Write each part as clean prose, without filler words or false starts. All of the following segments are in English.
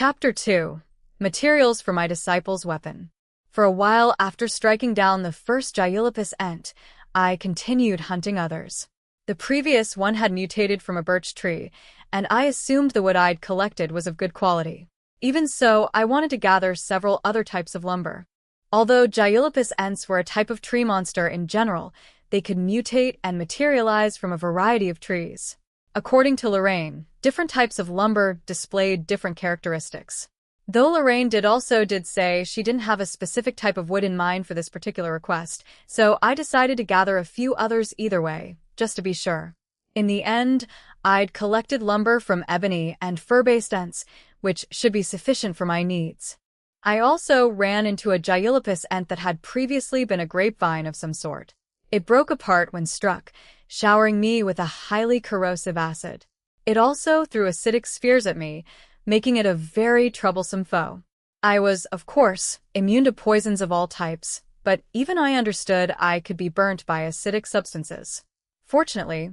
Chapter 2. Materials for my disciple's weapon. For a while after striking down the first Gyolopus ent, I continued hunting others. The previous one had mutated from a birch tree, and I assumed the wood I'd collected was of good quality. Even so, I wanted to gather several other types of lumber. Although Gyolopus ents were a type of tree monster in general, they could mutate and materialize from a variety of trees. According to Lorraine, different types of lumber displayed different characteristics. Though Lorraine did say she didn't have a specific type of wood in mind for this particular request, so I decided to gather a few others either way, just to be sure. In the end, I'd collected lumber from ebony and fir-based ents, which should be sufficient for my needs. I also ran into a Gyolopus ent that had previously been a grapevine of some sort. It broke apart when struck, showering me with a highly corrosive acid. It also threw acidic spheres at me, making it a very troublesome foe. I was, of course, immune to poisons of all types, but even I understood I could be burnt by acidic substances. Fortunately,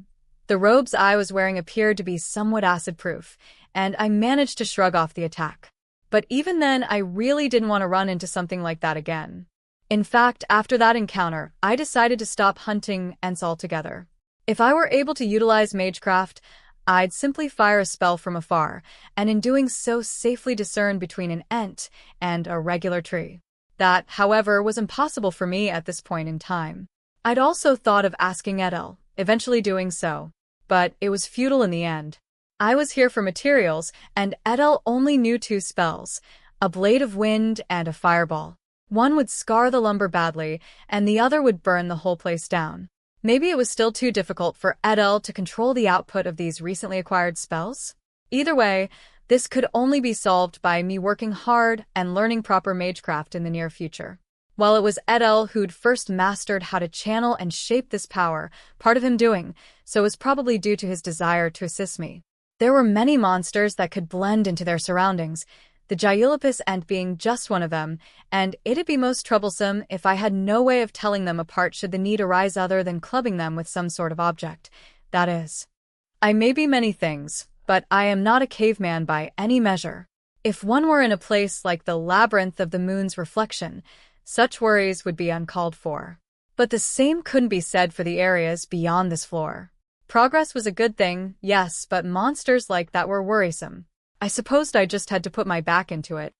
the robes I was wearing appeared to be somewhat acid-proof, and I managed to shrug off the attack. But even then, I really didn't want to run into something like that again. In fact, after that encounter, I decided to stop hunting ents altogether. If I were able to utilize magecraft, I'd simply fire a spell from afar, and in doing so safely discern between an ent and a regular tree. That, however, was impossible for me at this point in time. I'd also thought of asking Edel, eventually doing so, but it was futile in the end. I was here for materials, and Edel only knew two spells, a blade of wind and a fireball. One would scar the lumber badly, and the other would burn the whole place down. Maybe it was still too difficult for Edel to control the output of these recently acquired spells? Either way, this could only be solved by me working hard and learning proper magecraft in the near future. While it was Edel who'd first mastered how to channel and shape this power, part of him doing so was probably due to his desire to assist me. There were many monsters that could blend into their surroundings, the Gyolopus ent being just one of them, and it'd be most troublesome if I had no way of telling them apart should the need arise other than clubbing them with some sort of object. That is, I may be many things, but I am not a caveman by any measure. If one were in a place like the labyrinth of the moon's reflection, such worries would be uncalled for. But the same couldn't be said for the areas beyond this floor. Progress was a good thing, yes, but monsters like that were worrisome. I supposed I just had to put my back into it.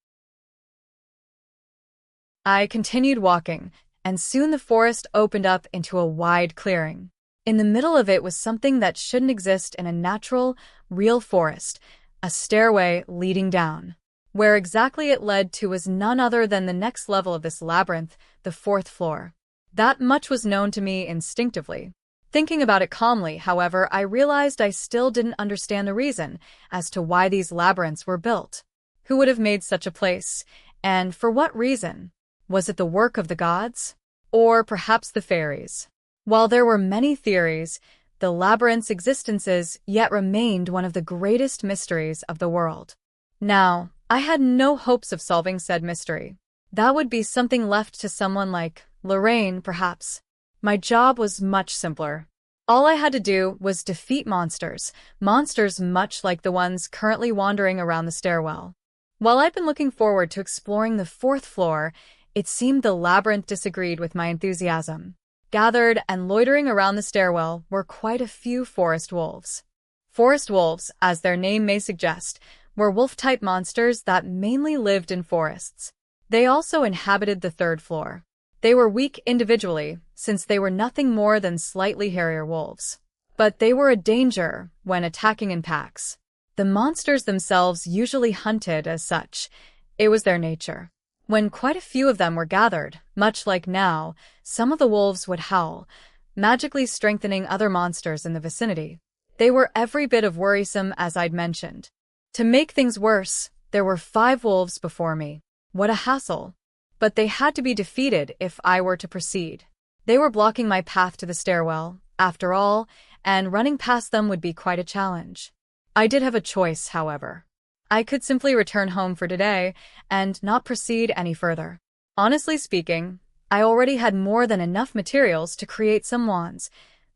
I continued walking, and soon the forest opened up into a wide clearing. In the middle of it was something that shouldn't exist in a natural, real forest, a stairway leading down. Where exactly it led to was none other than the next level of this labyrinth, the fourth floor. That much was known to me instinctively. Thinking about it calmly, however, I realized I still didn't understand the reason as to why these labyrinths were built. Who would have made such a place, and for what reason? Was it the work of the gods? Or perhaps the fairies? While there were many theories, the labyrinth's existences yet remained one of the greatest mysteries of the world. Now, I had no hopes of solving said mystery. That would be something left to someone like Lorraine, perhaps. My job was much simpler. All I had to do was defeat monsters much like the ones currently wandering around the stairwell. While I'd been looking forward to exploring the fourth floor, it seemed the labyrinth disagreed with my enthusiasm. Gathered and loitering around the stairwell were quite a few forest wolves. Forest wolves, as their name may suggest, were wolf-type monsters that mainly lived in forests. They also inhabited the third floor. They were weak individually, since they were nothing more than slightly hairier wolves. But they were a danger when attacking in packs. The monsters themselves usually hunted as such. It was their nature. When quite a few of them were gathered, much like now, some of the wolves would howl, magically strengthening other monsters in the vicinity. They were every bit of worrisome as I'd mentioned. To make things worse, there were 5 wolves before me. What a hassle. But they had to be defeated if I were to proceed. They were blocking my path to the stairwell, after all, and running past them would be quite a challenge. I did have a choice, however. I could simply return home for today and not proceed any further. Honestly speaking, I already had more than enough materials to create some wands.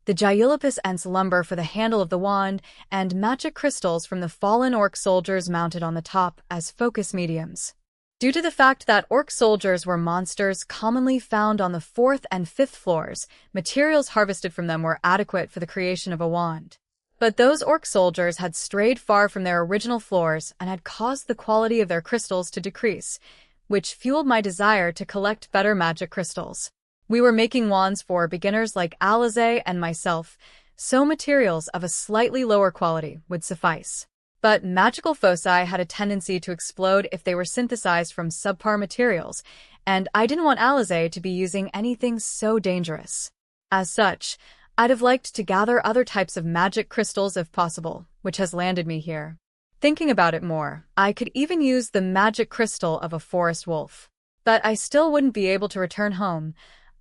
the Gyulipus Ents lumber for the handle of the wand, and magic crystals from the fallen orc soldiers mounted on the top as focus mediums. Due to the fact that orc soldiers were monsters commonly found on the 4th and 5th floors, materials harvested from them were adequate for the creation of a wand. But those orc soldiers had strayed far from their original floors and had caused the quality of their crystals to decrease, which fueled my desire to collect better magic crystals. We were making wands for beginners like Alize and myself, so materials of a slightly lower quality would suffice. But magical foci had a tendency to explode if they were synthesized from subpar materials, and I didn't want Alize to be using anything so dangerous. As such, I'd have liked to gather other types of magic crystals if possible, which has landed me here. Thinking about it more, I could even use the magic crystal of a forest wolf. But I still wouldn't be able to return home.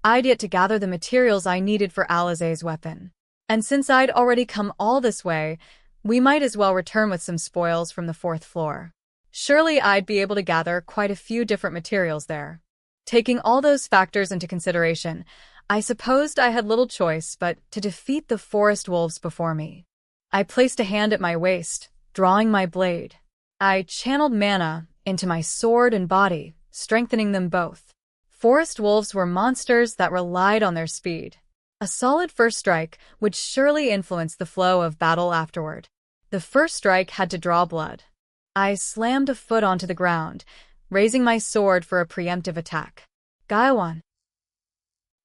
I'd yet to gather the materials I needed for Alize's weapon. And since I'd already come all this way, we might as well return with some spoils from the 4th floor. Surely I'd be able to gather quite a few different materials there. Taking all those factors into consideration, I supposed I had little choice but to defeat the forest wolves before me. I placed a hand at my waist, drawing my blade. I channeled mana into my sword and body, strengthening them both. Forest wolves were monsters that relied on their speed. A solid first strike would surely influence the flow of battle afterward. The first strike had to draw blood. I slammed a foot onto the ground, raising my sword for a preemptive attack. Gaiwan.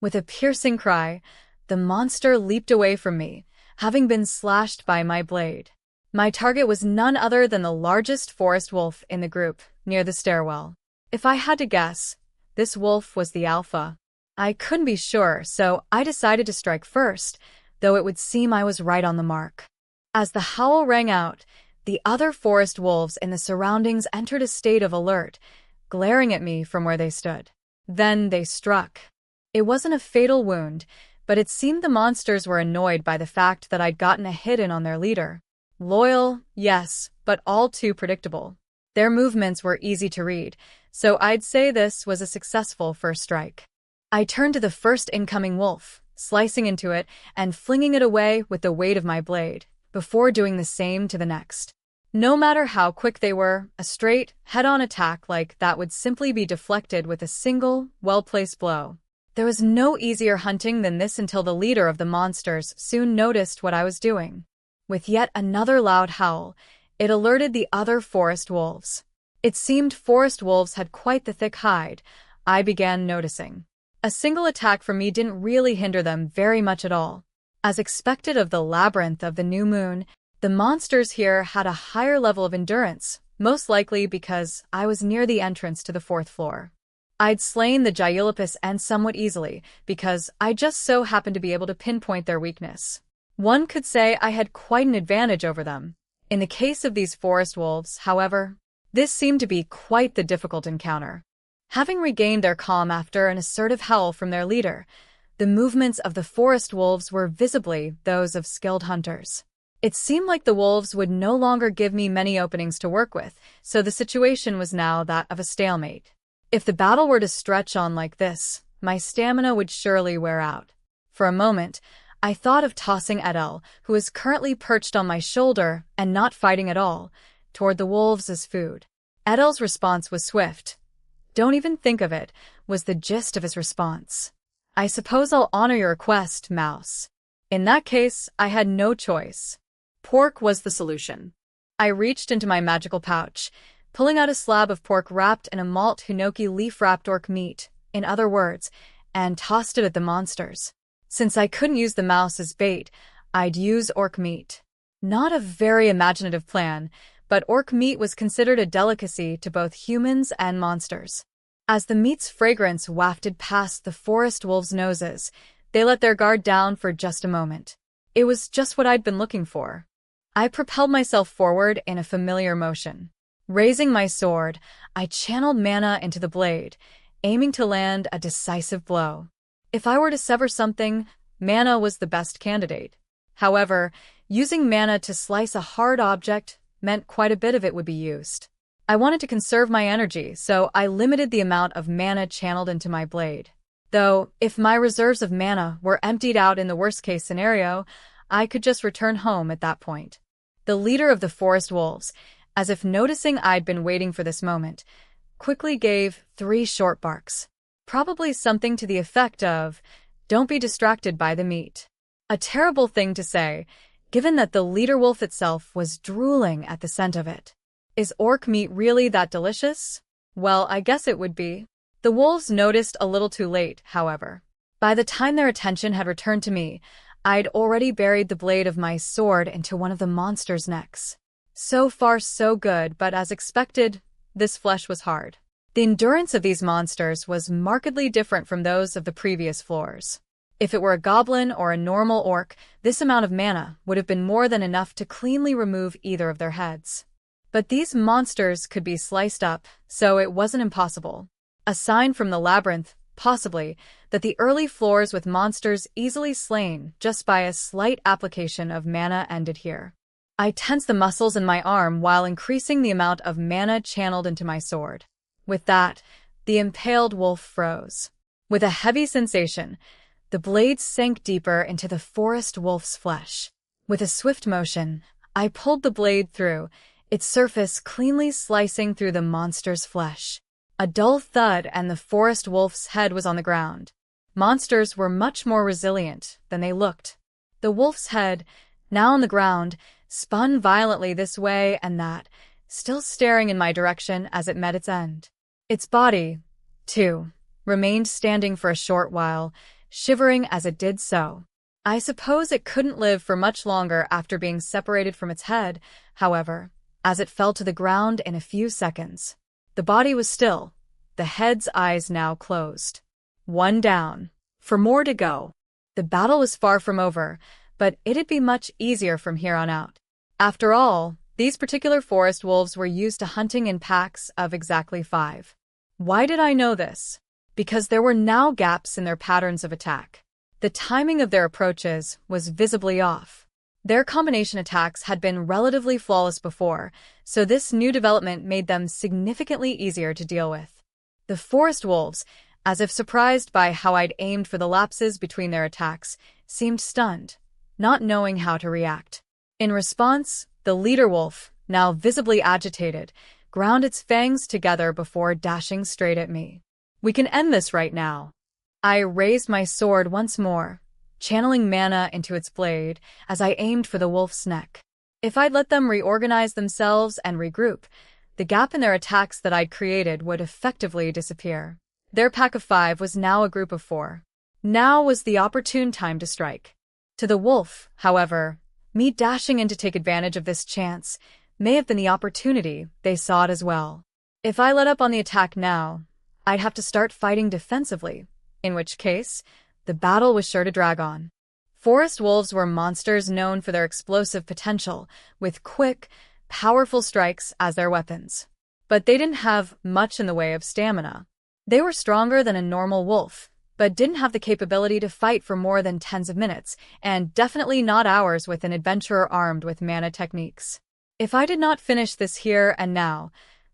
With a piercing cry, the monster leaped away from me, having been slashed by my blade. My target was none other than the largest forest wolf in the group, near the stairwell. If I had to guess, this wolf was the alpha. I couldn't be sure, so I decided to strike first, though it would seem I was right on the mark. As the howl rang out, the other forest wolves in the surroundings entered a state of alert, glaring at me from where they stood. Then they struck. It wasn't a fatal wound, but it seemed the monsters were annoyed by the fact that I'd gotten a hit in on their leader. Loyal, yes, but all too predictable. Their movements were easy to read, so I'd say this was a successful first strike. I turned to the first incoming wolf, slicing into it and flinging it away with the weight of my blade, before doing the same to the next. No matter how quick they were, a straight, head-on attack like that would simply be deflected with a single, well-placed blow. There was no easier hunting than this until the leader of the monsters soon noticed what I was doing. With yet another loud howl, it alerted the other forest wolves. It seemed forest wolves had quite the thick hide, I began noticing. A single attack from me didn't really hinder them very much at all. As expected of the labyrinth of the new moon, the monsters here had a higher level of endurance, most likely because I was near the entrance to the 4th floor. I'd slain the Gyulipus Ents somewhat easily, because I just so happened to be able to pinpoint their weakness. One could say I had quite an advantage over them. In the case of these forest wolves, however, this seemed to be quite the difficult encounter. Having regained their calm after an assertive howl from their leader, the movements of the forest wolves were visibly those of skilled hunters. It seemed like the wolves would no longer give me many openings to work with, so the situation was now that of a stalemate. If the battle were to stretch on like this, my stamina would surely wear out. For a moment, I thought of tossing Edel, who is currently perched on my shoulder and not fighting at all, toward the wolves as food. Edel's response was swift. "Don't even think of it," was the gist of his response. "I suppose I'll honor your request, Mouse." In that case, I had no choice. Pork was the solution. I reached into my magical pouch, pulling out a slab of pork wrapped in a malt hinoki leaf-wrapped orc meat, in other words, and tossed it at the monsters. Since I couldn't use the mouse as bait, I'd use orc meat. Not a very imaginative plan, but orc meat was considered a delicacy to both humans and monsters. As the meat's fragrance wafted past the forest wolves' noses, they let their guard down for just a moment. It was just what I'd been looking for. I propelled myself forward in a familiar motion. Raising my sword, I channeled mana into the blade, aiming to land a decisive blow. If I were to sever something, mana was the best candidate. However, using mana to slice a hard object meant quite a bit of it would be used. I wanted to conserve my energy, so I limited the amount of mana channeled into my blade. Though, if my reserves of mana were emptied out in the worst-case scenario, I could just return home at that point. The leader of the forest wolves, as if noticing I'd been waiting for this moment, quickly gave 3 short barks. Probably something to the effect of, "Don't be distracted by the meat." A terrible thing to say, given that the leader wolf itself was drooling at the scent of it. Is orc meat really that delicious? Well, I guess it would be. The wolves noticed a little too late, however. By the time their attention had returned to me, I'd already buried the blade of my sword into one of the monster's necks. So far so good, but as expected, this flesh was hard. The endurance of these monsters was markedly different from those of the previous floors. If it were a goblin or a normal orc, this amount of mana would have been more than enough to cleanly remove either of their heads. But these monsters could be sliced up, so it wasn't impossible. A sign from the labyrinth, possibly, that the early floors with monsters easily slain just by a slight application of mana ended here. I tensed the muscles in my arm while increasing the amount of mana channeled into my sword. With that, the impaled wolf froze. With a heavy sensation, the blade sank deeper into the forest wolf's flesh. With a swift motion, I pulled the blade through, its surface cleanly slicing through the monster's flesh. A dull thud and the forest wolf's head was on the ground. Monsters were much more resilient than they looked. The wolf's head, now on the ground, spun violently this way and that, still staring in my direction as it met its end. Its body, too, remained standing for a short while, shivering as it did so. I suppose it couldn't live for much longer after being separated from its head, however, as it fell to the ground in a few seconds. The body was still, the head's eyes now closed. 1 down. For more to go. The battle was far from over, but it'd be much easier from here on out. After all, these particular forest wolves were used to hunting in packs of exactly 5. Why did I know this? Because there were now gaps in their patterns of attack. The timing of their approaches was visibly off. Their combination attacks had been relatively flawless before, so this new development made them significantly easier to deal with. The forest wolves, as if surprised by how I'd aimed for the lapses between their attacks, seemed stunned, not knowing how to react. In response, the leader wolf, now visibly agitated, ground its fangs together before dashing straight at me. "We can end this right now." I raised my sword once more, channeling mana into its blade as I aimed for the wolf's neck. If I'd let them reorganize themselves and regroup, the gap in their attacks that I'd created would effectively disappear. Their pack of 5 was now a group of 4. Now was the opportune time to strike. To the wolf, however, me dashing in to take advantage of this chance may have been the opportunity they saw it as well. If I let up on the attack now, I'd have to start fighting defensively, in which case, the battle was sure to drag on. Forest wolves were monsters known for their explosive potential, with quick, powerful strikes as their weapons. But they didn't have much in the way of stamina. They were stronger than a normal wolf, but didn't have the capability to fight for more than tens of minutes, and definitely not hours with an adventurer armed with mana techniques. If I did not finish this here and now,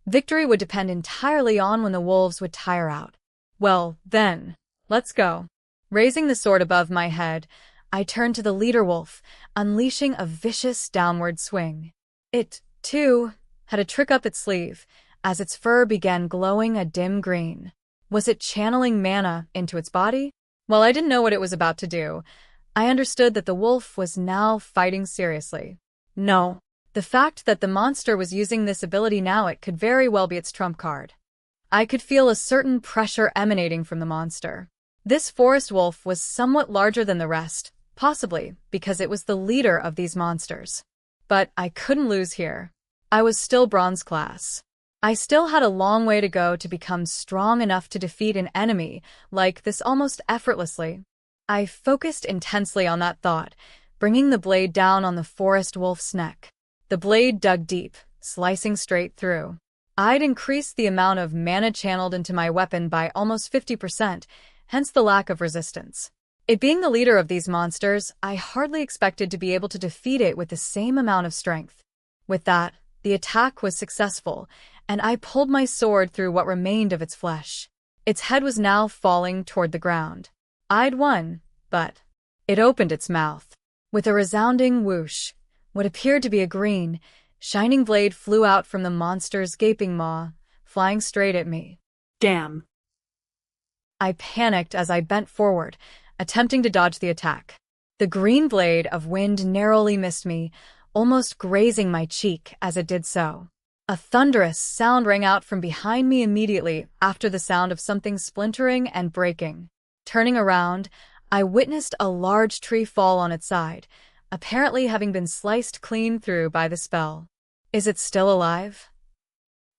victory would depend entirely on when the wolves would tire out. Well, then, let's go. Raising the sword above my head, I turned to the leader wolf, unleashing a vicious downward swing. It, too, had a trick up its sleeve, as its fur began glowing a dim green. Was it channeling mana into its body? While I didn't know what it was about to do, I understood that the wolf was now fighting seriously. No, the fact that the monster was using this ability now, it could very well be its trump card. I could feel a certain pressure emanating from the monster. This forest wolf was somewhat larger than the rest, possibly because it was the leader of these monsters. But I couldn't lose here. I was still bronze class. I still had a long way to go to become strong enough to defeat an enemy like this almost effortlessly. I focused intensely on that thought, bringing the blade down on the forest wolf's neck. The blade dug deep, slicing straight through. I'd increased the amount of mana channeled into my weapon by almost 50%, hence the lack of resistance. It being the leader of these monsters, I hardly expected to be able to defeat it with the same amount of strength. With that, the attack was successful, and I pulled my sword through what remained of its flesh. Its head was now falling toward the ground. I'd won, but it opened its mouth. With a resounding whoosh, what appeared to be a green, shining blade flew out from the monster's gaping maw, flying straight at me. Damn. I panicked as I bent forward, attempting to dodge the attack. The green blade of wind narrowly missed me, almost grazing my cheek as it did so. A thunderous sound rang out from behind me immediately after the sound of something splintering and breaking. Turning around, I witnessed a large tree fall on its side, apparently having been sliced clean through by the spell. Is it still alive?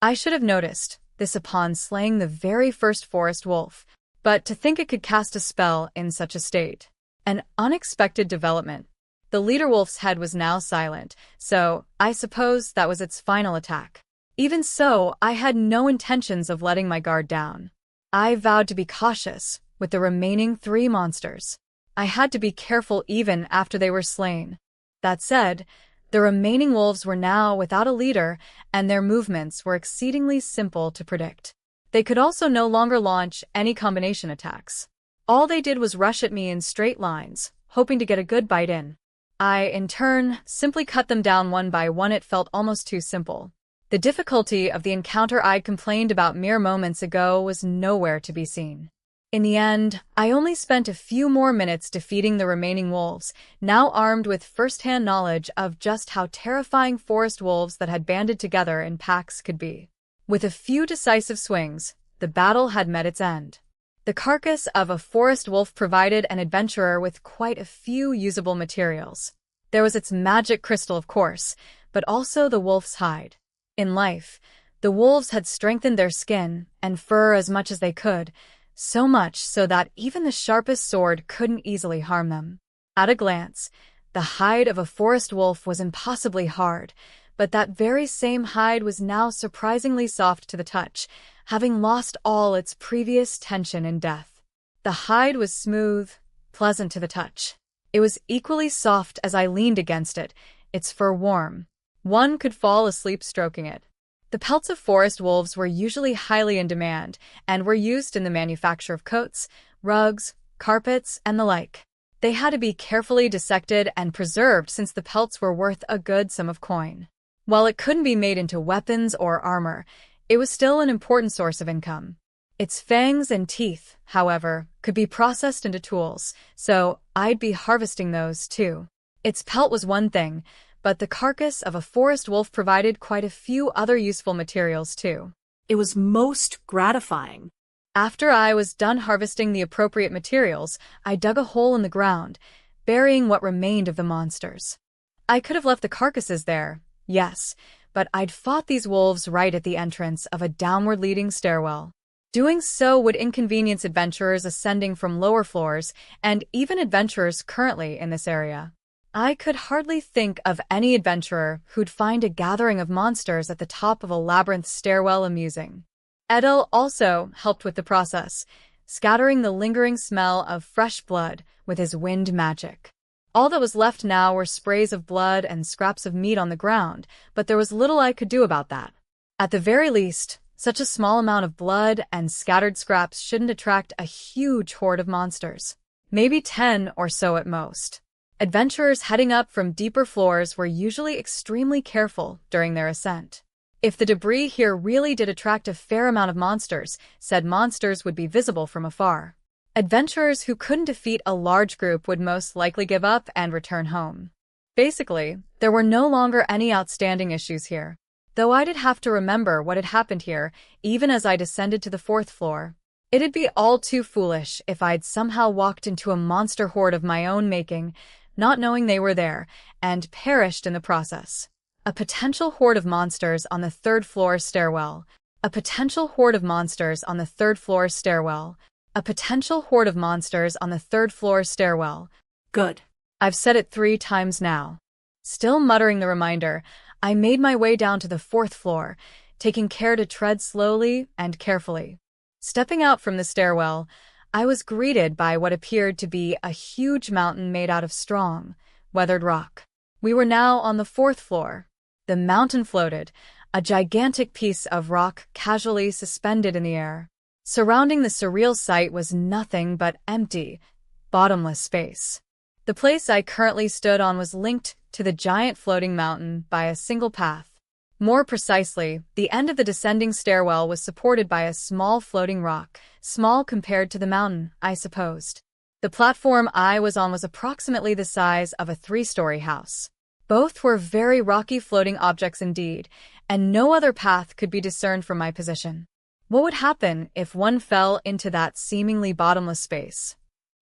I should have noticed this upon slaying the very first forest wolf, but to think it could cast a spell in such a state. An unexpected development. The leader wolf's head was now silent, so I suppose that was its final attack. Even so, I had no intentions of letting my guard down. I vowed to be cautious with the remaining 3 monsters. I had to be careful even after they were slain. That said, the remaining wolves were now without a leader, and their movements were exceedingly simple to predict. They could also no longer launch any combination attacks. All they did was rush at me in straight lines, hoping to get a good bite in. I, in turn, simply cut them down one by one. It felt almost too simple. The difficulty of the encounter I'd complained about mere moments ago was nowhere to be seen. In the end, I only spent a few more minutes defeating the remaining wolves, now armed with first-hand knowledge of just how terrifying forest wolves that had banded together in packs could be. With a few decisive swings, the battle had met its end. The carcass of a forest wolf provided an adventurer with quite a few usable materials. There was its magic crystal, of course, but also the wolf's hide. In life, the wolves had strengthened their skin and fur as much as they could, so much so that even the sharpest sword couldn't easily harm them. At a glance, the hide of a forest wolf was impossibly hard, but that very same hide was now surprisingly soft to the touch, having lost all its previous tension in death. The hide was smooth, pleasant to the touch. It was equally soft as I leaned against it, its fur warm. One could fall asleep stroking it. The pelts of forest wolves were usually highly in demand and were used in the manufacture of coats, rugs, carpets, and the like. They had to be carefully dissected and preserved since the pelts were worth a good sum of coin. While it couldn't be made into weapons or armor, it was still an important source of income. Its fangs and teeth, however, could be processed into tools, so I'd be harvesting those too. Its pelt was one thing, but the carcass of a forest wolf provided quite a few other useful materials too. It was most gratifying. After I was done harvesting the appropriate materials, I dug a hole in the ground, burying what remained of the monsters. I could have left the carcasses there, yes, but I'd fought these wolves right at the entrance of a downward-leading stairwell. Doing so would inconvenience adventurers ascending from lower floors and even adventurers currently in this area. I could hardly think of any adventurer who'd find a gathering of monsters at the top of a labyrinth stairwell amusing. Edel also helped with the process, scattering the lingering smell of fresh blood with his wind magic. All that was left now were sprays of blood and scraps of meat on the ground, but there was little I could do about that. At the very least, such a small amount of blood and scattered scraps shouldn't attract a huge horde of monsters. Maybe 10 or so at most. Adventurers heading up from deeper floors were usually extremely careful during their ascent. If the debris here really did attract a fair amount of monsters, said monsters would be visible from afar. Adventurers who couldn't defeat a large group would most likely give up and return home. Basically, there were no longer any outstanding issues here, though I did have to remember what had happened here, even as I descended to the 4th floor. It'd be all too foolish if I'd somehow walked into a monster horde of my own making, not knowing they were there, and perished in the process. A potential horde of monsters on the 3rd floor stairwell. A potential horde of monsters on the 3rd floor stairwell. A potential horde of monsters on the 3rd floor stairwell. Good. I've said it 3 times now. Still muttering the reminder, I made my way down to the 4th floor, taking care to tread slowly and carefully. Stepping out from the stairwell, I was greeted by what appeared to be a huge mountain made out of strong, weathered rock. We were now on the 4th floor. The mountain floated, a gigantic piece of rock casually suspended in the air. Surrounding the surreal sight was nothing but empty, bottomless space. The place I currently stood on was linked to the giant floating mountain by a single path. More precisely, the end of the descending stairwell was supported by a small floating rock, small compared to the mountain, I supposed. The platform I was on was approximately the size of a 3-story house. Both were very rocky floating objects indeed, and no other path could be discerned from my position. What would happen if one fell into that seemingly bottomless space?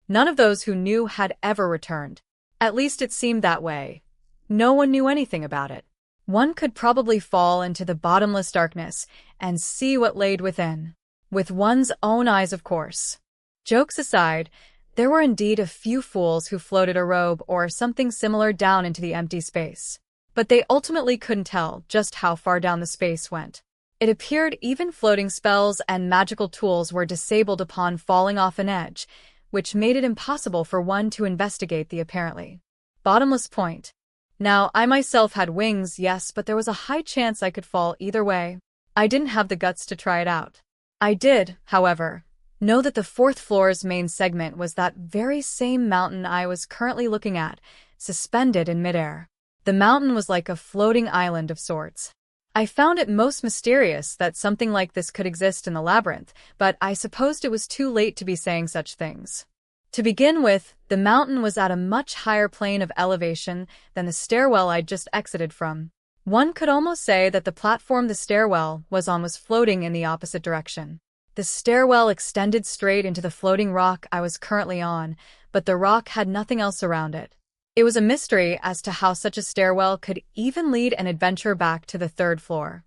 None of those who knew had ever returned. At least it seemed that way. No one knew anything about it. One could probably fall into the bottomless darkness and see what laid within. With one's own eyes, of course. Jokes aside, there were indeed a few fools who floated a robe or something similar down into the empty space. But they ultimately couldn't tell just how far down the space went. It appeared even floating spells and magical tools were disabled upon falling off an edge, which made it impossible for one to investigate the apparently bottomless point. Now, I myself had wings, yes, but there was a high chance I could fall either way. I didn't have the guts to try it out. I did, however, know that the 4th floor's main segment was that very same mountain I was currently looking at, suspended in midair. The mountain was like a floating island of sorts. I found it most mysterious that something like this could exist in the labyrinth, but I supposed it was too late to be saying such things. To begin with, the mountain was at a much higher plane of elevation than the stairwell I'd just exited from. One could almost say that the platform the stairwell was on was floating in the opposite direction. The stairwell extended straight into the floating rock I was currently on, but the rock had nothing else around it. It was a mystery as to how such a stairwell could even lead an adventurer back to the 3rd floor.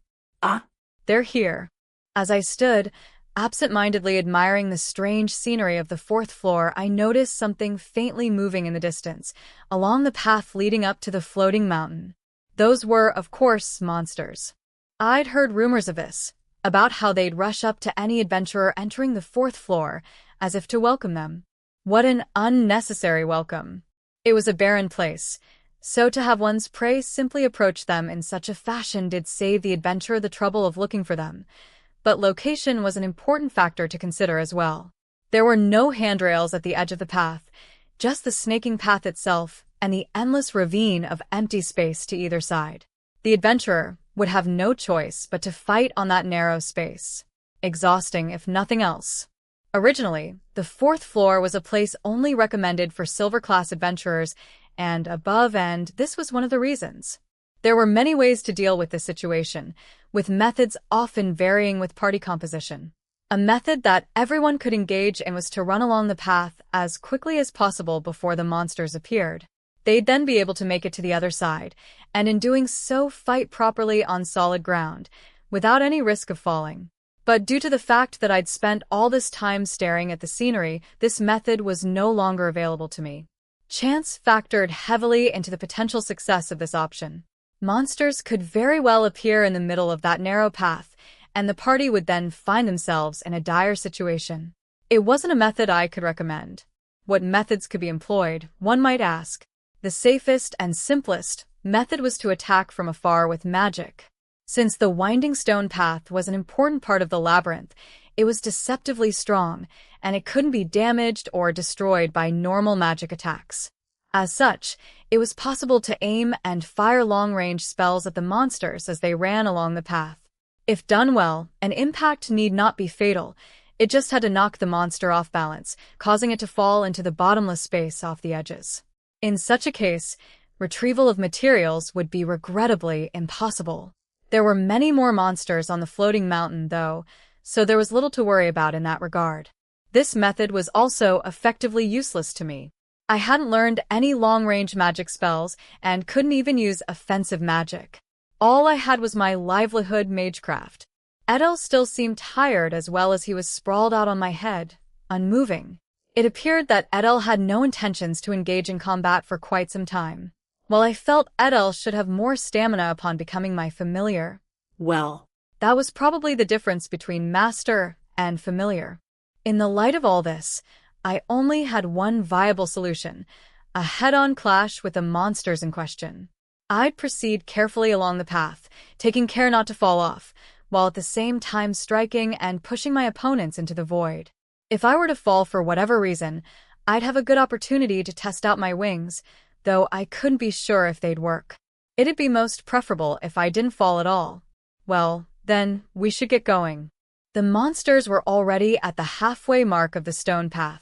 They're here. As I stood, absent-mindedly admiring the strange scenery of the 4th floor, I noticed something faintly moving in the distance, along the path leading up to the floating mountain. Those were, of course, monsters. I'd heard rumors of this, about how they'd rush up to any adventurer entering the 4th floor, as if to welcome them. What an unnecessary welcome. It was a barren place, so to have one's prey simply approach them in such a fashion did save the adventurer the trouble of looking for them. But location was an important factor to consider as well. There were no handrails at the edge of the path, just the snaking path itself and the endless ravine of empty space to either side. The adventurer would have no choice but to fight on that narrow space. Exhausting, if nothing else. Originally, the 4th floor was a place only recommended for silver-class adventurers, and this was one of the reasons. There were many ways to deal with this situation, with methods often varying with party composition. A method that everyone could engage in was to run along the path as quickly as possible before the monsters appeared. They'd then be able to make it to the other side, and in doing so fight properly on solid ground, without any risk of falling. But due to the fact that I'd spent all this time staring at the scenery, this method was no longer available to me. Chance factored heavily into the potential success of this option. Monsters could very well appear in the middle of that narrow path, and the party would then find themselves in a dire situation. It wasn't a method I could recommend. What methods could be employed, one might ask. The safest and simplest method was to attack from afar with magic. Since the winding stone path was an important part of the labyrinth, it was deceptively strong, and it couldn't be damaged or destroyed by normal magic attacks. As such, it was possible to aim and fire long-range spells at the monsters as they ran along the path. If done well, an impact need not be fatal. It just had to knock the monster off balance, causing it to fall into the bottomless space off the edges. In such a case, retrieval of materials would be regrettably impossible. There were many more monsters on the floating mountain, though, so there was little to worry about in that regard. This method was also effectively useless to me. I hadn't learned any long-range magic spells and couldn't even use offensive magic. All I had was my livelihood magecraft. Edel still seemed tired as well as he was sprawled out on my head, unmoving. It appeared that Edel had no intentions to engage in combat for quite some time. While I felt Edel should have more stamina upon becoming my familiar. Well, that was probably the difference between master and familiar. In the light of all this, I only had one viable solution, a head-on clash with the monsters in question. I'd proceed carefully along the path, taking care not to fall off, while at the same time striking and pushing my opponents into the void. If I were to fall for whatever reason, I'd have a good opportunity to test out my wings, though I couldn't be sure if they'd work. It'd be most preferable if I didn't fall at all. Well, then, we should get going. The monsters were already at the halfway mark of the stone path.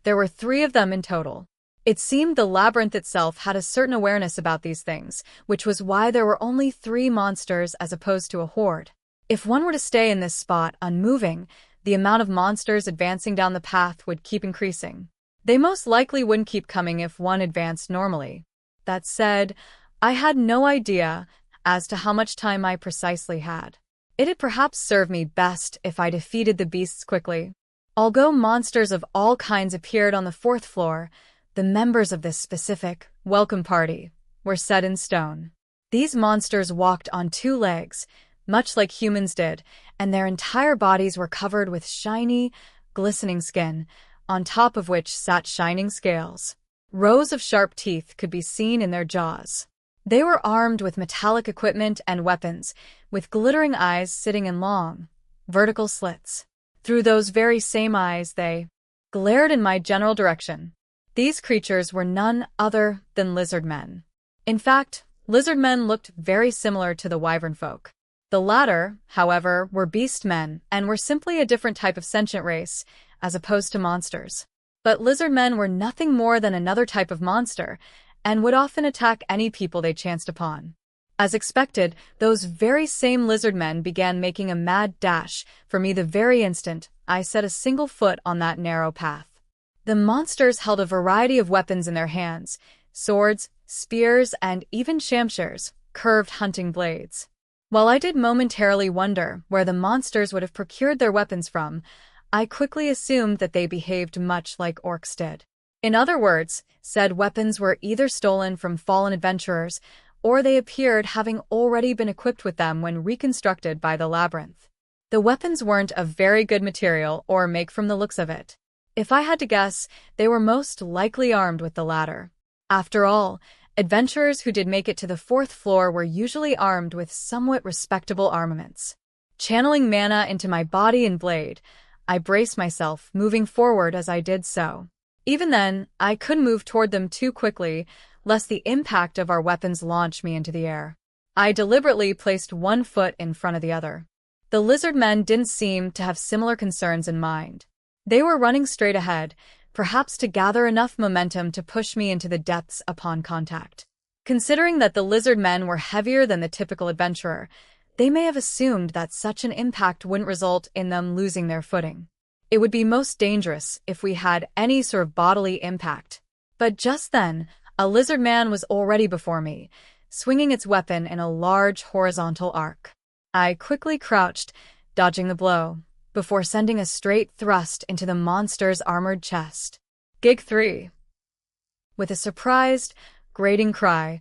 There were 3 of them in total. It seemed the labyrinth itself had a certain awareness about these things, which was why there were only 3 monsters as opposed to a horde. If one were to stay in this spot unmoving, the amount of monsters advancing down the path would keep increasing. They most likely wouldn't keep coming if one advanced normally. That said, I had no idea as to how much time I precisely had. It'd perhaps serve me best if I defeated the beasts quickly. Although monsters of all kinds appeared on the 4th floor, the members of this specific welcome party were set in stone. These monsters walked on 2 legs, much like humans did, and their entire bodies were covered with shiny, glistening skin, on top of which sat shining scales. Rows of sharp teeth could be seen in their jaws. They were armed with metallic equipment and weapons, with glittering eyes sitting in long, vertical slits. Through those very same eyes they glared in my general direction. These creatures were none other than lizard men. In fact, lizard men looked very similar to the wyvern folk. The latter, however, were beast men and were simply a different type of sentient race, as opposed to monsters. But lizard men were nothing more than another type of monster, and would often attack any people they chanced upon. As expected, those very same lizard men began making a mad dash for me the very instant I set a single foot on that narrow path. The monsters held a variety of weapons in their hands: swords, spears, and even shamshers, curved hunting blades. While I did momentarily wonder where the monsters would have procured their weapons from, I quickly assumed that they behaved much like orcs did. In other words, said weapons were either stolen from fallen adventurers, or they appeared having already been equipped with them when reconstructed by the labyrinth. The weapons weren't of very good material or make from the looks of it. If I had to guess, they were most likely armed with the latter. After all, adventurers who did make it to the 4th floor were usually armed with somewhat respectable armaments. Channeling mana into my body and blade, I braced myself, moving forward as I did so. Even then, I couldn't move toward them too quickly, lest the impact of our weapons launch me into the air. I deliberately placed one foot in front of the other. The lizard men didn't seem to have similar concerns in mind. They were running straight ahead, perhaps to gather enough momentum to push me into the depths upon contact. Considering that the lizard men were heavier than the typical adventurer, they may have assumed that such an impact wouldn't result in them losing their footing. It would be most dangerous if we had any sort of bodily impact. But just then, a lizard man was already before me, swinging its weapon in a large horizontal arc. I quickly crouched, dodging the blow, before sending a straight thrust into the monster's armored chest. Gig 3. With a surprised, grating cry,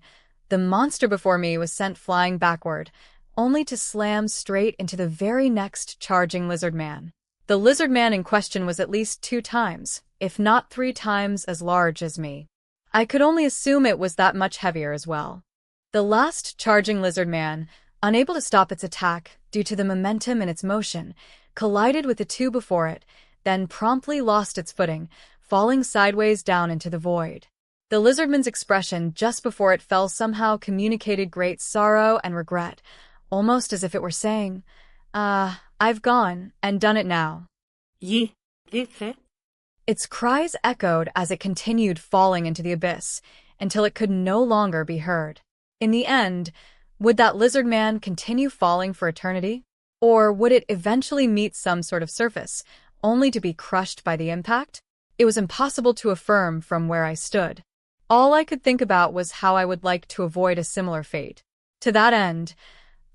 the monster before me was sent flying backward, only to slam straight into the very next charging lizard man. The lizard man in question was at least 2 times, if not 3 times as large as me. I could only assume it was that much heavier as well. The last charging lizard man, unable to stop its attack due to the momentum in its motion, collided with the 2 before it, then promptly lost its footing, falling sideways down into the void. The lizardman's expression just before it fell somehow communicated great sorrow and regret, almost as if it were saying, I've gone and done it now. Its cries echoed as it continued falling into the abyss, until it could no longer be heard. In the end, would that lizard man continue falling for eternity? Or would it eventually meet some sort of surface, only to be crushed by the impact? It was impossible to affirm from where I stood. All I could think about was how I would like to avoid a similar fate. To that end,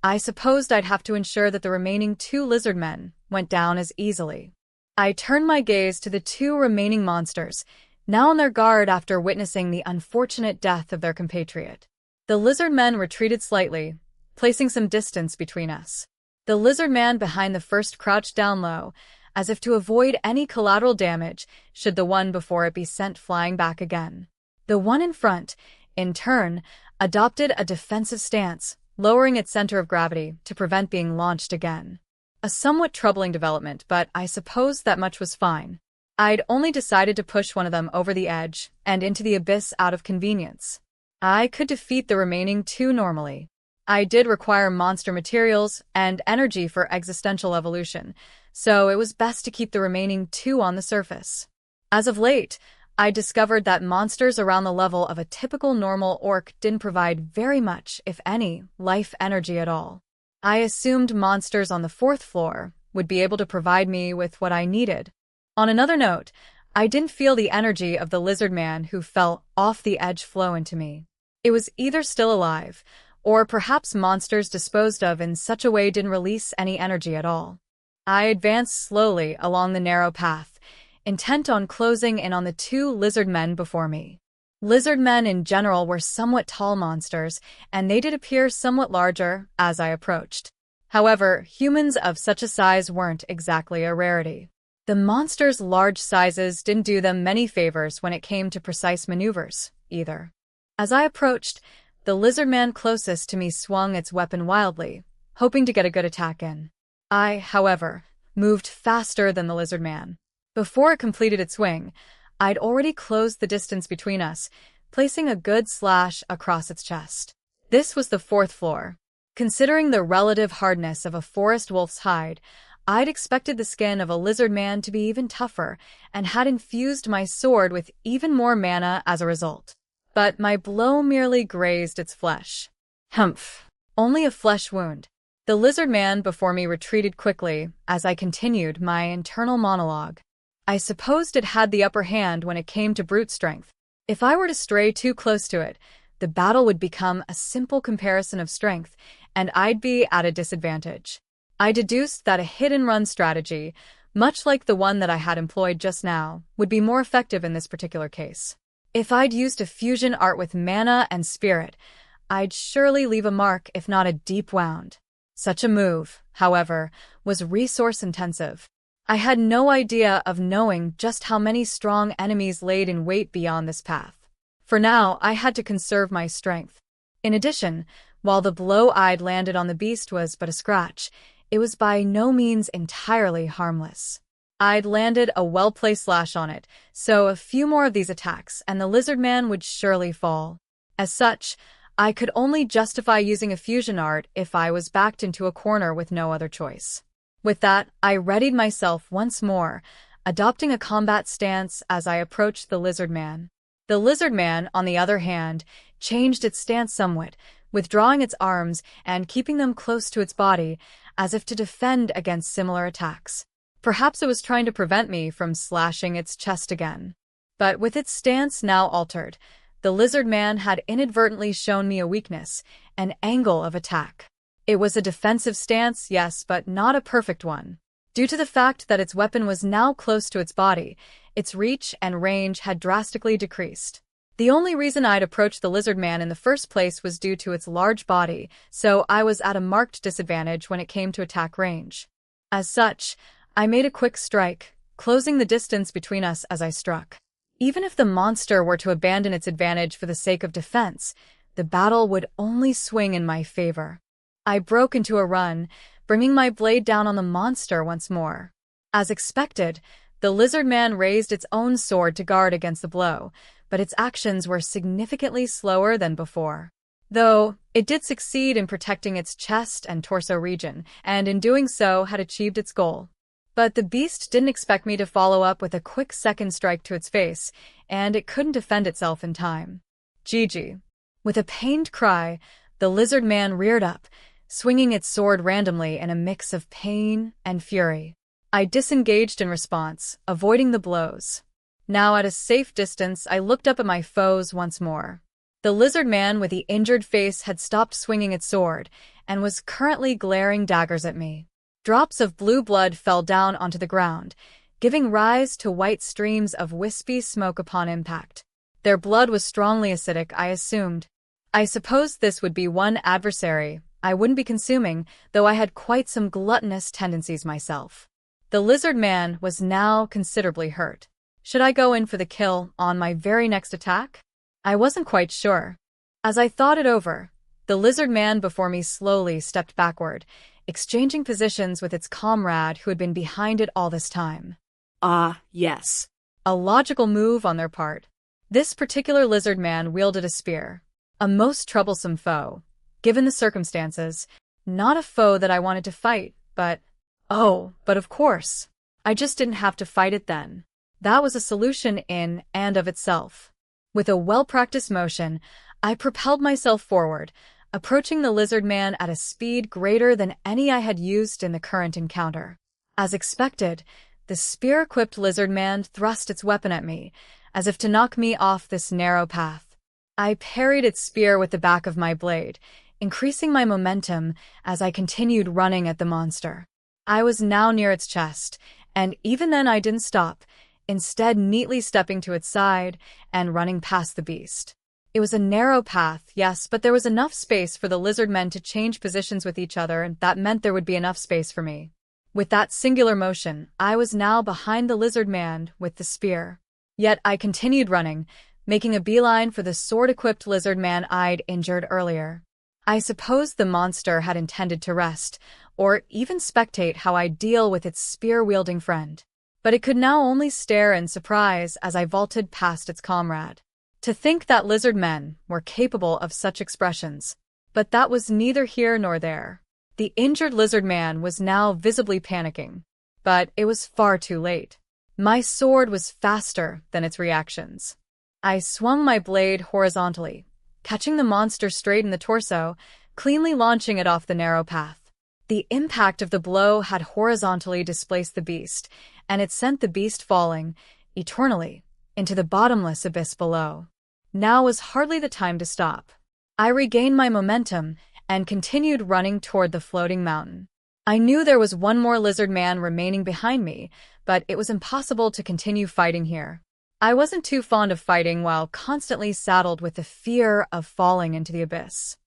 I supposed I'd have to ensure that the remaining 2 lizard men went down as easily. I turned my gaze to the 2 remaining monsters, now on their guard after witnessing the unfortunate death of their compatriot. The lizard men retreated slightly, placing some distance between us. The lizard man behind the first crouched down low, as if to avoid any collateral damage should the one before it be sent flying back again. The one in front, in turn, adopted a defensive stance, lowering its center of gravity to prevent being launched again. A somewhat troubling development, but I suppose that much was fine. I'd only decided to push one of them over the edge and into the abyss out of convenience. I could defeat the remaining two normally. I did require monster materials and energy for existential evolution, so it was best to keep the remaining two on the surface. As of late, I discovered that monsters around the level of a typical normal orc didn't provide very much, if any, life energy at all. I assumed monsters on the 4th floor would be able to provide me with what I needed. On another note, I didn't feel the energy of the lizard man who fell off the edge flow into me. It was either still alive, or perhaps monsters disposed of in such a way didn't release any energy at all. I advanced slowly along the narrow path, intent on closing in on the two lizard men before me. Lizard men in general were somewhat tall monsters, and they did appear somewhat larger as I approached. However, humans of such a size weren't exactly a rarity. The monsters' large sizes didn't do them many favors when it came to precise maneuvers, either. As I approached, the lizard man closest to me swung its weapon wildly, hoping to get a good attack in. I, however, moved faster than the lizard man. Before it completed its swing, I'd already closed the distance between us, placing a good slash across its chest. This was the 4th floor. Considering the relative hardness of a forest wolf's hide, I'd expected the skin of a lizard man to be even tougher and had infused my sword with even more mana as a result. But my blow merely grazed its flesh. Humph. Only a flesh wound. The lizard man before me retreated quickly as I continued my internal monologue. I supposed it had the upper hand when it came to brute strength. If I were to stray too close to it, the battle would become a simple comparison of strength, and I'd be at a disadvantage. I deduced that a hit-and-run strategy, much like the one that I had employed just now, would be more effective in this particular case. If I'd used a fusion art with mana and spirit, I'd surely leave a mark if not a deep wound. Such a move, however, was resource-intensive. I had no idea of knowing just how many strong enemies laid in wait beyond this path. For now, I had to conserve my strength. In addition, while the blow I'd landed on the beast was but a scratch, it was by no means entirely harmless. I'd landed a well-placed slash on it, so a few more of these attacks and the lizard man would surely fall. As such, I could only justify using a fusion art if I was backed into a corner with no other choice. With that, I readied myself once more, adopting a combat stance as I approached the lizard man. The lizard man, on the other hand, changed its stance somewhat, withdrawing its arms and keeping them close to its body, as if to defend against similar attacks. Perhaps it was trying to prevent me from slashing its chest again. But with its stance now altered, the lizard man had inadvertently shown me a weakness, an angle of attack. It was a defensive stance, yes, but not a perfect one. Due to the fact that its weapon was now close to its body, its reach and range had drastically decreased. The only reason I'd approached the lizard man in the first place was due to its large body, so I was at a marked disadvantage when it came to attack range. As such, I made a quick strike, closing the distance between us as I struck. Even if the monster were to abandon its advantage for the sake of defense, the battle would only swing in my favor. I broke into a run, bringing my blade down on the monster once more. As expected, the lizard man raised its own sword to guard against the blow, but its actions were significantly slower than before. Though, it did succeed in protecting its chest and torso region, and in doing so had achieved its goal. But the beast didn't expect me to follow up with a quick second strike to its face, and it couldn't defend itself in time. GG. With a pained cry, the lizard man reared up, swinging its sword randomly in a mix of pain and fury. I disengaged in response, avoiding the blows. Now at a safe distance, I looked up at my foes once more. The lizard man with the injured face had stopped swinging its sword, and was currently glaring daggers at me. Drops of blue blood fell down onto the ground, giving rise to white streams of wispy smoke upon impact. Their blood was strongly acidic, I assumed. I supposed this would be one adversary I wouldn't be consuming, though I had quite some gluttonous tendencies myself. The lizard man was now considerably hurt. Should I go in for the kill on my very next attack? I wasn't quite sure. As I thought it over, The lizard man before me slowly stepped backward, exchanging positions with its comrade who had been behind it all this time. Ah, yes. A logical move on their part. This particular lizard man wielded a spear, a most troublesome foe. Given the circumstances, not a foe that I wanted to fight, but of course, I just didn't have to fight it then. That was a solution in and of itself. With a well-practiced motion, I propelled myself forward, approaching the lizard man at a speed greater than any I had used in the current encounter. As expected, the spear-equipped lizard man thrust its weapon at me, as if to knock me off this narrow path. I parried its spear with the back of my blade, increasing my momentum as I continued running at the monster. I was now near its chest, and even then I didn't stop, instead neatly stepping to its side and running past the beast. It was a narrow path, yes, but there was enough space for the lizard men to change positions with each other, and that meant there would be enough space for me. With that singular motion, I was now behind the lizard man with the spear. Yet I continued running, making a beeline for the sword-equipped lizard man I'd injured earlier. I suppose the monster had intended to rest, or even spectate how I deal with its spear-wielding friend. But it could now only stare in surprise as I vaulted past its comrade. To think that lizard men were capable of such expressions. But that was neither here nor there. The injured lizard man was now visibly panicking. But it was far too late. My sword was faster than its reactions. I swung my blade horizontally, catching the monster straight in the torso, cleanly launching it off the narrow path. The impact of the blow had horizontally displaced the beast, and it sent the beast falling, eternally, into the bottomless abyss below. Now was hardly the time to stop. I regained my momentum and continued running toward the floating mountain. I knew there was one more lizard man remaining behind me, but it was impossible to continue fighting here. I wasn't too fond of fighting while constantly saddled with the fear of falling into the abyss.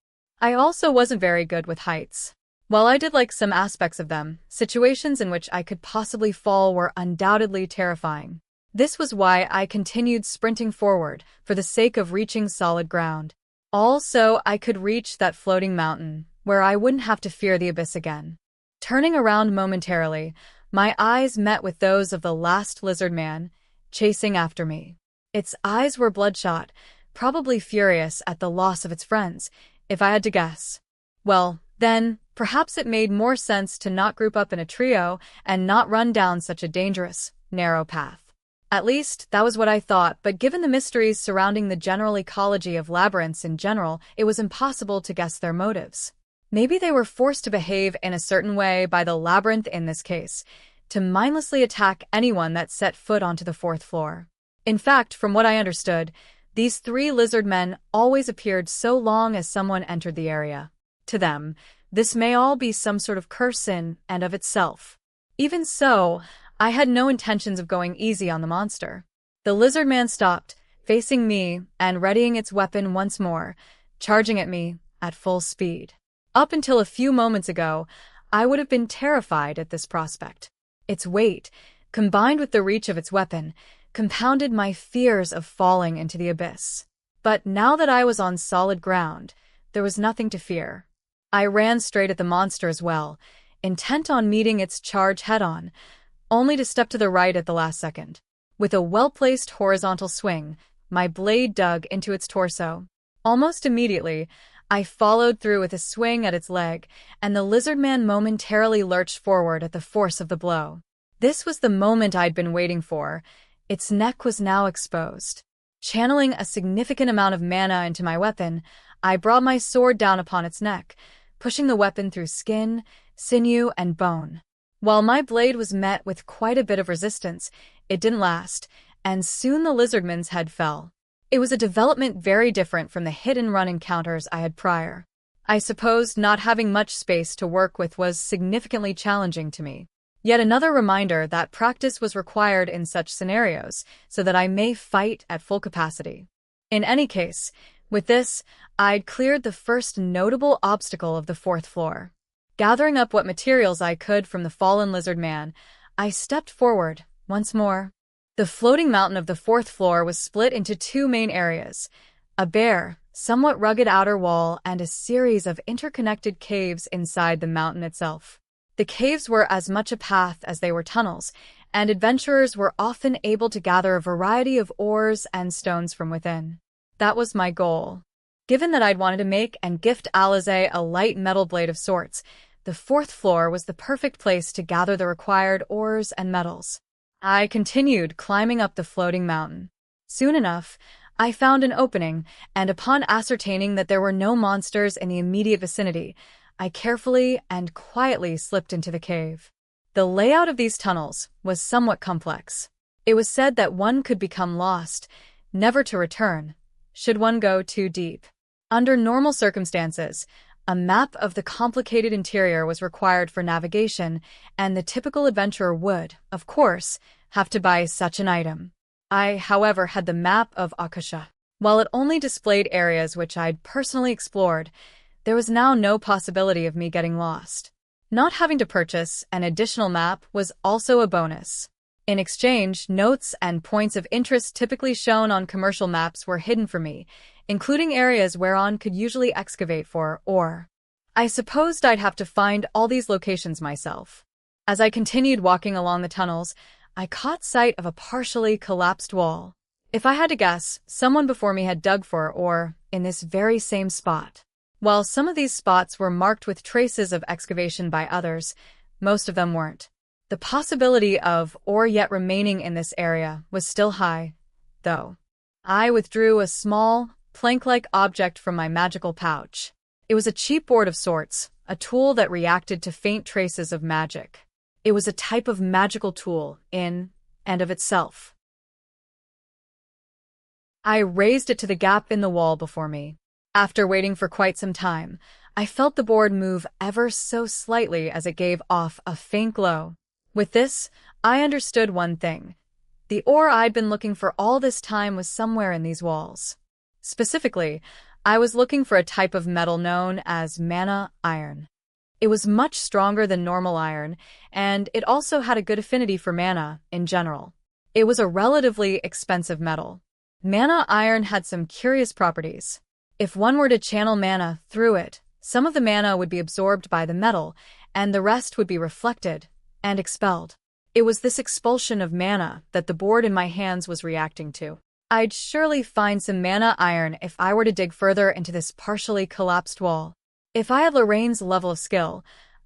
I also wasn't very good with heights. While I did like some aspects of them, situations in which I could possibly fall were undoubtedly terrifying. This was why I continued sprinting forward, for the sake of reaching solid ground. Also, I could reach that floating mountain, where I wouldn't have to fear the abyss again. Turning around momentarily, my eyes met with those of the last lizard man, chasing after me. Its eyes were bloodshot, probably furious at the loss of its friends, if I had to guess. Well, then, perhaps it made more sense to not group up in a trio and not run down such a dangerous, narrow path. At least, that was what I thought, but given the mysteries surrounding the general ecology of labyrinths in general, it was impossible to guess their motives. Maybe they were forced to behave in a certain way by the labyrinth in this case, to mindlessly attack anyone that set foot onto the fourth floor. In fact, from what I understood, these three lizard men always appeared so long as someone entered the area. To them, this may all be some sort of curse in and of itself. Even so, I had no intentions of going easy on the monster. The lizard man stopped, facing me and readying its weapon once more, charging at me at full speed. Up until a few moments ago, I would have been terrified at this prospect. Its weight, combined with the reach of its weapon, compounded my fears of falling into the abyss. But now that I was on solid ground, there was nothing to fear. I ran straight at the monster as well, intent on meeting its charge head-on, only to step to the right at the last second. With a well-placed horizontal swing, my blade dug into its torso. Almost immediately, I followed through with a swing at its leg, and the lizard man momentarily lurched forward at the force of the blow. This was the moment I'd been waiting for. Its neck was now exposed. Channeling a significant amount of mana into my weapon, I brought my sword down upon its neck, pushing the weapon through skin, sinew, and bone. While my blade was met with quite a bit of resistance, it didn't last, and soon the lizardman's head fell. It was a development very different from the hit-and-run encounters I had prior. I suppose not having much space to work with was significantly challenging to me. Yet another reminder that practice was required in such scenarios, so that I may fight at full capacity. In any case, with this, I'd cleared the first notable obstacle of the fourth floor. Gathering up what materials I could from the fallen lizard man, I stepped forward, once more. The floating mountain of the fourth floor was split into two main areas, a bare, somewhat rugged outer wall, and a series of interconnected caves inside the mountain itself. The caves were as much a path as they were tunnels, and adventurers were often able to gather a variety of ores and stones from within. That was my goal. Given that I'd wanted to make and gift Alize a light metal blade of sorts, the fourth floor was the perfect place to gather the required ores and metals. I continued climbing up the floating mountain. Soon enough, I found an opening, and upon ascertaining that there were no monsters in the immediate vicinity, I carefully and quietly slipped into the cave. The layout of these tunnels was somewhat complex. It was said that one could become lost, never to return, should one go too deep. Under normal circumstances, a map of the complicated interior was required for navigation, and the typical adventurer would, of course, have to buy such an item. I, however, had the map of Akasha. While it only displayed areas which I'd personally explored, there was now no possibility of me getting lost. Not having to purchase an additional map was also a bonus. In exchange, notes and points of interest typically shown on commercial maps were hidden for me, including areas whereon could usually excavate for ore. I supposed I'd have to find all these locations myself. As I continued walking along the tunnels, I caught sight of a partially collapsed wall. If I had to guess, someone before me had dug for ore in this very same spot. While some of these spots were marked with traces of excavation by others, most of them weren't. The possibility of ore yet remaining in this area was still high, though. I withdrew a small, plank-like object from my magical pouch. It was a cheap board of sorts, a tool that reacted to faint traces of magic. It was a type of magical tool in and of itself. I raised it to the gap in the wall before me. After waiting for quite some time, I felt the board move ever so slightly as it gave off a faint glow. With this, I understood one thing. The ore I'd been looking for all this time was somewhere in these walls. Specifically, I was looking for a type of metal known as mana iron. It was much stronger than normal iron, and it also had a good affinity for mana in general. It was a relatively expensive metal. Mana iron had some curious properties. If one were to channel mana through it, some of the mana would be absorbed by the metal, and the rest would be reflected and expelled. It was this expulsion of mana that the board in my hands was reacting to. I'd surely find some mana iron if I were to dig further into this partially collapsed wall. If I had Lorraine's level of skill,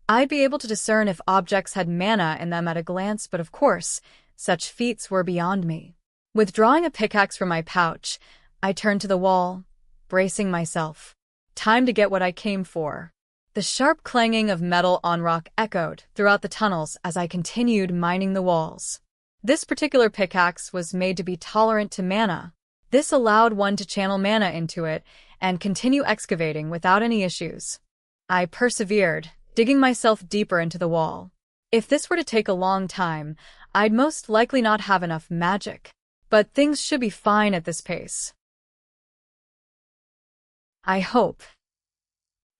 I'd be able to discern if objects had mana in them at a glance, but of course, such feats were beyond me. Withdrawing a pickaxe from my pouch, I turned to the wall, bracing myself. Time to get what I came for. The sharp clanging of metal on rock echoed throughout the tunnels as I continued mining the walls. This particular pickaxe was made to be tolerant to mana. This allowed one to channel mana into it and continue excavating without any issues. I persevered, digging myself deeper into the wall. If this were to take a long time, I'd most likely not have enough magic. But things should be fine at this pace. I hope.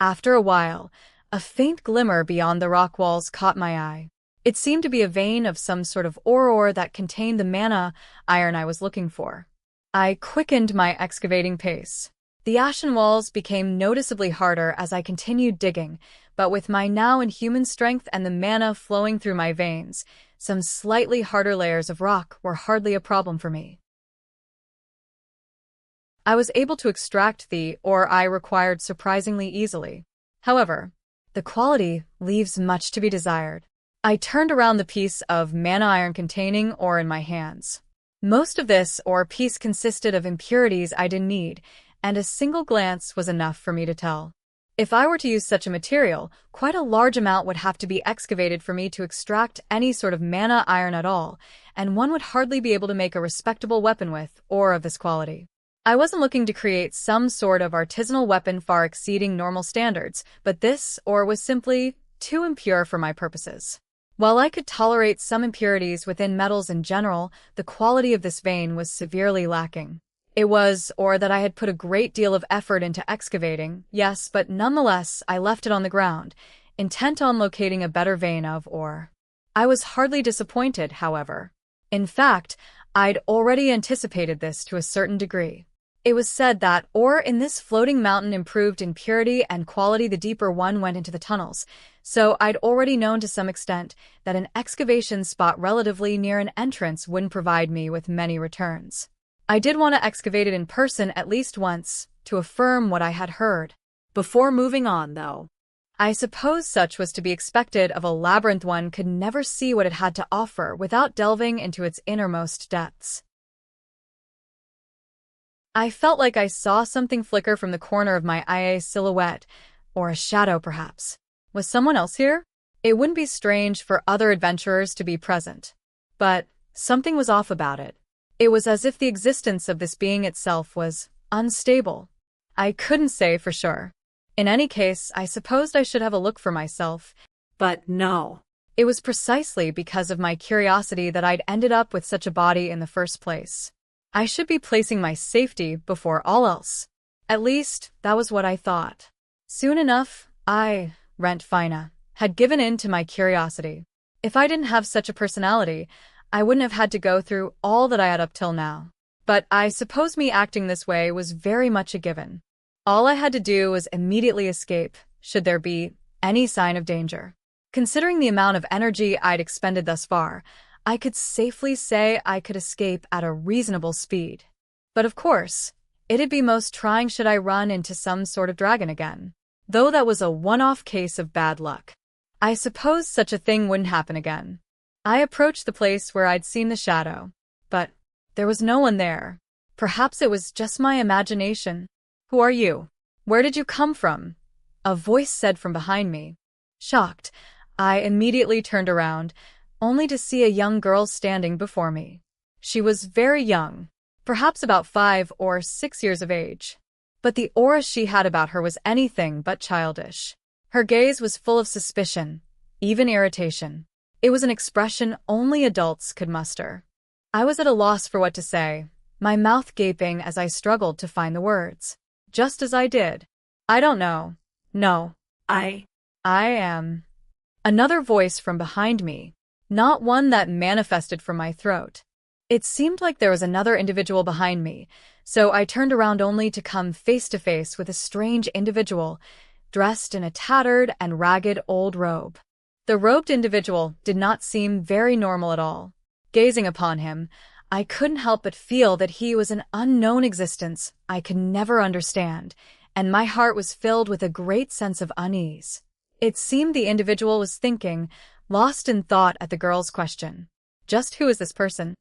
After a while, a faint glimmer beyond the rock walls caught my eye. It seemed to be a vein of some sort of ore that contained the mana iron I was looking for. I quickened my excavating pace. The ashen walls became noticeably harder as I continued digging, but with my now inhuman strength and the mana flowing through my veins, some slightly harder layers of rock were hardly a problem for me. I was able to extract the ore I required surprisingly easily. However, the quality leaves much to be desired. I turned around the piece of mana iron containing ore in my hands. Most of this ore piece consisted of impurities I didn't need, and a single glance was enough for me to tell. If I were to use such a material, quite a large amount would have to be excavated for me to extract any sort of mana iron at all, and one would hardly be able to make a respectable weapon with ore of this quality. I wasn't looking to create some sort of artisanal weapon far exceeding normal standards, but this ore was simply too impure for my purposes. While I could tolerate some impurities within metals in general, the quality of this vein was severely lacking. It was ore that I had put a great deal of effort into excavating, yes, but nonetheless I left it on the ground, intent on locating a better vein of ore. I was hardly disappointed, however. In fact, I'd already anticipated this to a certain degree. It was said that ore in this floating mountain improved in purity and quality the deeper one went into the tunnels, so I'd already known to some extent that an excavation spot relatively near an entrance wouldn't provide me with many returns. I did want to excavate it in person at least once, to affirm what I had heard. Before moving on, though, I suppose such was to be expected of a labyrinth. One could never see what it had to offer without delving into its innermost depths. I felt like I saw something flicker from the corner of my eye, a silhouette, or a shadow perhaps. Was someone else here? It wouldn't be strange for other adventurers to be present. But something was off about it. It was as if the existence of this being itself was unstable. I couldn't say for sure. In any case, I supposed I should have a look for myself. But no. It was precisely because of my curiosity that I'd ended up with such a body in the first place. I should be placing my safety before all else. At least, that was what I thought. Soon enough, I, Rent Fina, had given in to my curiosity. If I didn't have such a personality, I wouldn't have had to go through all that I had up till now. But I suppose me acting this way was very much a given. All I had to do was immediately escape, should there be any sign of danger. Considering the amount of energy I'd expended thus far, I could safely say I could escape at a reasonable speed. But of course, it'd be most trying should I run into some sort of dragon again. Though that was a one-off case of bad luck. I suppose such a thing wouldn't happen again. I approached the place where I'd seen the shadow, but there was no one there. Perhaps it was just my imagination. Who are you? Where did you come from? A voice said from behind me. Shocked, I immediately turned around, only to see a young girl standing before me. She was very young, perhaps about 5 or 6 years of age. But the aura she had about her was anything but childish. Her gaze was full of suspicion, even irritation. It was an expression only adults could muster. I was at a loss for what to say, my mouth gaping as I struggled to find the words. Just as I did. I don't know. No. I am. Another voice from behind me, not one that manifested from my throat. It seemed like there was another individual behind me, so I turned around only to come face to face with a strange individual, dressed in a tattered and ragged old robe. The robed individual did not seem very normal at all. Gazing upon him, I couldn't help but feel that he was an unknown existence I could never understand, and my heart was filled with a great sense of unease. It seemed the individual was thinking, lost in thought at the girl's question. Just who is this person?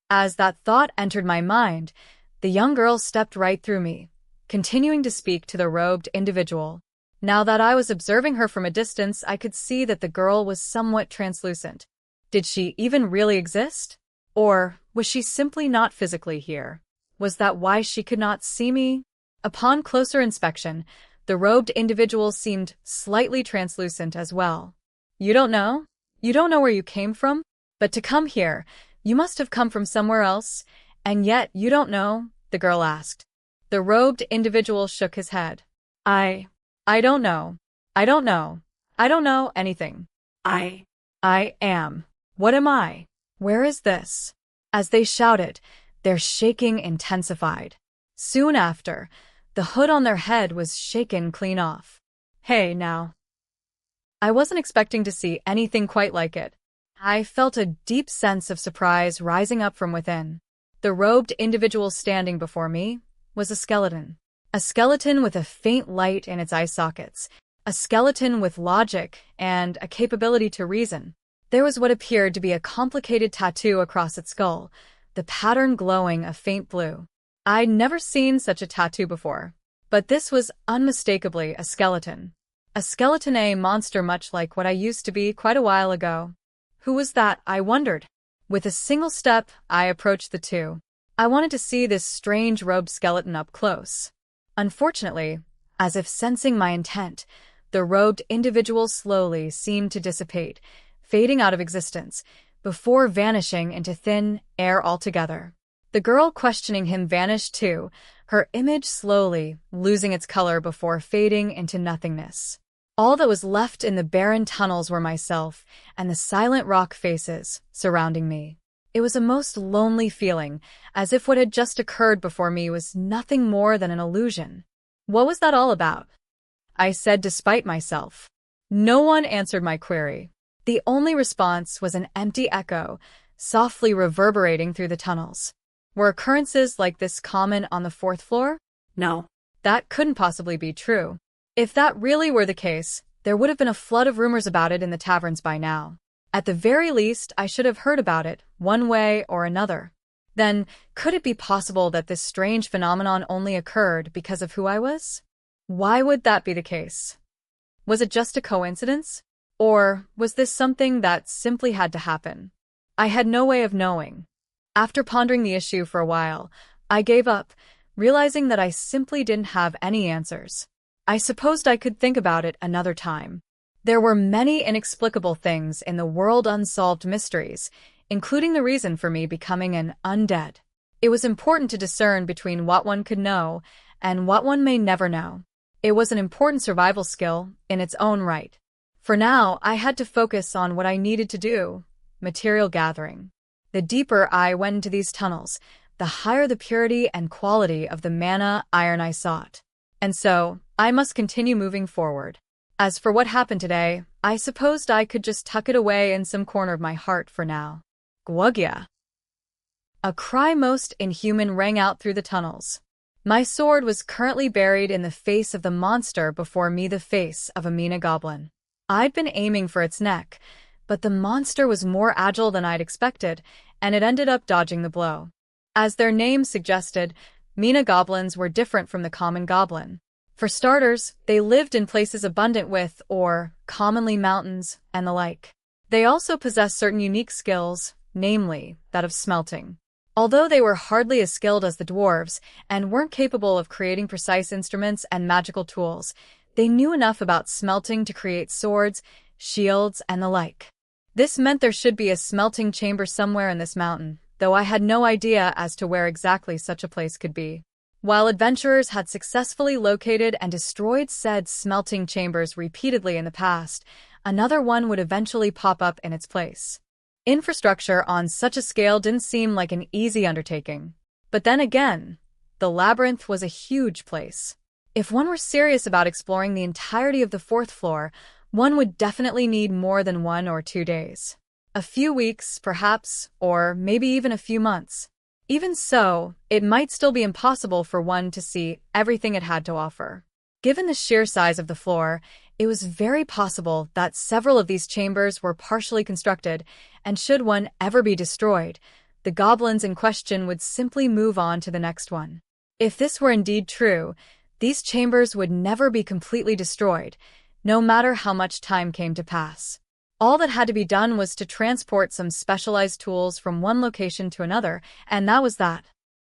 As that thought entered my mind, the young girl stepped right through me, continuing to speak to the robed individual. Now that I was observing her from a distance, I could see that the girl was somewhat translucent. Did she even really exist? Or was she simply not physically here? Was that why she could not see me? Upon closer inspection, the robed individual seemed slightly translucent as well. You don't know? You don't know where you came from? But to come here, you must have come from somewhere else, and yet you don't know? The girl asked. The robed individual shook his head. I don't know. I don't know. I don't know anything. I am. What am I? Where is this? As they shouted, their shaking intensified. Soon after, the hood on their head was shaken clean off. Hey, now. I wasn't expecting to see anything quite like it. I felt a deep sense of surprise rising up from within. The robed individual standing before me was a skeleton. A skeleton with a faint light in its eye sockets. A skeleton with logic and a capability to reason. There was what appeared to be a complicated tattoo across its skull, the pattern glowing a faint blue. I'd never seen such a tattoo before, but this was unmistakably a skeleton. A skeleton, a monster much like what I used to be quite a while ago. Who was that, I wondered? With a single step, I approached the two. I wanted to see this strange robed skeleton up close. Unfortunately, as if sensing my intent, the robed individual slowly seemed to dissipate, fading out of existence, before vanishing into thin air altogether. The girl questioning him vanished too, her image slowly losing its color before fading into nothingness. All that was left in the barren tunnels were myself and the silent rock faces surrounding me. It was a most lonely feeling, as if what had just occurred before me was nothing more than an illusion. What was that all about? I said despite myself. No one answered my query. The only response was an empty echo, softly reverberating through the tunnels. Were occurrences like this common on the fourth floor? No. That couldn't possibly be true. If that really were the case, there would have been a flood of rumors about it in the taverns by now. At the very least, I should have heard about it, one way or another. Then, could it be possible that this strange phenomenon only occurred because of who I was? Why would that be the case? Was it just a coincidence? Or was this something that simply had to happen? I had no way of knowing. After pondering the issue for a while, I gave up, realizing that I simply didn't have any answers. I supposed I could think about it another time. There were many inexplicable things in the world, unsolved mysteries, including the reason for me becoming an undead. It was important to discern between what one could know and what one may never know. It was an important survival skill in its own right. For now, I had to focus on what I needed to do: material gathering. The deeper I went into these tunnels, the higher the purity and quality of the mana iron I sought. And so, I must continue moving forward. As for what happened today, I supposed I could just tuck it away in some corner of my heart for now. Gwugya. A cry most inhuman rang out through the tunnels. My sword was currently buried in the face of the monster before me, the face of a Mina goblin. I'd been aiming for its neck, but the monster was more agile than I'd expected, and it ended up dodging the blow. As their name suggested, Mina goblins were different from the common goblin. For starters, they lived in places abundant with, or commonly mountains, and the like. They also possessed certain unique skills, namely, that of smelting. Although they were hardly as skilled as the dwarves, and weren't capable of creating precise instruments and magical tools, they knew enough about smelting to create swords, shields, and the like. This meant there should be a smelting chamber somewhere in this mountain, though I had no idea as to where exactly such a place could be. While adventurers had successfully located and destroyed said smelting chambers repeatedly in the past, another one would eventually pop up in its place. Infrastructure on such a scale didn't seem like an easy undertaking. But then again, the labyrinth was a huge place. If one were serious about exploring the entirety of the fourth floor, one would definitely need more than 1 or 2 days. A few weeks, perhaps, or maybe even a few months. Even so, it might still be impossible for one to see everything it had to offer. Given the sheer size of the floor, it was very possible that several of these chambers were partially constructed, and should one ever be destroyed, the goblins in question would simply move on to the next one. If this were indeed true, these chambers would never be completely destroyed, no matter how much time came to pass. All that had to be done was to transport some specialized tools from one location to another, and that was that.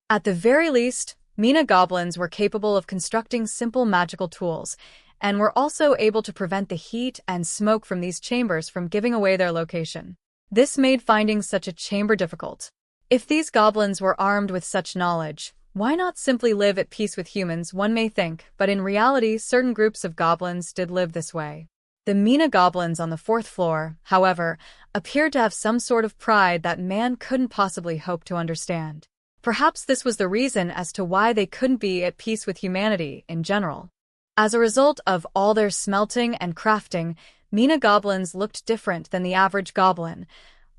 At the very least, Mina goblins were capable of constructing simple magical tools, and were also able to prevent the heat and smoke from these chambers from giving away their location. This made finding such a chamber difficult. If these goblins were armed with such knowledge, why not simply live at peace with humans, one may think, but in reality certain groups of goblins did live this way. The Mina goblins on the fourth floor, however, appeared to have some sort of pride that man couldn't possibly hope to understand. Perhaps this was the reason as to why they couldn't be at peace with humanity in general. As a result of all their smelting and crafting, Mina goblins looked different than the average goblin,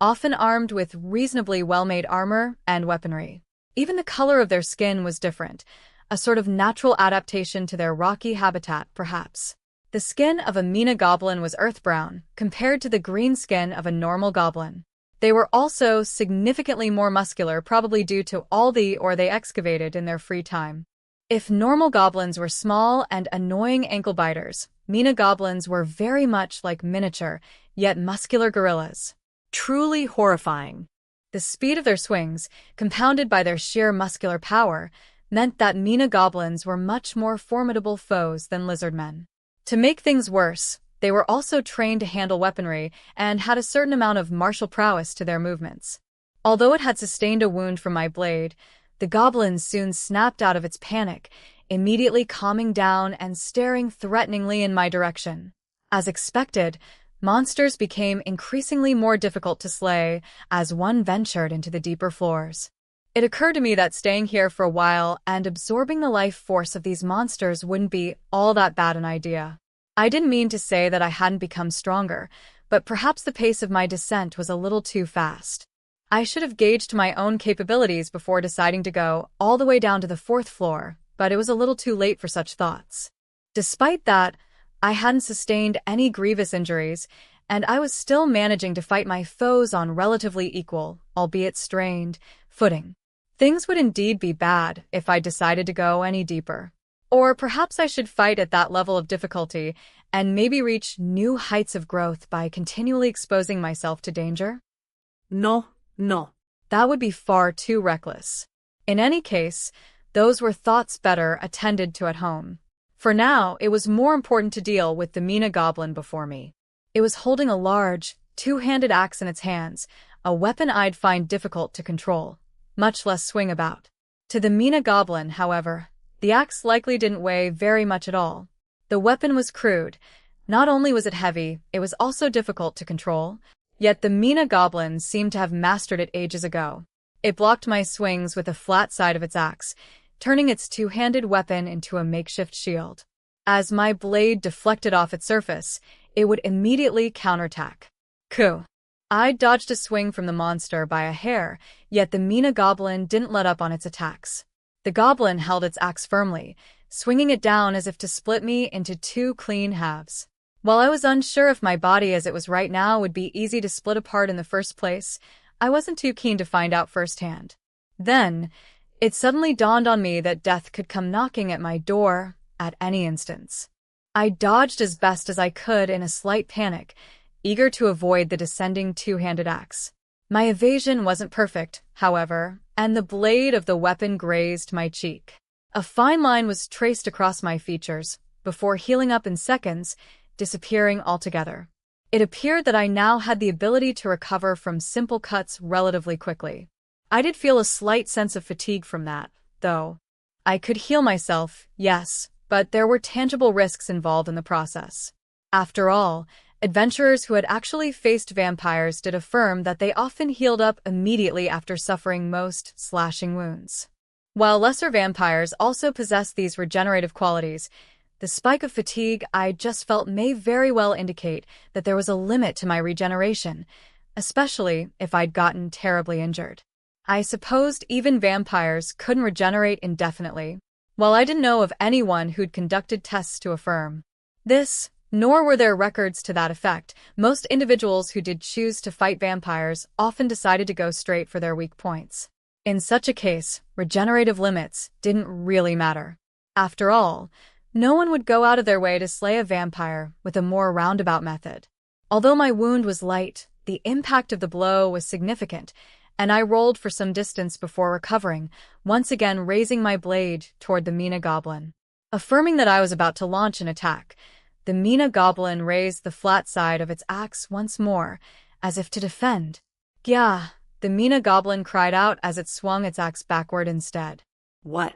often armed with reasonably well-made armor and weaponry. Even the color of their skin was different, a sort of natural adaptation to their rocky habitat, perhaps. The skin of a Mina goblin was earth-brown, compared to the green skin of a normal goblin. They were also significantly more muscular, probably due to all the ore they excavated in their free time. If normal goblins were small and annoying ankle-biters, Mina goblins were very much like miniature, yet muscular gorillas. Truly horrifying. The speed of their swings, compounded by their sheer muscular power, meant that Mina goblins were much more formidable foes than lizardmen. To make things worse, they were also trained to handle weaponry and had a certain amount of martial prowess to their movements. Although it had sustained a wound from my blade, the goblin soon snapped out of its panic, immediately calming down and staring threateningly in my direction. As expected, Monsters became increasingly more difficult to slay as one ventured into the deeper floors. It occurred to me that staying here for a while and absorbing the life force of these monsters wouldn't be all that bad an idea. I didn't mean to say that I hadn't become stronger, but perhaps the pace of my descent was a little too fast. I should have gauged my own capabilities before deciding to go all the way down to the 4th floor, but it was a little too late for such thoughts. Despite that, I hadn't sustained any grievous injuries, and I was still managing to fight my foes on relatively equal, albeit strained, footing. Things would indeed be bad if I decided to go any deeper. Or perhaps I should fight at that level of difficulty and maybe reach new heights of growth by continually exposing myself to danger? No. That would be far too reckless. In any case, those were thoughts better attended to at home. For now, it was more important to deal with the Mina goblin before me. It was holding a large, two-handed axe in its hands, a weapon I'd find difficult to control, much less swing about. To the Mina goblin, however, the axe likely didn't weigh very much at all. The weapon was crude. Not only was it heavy, it was also difficult to control. Yet the Mina goblin seemed to have mastered it ages ago. It blocked my swings with the flat side of its axe, turning its two-handed weapon into a makeshift shield. As my blade deflected off its surface, it would immediately counterattack. I dodged a swing from the monster by a hair, yet the Mina goblin didn't let up on its attacks. The goblin held its axe firmly, swinging it down as if to split me into two clean halves. While I was unsure if my body as it was right now would be easy to split apart in the first place, I wasn't too keen to find out firsthand. Then, it suddenly dawned on me that death could come knocking at my door at any instant. I dodged as best as I could in a slight panic, eager to avoid the descending two-handed axe. My evasion wasn't perfect, however, and the blade of the weapon grazed my cheek. A fine line was traced across my features, before healing up in seconds, disappearing altogether. It appeared that I now had the ability to recover from simple cuts relatively quickly. I did feel a slight sense of fatigue from that, though. I could heal myself, yes, but there were tangible risks involved in the process. After all, adventurers who had actually faced vampires did affirm that they often healed up immediately after suffering most slashing wounds. While lesser vampires also possess these regenerative qualities, the spike of fatigue I just felt may very well indicate that there was a limit to my regeneration, especially if I'd gotten terribly injured. I supposed even vampires couldn't regenerate indefinitely, while I didn't know of anyone who'd conducted tests to affirm this, nor were there records to that effect. Most individuals who did choose to fight vampires often decided to go straight for their weak points. In such a case, regenerative limits didn't really matter. After all, no one would go out of their way to slay a vampire with a more roundabout method. Although my wound was light, the impact of the blow was significant, and I rolled for some distance before recovering, once again raising my blade toward the Mina goblin. Affirming that I was about to launch an attack, the Mina goblin raised the flat side of its axe once more, as if to defend. "Gah!" the Mina goblin cried out as it swung its axe backward instead. What?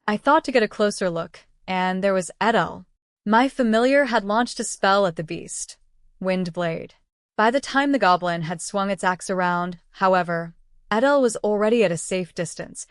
I thought to get a closer look, and there was Edel. My familiar had launched a spell at the beast, Wind Blade. By the time the goblin had swung its axe around, however, Edel was already at a safe distance,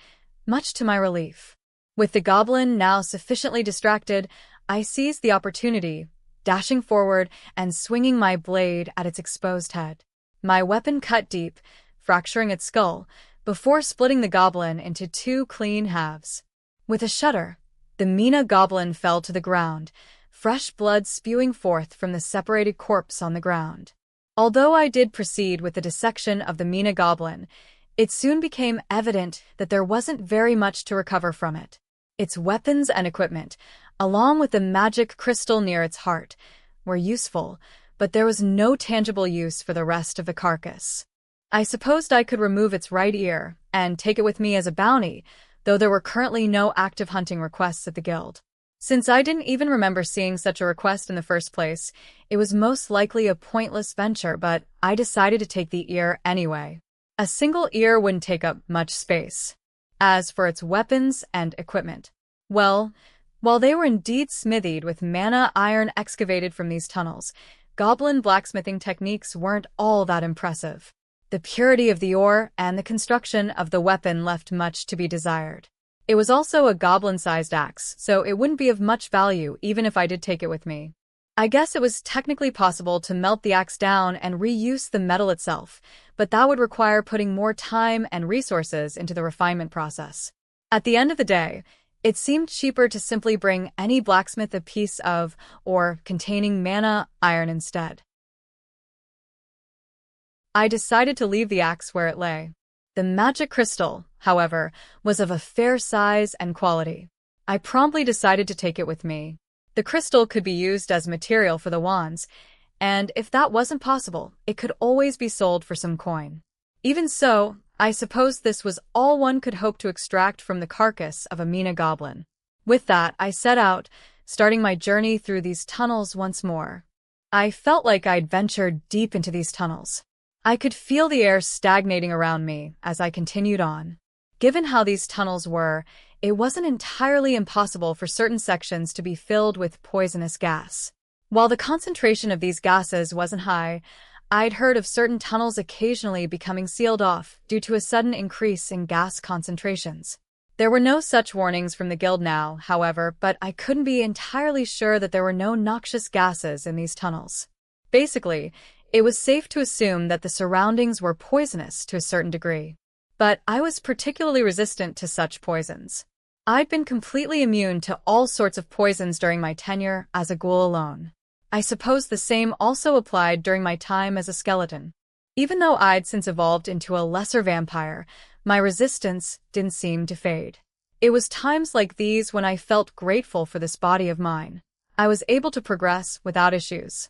much to my relief. With the goblin now sufficiently distracted, I seized the opportunity, dashing forward and swinging my blade at its exposed head. My weapon cut deep, fracturing its skull, before splitting the goblin into two clean halves. With a shudder, the Mina goblin fell to the ground, fresh blood spewing forth from the separated corpse on the ground. Although I did proceed with the dissection of the Mina goblin, it soon became evident that there wasn't very much to recover from it. Its weapons and equipment, along with the magic crystal near its heart, were useful, but there was no tangible use for the rest of the carcass. I supposed I could remove its right ear and take it with me as a bounty, though there were currently no active hunting requests at the guild. Since I didn't even remember seeing such a request in the first place, it was most likely a pointless venture, but I decided to take the ear anyway. A single ear wouldn't take up much space. As for its weapons and equipment, well, while they were indeed smithied with mana iron excavated from these tunnels, goblin blacksmithing techniques weren't all that impressive. The purity of the ore and the construction of the weapon left much to be desired. It was also a goblin-sized axe, so it wouldn't be of much value even if I did take it with me. I guess it was technically possible to melt the axe down and reuse the metal itself, but that would require putting more time and resources into the refinement process. At the end of the day, it seemed cheaper to simply bring any blacksmith a piece of, or containing mana, iron instead. I decided to leave the axe where it lay. The magic crystal, however, was of a fair size and quality. I promptly decided to take it with me. The crystal could be used as material for the wands, and if that wasn't possible, it could always be sold for some coin. Even so, I suppose this was all one could hope to extract from the carcass of a Mina goblin. With that, I set out, starting my journey through these tunnels once more. I felt like I'd ventured deep into these tunnels. I could feel the air stagnating around me as I continued on. Given how these tunnels were, it wasn't entirely impossible for certain sections to be filled with poisonous gas. While the concentration of these gases wasn't high, I'd heard of certain tunnels occasionally becoming sealed off due to a sudden increase in gas concentrations. There were no such warnings from the guild now, however, but I couldn't be entirely sure that there were no noxious gases in these tunnels. Basically, it was safe to assume that the surroundings were poisonous to a certain degree. But I was particularly resistant to such poisons. I'd been completely immune to all sorts of poisons during my tenure as a ghoul alone. I suppose the same also applied during my time as a skeleton. Even though I'd since evolved into a lesser vampire, my resistance didn't seem to fade. It was times like these when I felt grateful for this body of mine. I was able to progress without issues.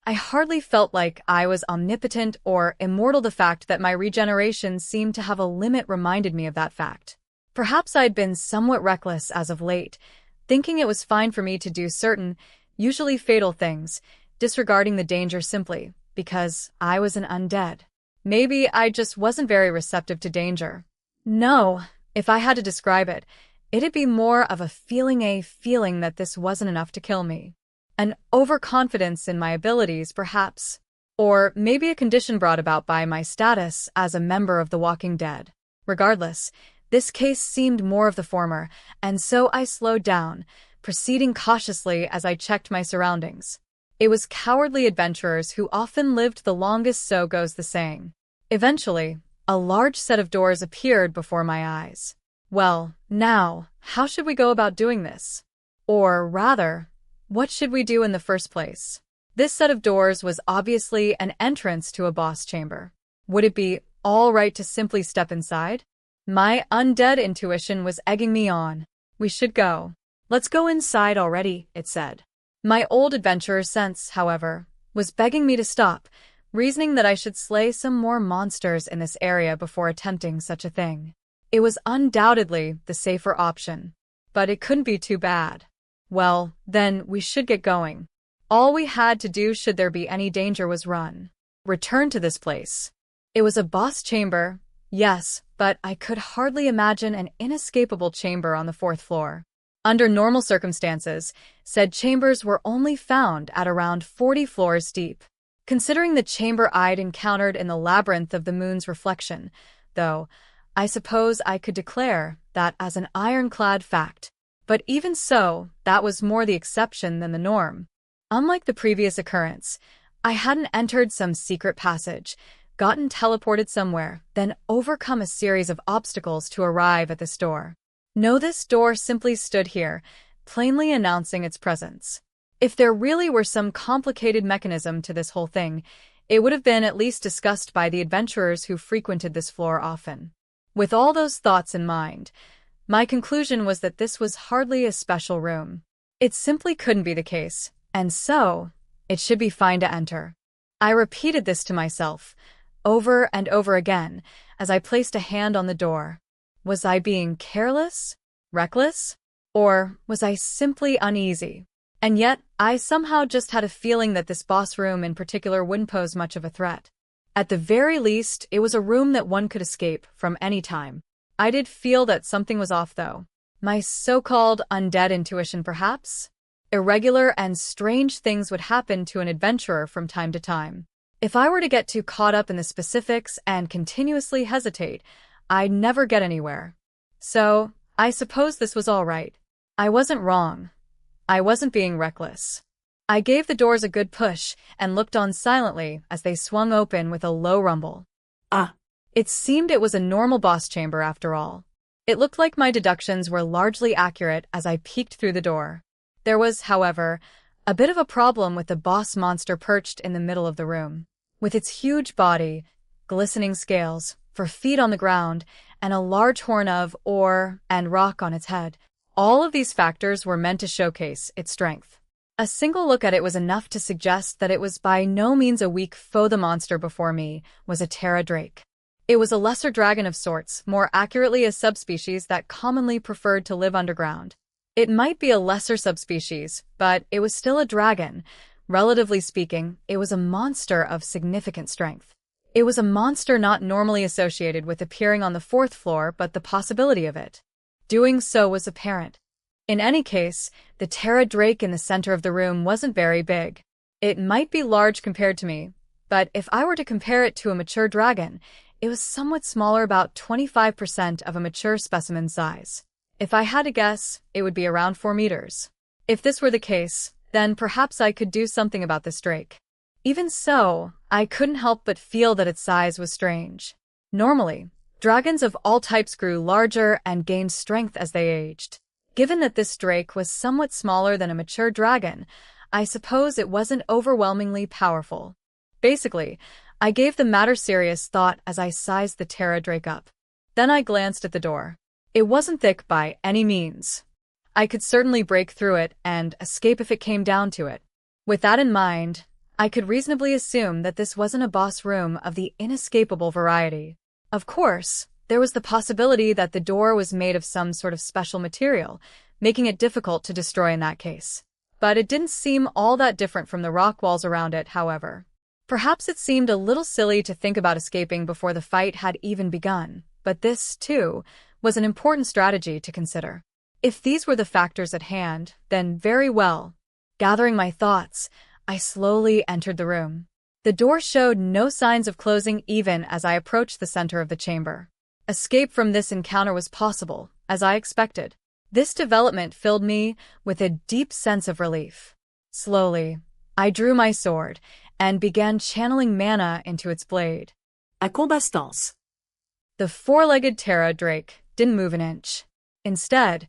I hardly felt like I was omnipotent or immortal. The fact that my regeneration seemed to have a limit reminded me of that fact. Perhaps I'd been somewhat reckless as of late, thinking it was fine for me to do certain, usually fatal things, disregarding the danger simply because I was an undead. Maybe I just wasn't very receptive to danger. No, if I had to describe it, it'd be more of a feeling that this wasn't enough to kill me. An overconfidence in my abilities, perhaps. Or maybe a condition brought about by my status as a member of the Walking Dead. Regardless, this case seemed more of the former, and so I slowed down, proceeding cautiously as I checked my surroundings. It was cowardly adventurers who often lived the longest, so goes the saying. Eventually, a large set of doors appeared before my eyes. Well, now, how should we go about doing this? Or rather, what should we do in the first place? This set of doors was obviously an entrance to a boss chamber. Would it be all right to simply step inside? My undead intuition was egging me on. We should go. Let's go inside already, it said. My old adventurer sense, however, was begging me to stop, reasoning that I should slay some more monsters in this area before attempting such a thing. It was undoubtedly the safer option, but it couldn't be too bad. Well, then we should get going. All we had to do should there be any danger was return to this place. It was a boss chamber, yes, but I could hardly imagine an inescapable chamber on the 4th floor. Under normal circumstances, said chambers were only found at around 40 floors deep. Considering the chamber I'd encountered in the labyrinth of the moon's reflection, though, I suppose I could declare that as an ironclad fact. But even so, that was more the exception than the norm. Unlike the previous occurrence, I hadn't entered some secret passage, gotten teleported somewhere, then overcome a series of obstacles to arrive at this door. No, this door simply stood here, plainly announcing its presence. If there really were some complicated mechanism to this whole thing, it would have been at least discussed by the adventurers who frequented this floor often. With all those thoughts in mind, my conclusion was that this was hardly a special room. It simply couldn't be the case, and so, it should be fine to enter. I repeated this to myself, over and over again, as I placed a hand on the door. Was I being careless? Reckless? Or was I simply uneasy? And yet, I somehow just had a feeling that this boss room in particular wouldn't pose much of a threat. At the very least, it was a room that one could escape from any time. I did feel that something was off, though. My so-called undead intuition, perhaps? Irregular and strange things would happen to an adventurer from time to time. If I were to get too caught up in the specifics and continuously hesitate, I'd never get anywhere. So, I suppose this was all right. I wasn't wrong. I wasn't being reckless. I gave the doors a good push and looked on silently as they swung open with a low rumble. Ah. It seemed it was a normal boss chamber after all. It looked like my deductions were largely accurate as I peeked through the door. There was, however, a bit of a problem with the boss monster perched in the middle of the room. With its huge body, glistening scales, 4 feet on the ground, and a large horn of ore and rock on its head. All of these factors were meant to showcase its strength. A single look at it was enough to suggest that it was by no means a weak foe. The monster before me was a Terra Drake. It was a lesser dragon of sorts, more accurately a subspecies that commonly preferred to live underground. It might be a lesser subspecies, but it was still a dragon. Relatively speaking, it was a monster of significant strength. It was a monster not normally associated with appearing on the 4th floor, but the possibility of it doing so was apparent. In any case, the Terra Drake in the center of the room wasn't very big. It might be large compared to me, but if I were to compare it to a mature dragon, it was somewhat smaller, about 25% of a mature specimen size. If I had to guess, it would be around 4 meters. If this were the case, then perhaps I could do something about this drake. Even so, I couldn't help but feel that its size was strange. Normally, dragons of all types grew larger and gained strength as they aged. Given that this drake was somewhat smaller than a mature dragon, I suppose it wasn't overwhelmingly powerful. Basically, I gave the matter serious thought as I sized the Terra Drake up. Then I glanced at the door. It wasn't thick by any means. I could certainly break through it and escape if it came down to it. With that in mind, I could reasonably assume that this wasn't a boss room of the inescapable variety. Of course, there was the possibility that the door was made of some sort of special material, making it difficult to destroy in that case. But it didn't seem all that different from the rock walls around it, however. Perhaps it seemed a little silly to think about escaping before the fight had even begun, but this, too, was an important strategy to consider. If these were the factors at hand, then very well. Gathering my thoughts, I slowly entered the room. The door showed no signs of closing even as I approached the center of the chamber. Escape from this encounter was possible, as I expected. This development filled me with a deep sense of relief. Slowly, I drew my sword and began channeling mana into its blade. À combastance. The 4-legged Terra Drake didn't move an inch. Instead,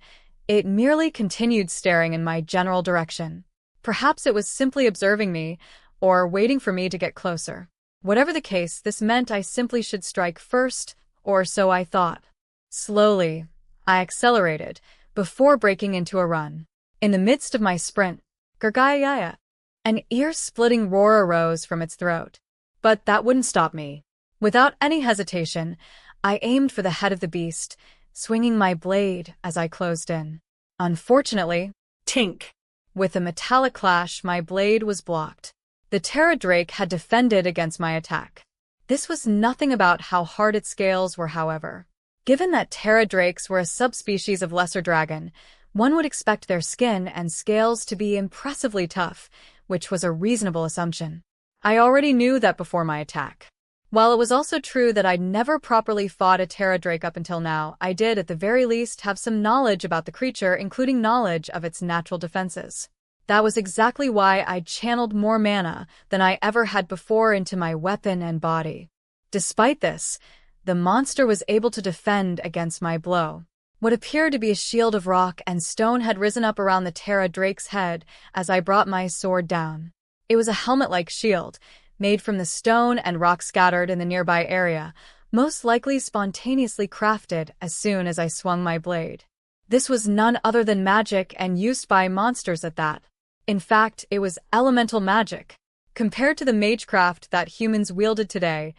it merely continued staring in my general direction. Perhaps it was simply observing me, or waiting for me to get closer. Whatever the case, this meant I simply should strike first, or so I thought. Slowly, I accelerated, before breaking into a run. In the midst of my sprint, gargaya, an ear-splitting roar arose from its throat. But that wouldn't stop me. Without any hesitation, I aimed for the head of the beast, swinging my blade as I closed in. Unfortunately, Tink. With a metallic clash, my blade was blocked. The Terra Drake had defended against my attack. This was nothing about how hard its scales were, however. Given that Terra Drakes were a subspecies of lesser dragon, one would expect their skin and scales to be impressively tough, which was a reasonable assumption. I already knew that before my attack. While it was also true that I'd never properly fought a Terra Drake up until now, I did at the very least have some knowledge about the creature, including knowledge of its natural defenses. That was exactly why I'd channeled more mana than I ever had before into my weapon and body. Despite this, the monster was able to defend against my blow. What appeared to be a shield of rock and stone had risen up around the Terra Drake's head as I brought my sword down. It was a helmet-like shield, made from the stone and rock scattered in the nearby area, most likely spontaneously crafted as soon as I swung my blade. This was none other than magic and used by monsters at that. In fact, it was elemental magic. Compared to the magecraft that humans wielded today,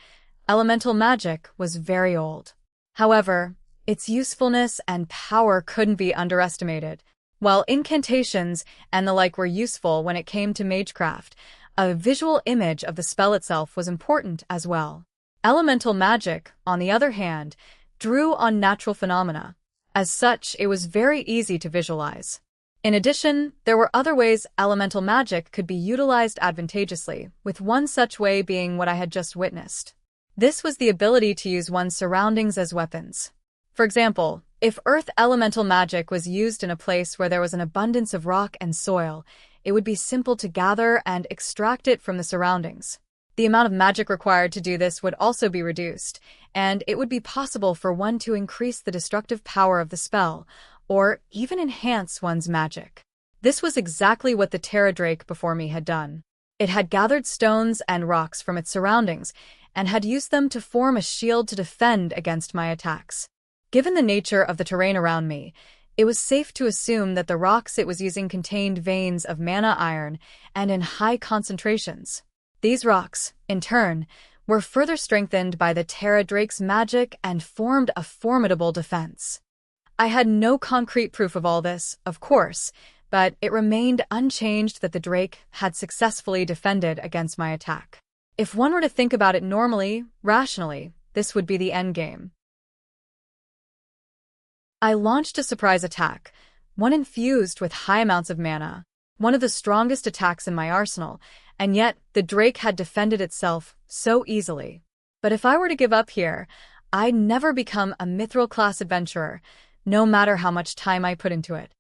elemental magic was very old. However, its usefulness and power couldn't be underestimated. While incantations and the like were useful when it came to magecraft, a visual image of the spell itself was important as well. Elemental magic, on the other hand, drew on natural phenomena. As such, it was very easy to visualize. In addition, there were other ways elemental magic could be utilized advantageously, with one such way being what I had just witnessed. This was the ability to use one's surroundings as weapons. For example, if earth elemental magic was used in a place where there was an abundance of rock and soil, it would be simple to gather and extract it from the surroundings. The amount of magic required to do this would also be reduced, and it would be possible for one to increase the destructive power of the spell, or even enhance one's magic. This was exactly what the Terra Drake before me had done. It had gathered stones and rocks from its surroundings, and had used them to form a shield to defend against my attacks. Given the nature of the terrain around me, it was safe to assume that the rocks it was using contained veins of mana iron and in high concentrations. These rocks, in turn, were further strengthened by the Terra Drake's magic and formed a formidable defense. I had no concrete proof of all this, of course, but it remained unchanged that the Drake had successfully defended against my attack. If one were to think about it normally, rationally, this would be the endgame. I launched a surprise attack, one infused with high amounts of mana, one of the strongest attacks in my arsenal, and yet the Drake had defended itself so easily. But if I were to give up here, I'd never become a Mithril-class adventurer, no matter how much time I put into it.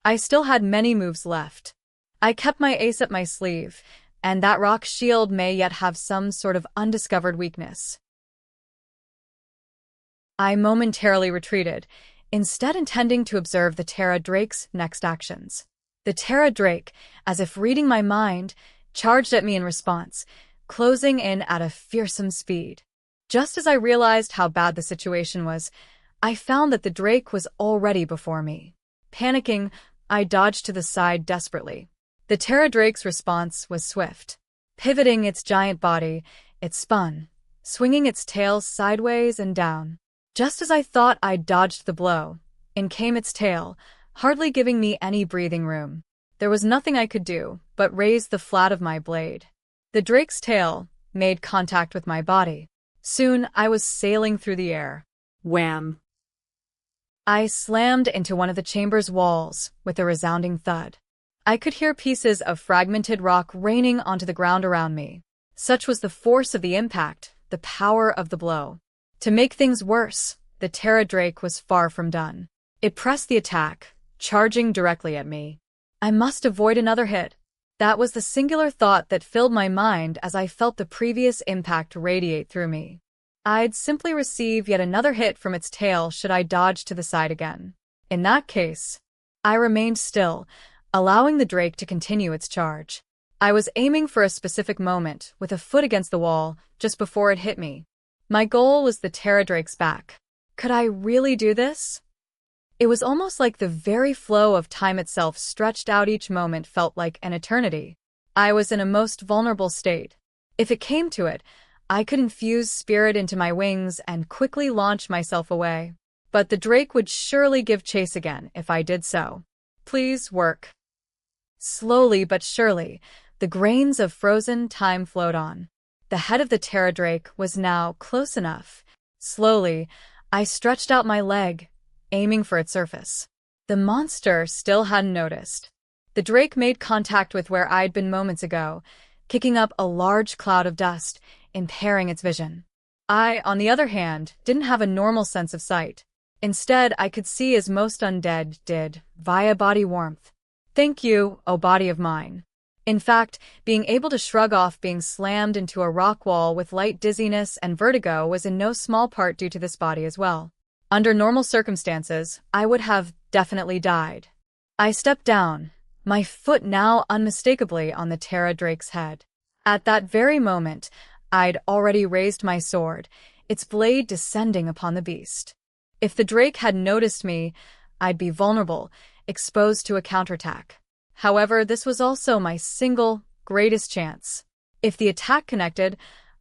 I still had many moves left. I kept my ace up my sleeve, and that rock shield may yet have some sort of undiscovered weakness. I momentarily retreated, instead intending to observe the Terra Drake's next actions. The Terra Drake, as if reading my mind, charged at me in response, closing in at a fearsome speed. Just as I realized how bad the situation was, I found that the Drake was already before me. Panicking, I dodged to the side desperately. The Terra Drake's response was swift. Pivoting its giant body, it spun, swinging its tail sideways and down. Just as I thought I'd dodged the blow, in came its tail, hardly giving me any breathing room. There was nothing I could do but raise the flat of my blade. The Drake's tail made contact with my body. Soon I was sailing through the air. Wham! I slammed into one of the chamber's walls with a resounding thud. I could hear pieces of fragmented rock raining onto the ground around me. Such was the force of the impact, the power of the blow. To make things worse, the Terra Drake was far from done. It pressed the attack, charging directly at me. I must avoid another hit. That was the singular thought that filled my mind as I felt the previous impact radiate through me. I'd simply receive yet another hit from its tail should I dodge to the side again. In that case, I remained still, allowing the Drake to continue its charge. I was aiming for a specific moment, with a foot against the wall, just before it hit me. My goal was the Terra Drake's back. Could I really do this? It was almost like the very flow of time itself stretched out. Each moment felt like an eternity. I was in a most vulnerable state. If it came to it, I could infuse spirit into my wings and quickly launch myself away. But the Drake would surely give chase again if I did so. Please work. Slowly but surely, the grains of frozen time flowed on. The head of the Terra Drake was now close enough. Slowly, I stretched out my leg, aiming for its surface. The monster still hadn't noticed. The Drake made contact with where I'd been moments ago, kicking up a large cloud of dust, impairing its vision. I, on the other hand, didn't have a normal sense of sight. Instead, I could see as most undead did, via body warmth. Thank you, O body of mine. In fact, being able to shrug off being slammed into a rock wall with light dizziness and vertigo was in no small part due to this body as well. Under normal circumstances, I would have definitely died. I stepped down, my foot now unmistakably on the Terra Drake's head. At that very moment, I'd already raised my sword, its blade descending upon the beast. If the Drake had noticed me, I'd be vulnerable, exposed to a counterattack. However, this was also my single greatest chance. If the attack connected,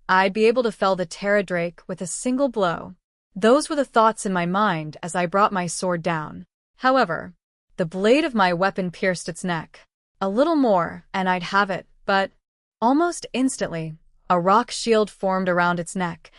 I'd be able to fell the Terra Drake with a single blow. Those were the thoughts in my mind as I brought my sword down. However, the blade of my weapon pierced its neck. A little more, and I'd have it, but almost instantly, a rock shield formed around its neck,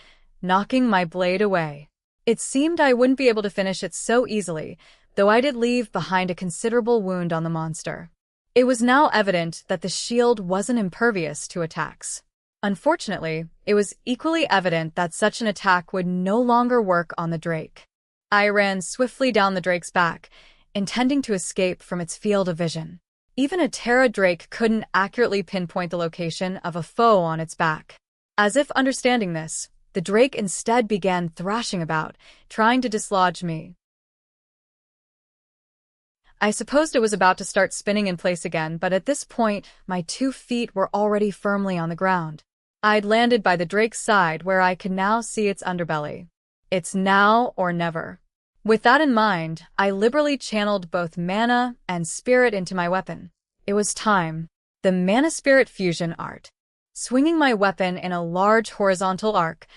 knocking my blade away. It seemed I wouldn't be able to finish it so easily, though I did leave behind a considerable wound on the monster. It was now evident that the shield wasn't impervious to attacks. Unfortunately, it was equally evident that such an attack would no longer work on the drake. I ran swiftly down the drake's back, intending to escape from its field of vision. Even a Terra drake couldn't accurately pinpoint the location of a foe on its back. As if understanding this, the drake instead began thrashing about, trying to dislodge me. I supposed it was about to start spinning in place again, but at this point, my 2 feet were already firmly on the ground. I'd landed by the drake's side where I could now see its underbelly. It's now or never. With that in mind, I liberally channeled both mana and spirit into my weapon. It was time. The mana-spirit fusion art. Swinging my weapon in a large horizontal arc,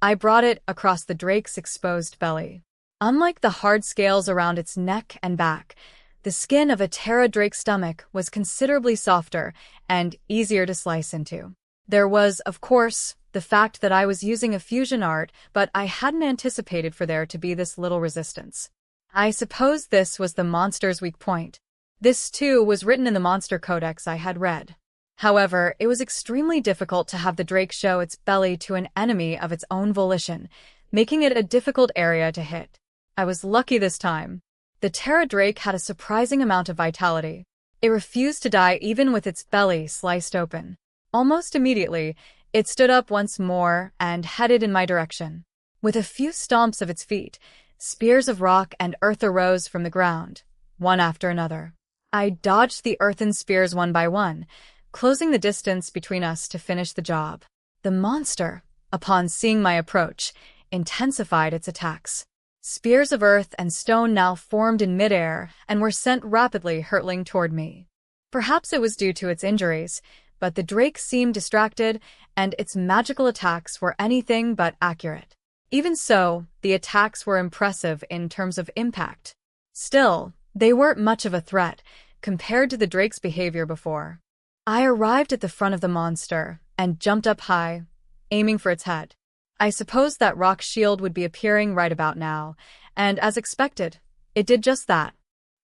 I brought it across the drake's exposed belly. Unlike the hard scales around its neck and back, the skin of a Terra drake's stomach was considerably softer and easier to slice into. There was, of course, the fact that I was using a fusion art, but I hadn't anticipated for there to be this little resistance. I suppose this was the monster's weak point. This, too, was written in the monster codex I had read. However, it was extremely difficult to have the drake show its belly to an enemy of its own volition, making it a difficult area to hit. I was lucky this time. The Terra drake had a surprising amount of vitality. It refused to die even with its belly sliced open. Almost immediately, it stood up once more and headed in my direction. With a few stomps of its feet, spears of rock and earth arose from the ground, one after another. I dodged the earthen spears one by one, closing the distance between us to finish the job. The monster, upon seeing my approach, intensified its attacks. Spears of earth and stone now formed in midair and were sent rapidly hurtling toward me. Perhaps it was due to its injuries, but the drake seemed distracted, and its magical attacks were anything but accurate. Even so, the attacks were impressive in terms of impact. Still, they weren't much of a threat compared to the drake's behavior before. I arrived at the front of the monster and jumped up high, aiming for its head. I supposed that rock shield would be appearing right about now, and as expected, it did just that.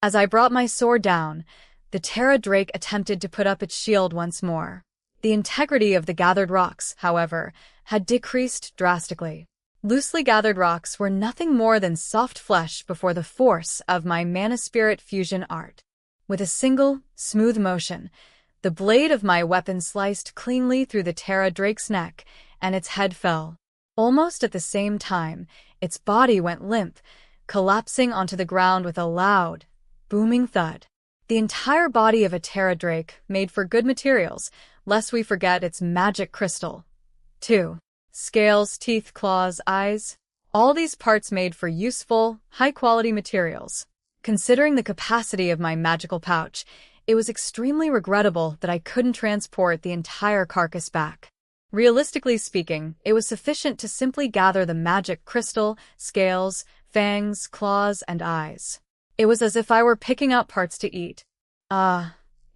As I brought my sword down, the Terra drake attempted to put up its shield once more. The integrity of the gathered rocks, however, had decreased drastically. Loosely gathered rocks were nothing more than soft flesh before the force of my mana-spirit fusion art. With a single, smooth motion, the blade of my weapon sliced cleanly through the Terra drake's neck, and its head fell. Almost at the same time, its body went limp, collapsing onto the ground with a loud, booming thud. The entire body of a Terra drake made for good materials, lest we forget its magic crystal. 2. Scales, teeth, claws, eyes. All these parts made for useful, high-quality materials. Considering the capacity of my magical pouch, it was extremely regrettable that I couldn't transport the entire carcass back. Realistically speaking, it was sufficient to simply gather the magic crystal, scales, fangs, claws, and eyes. It was as if I were picking out parts to eat.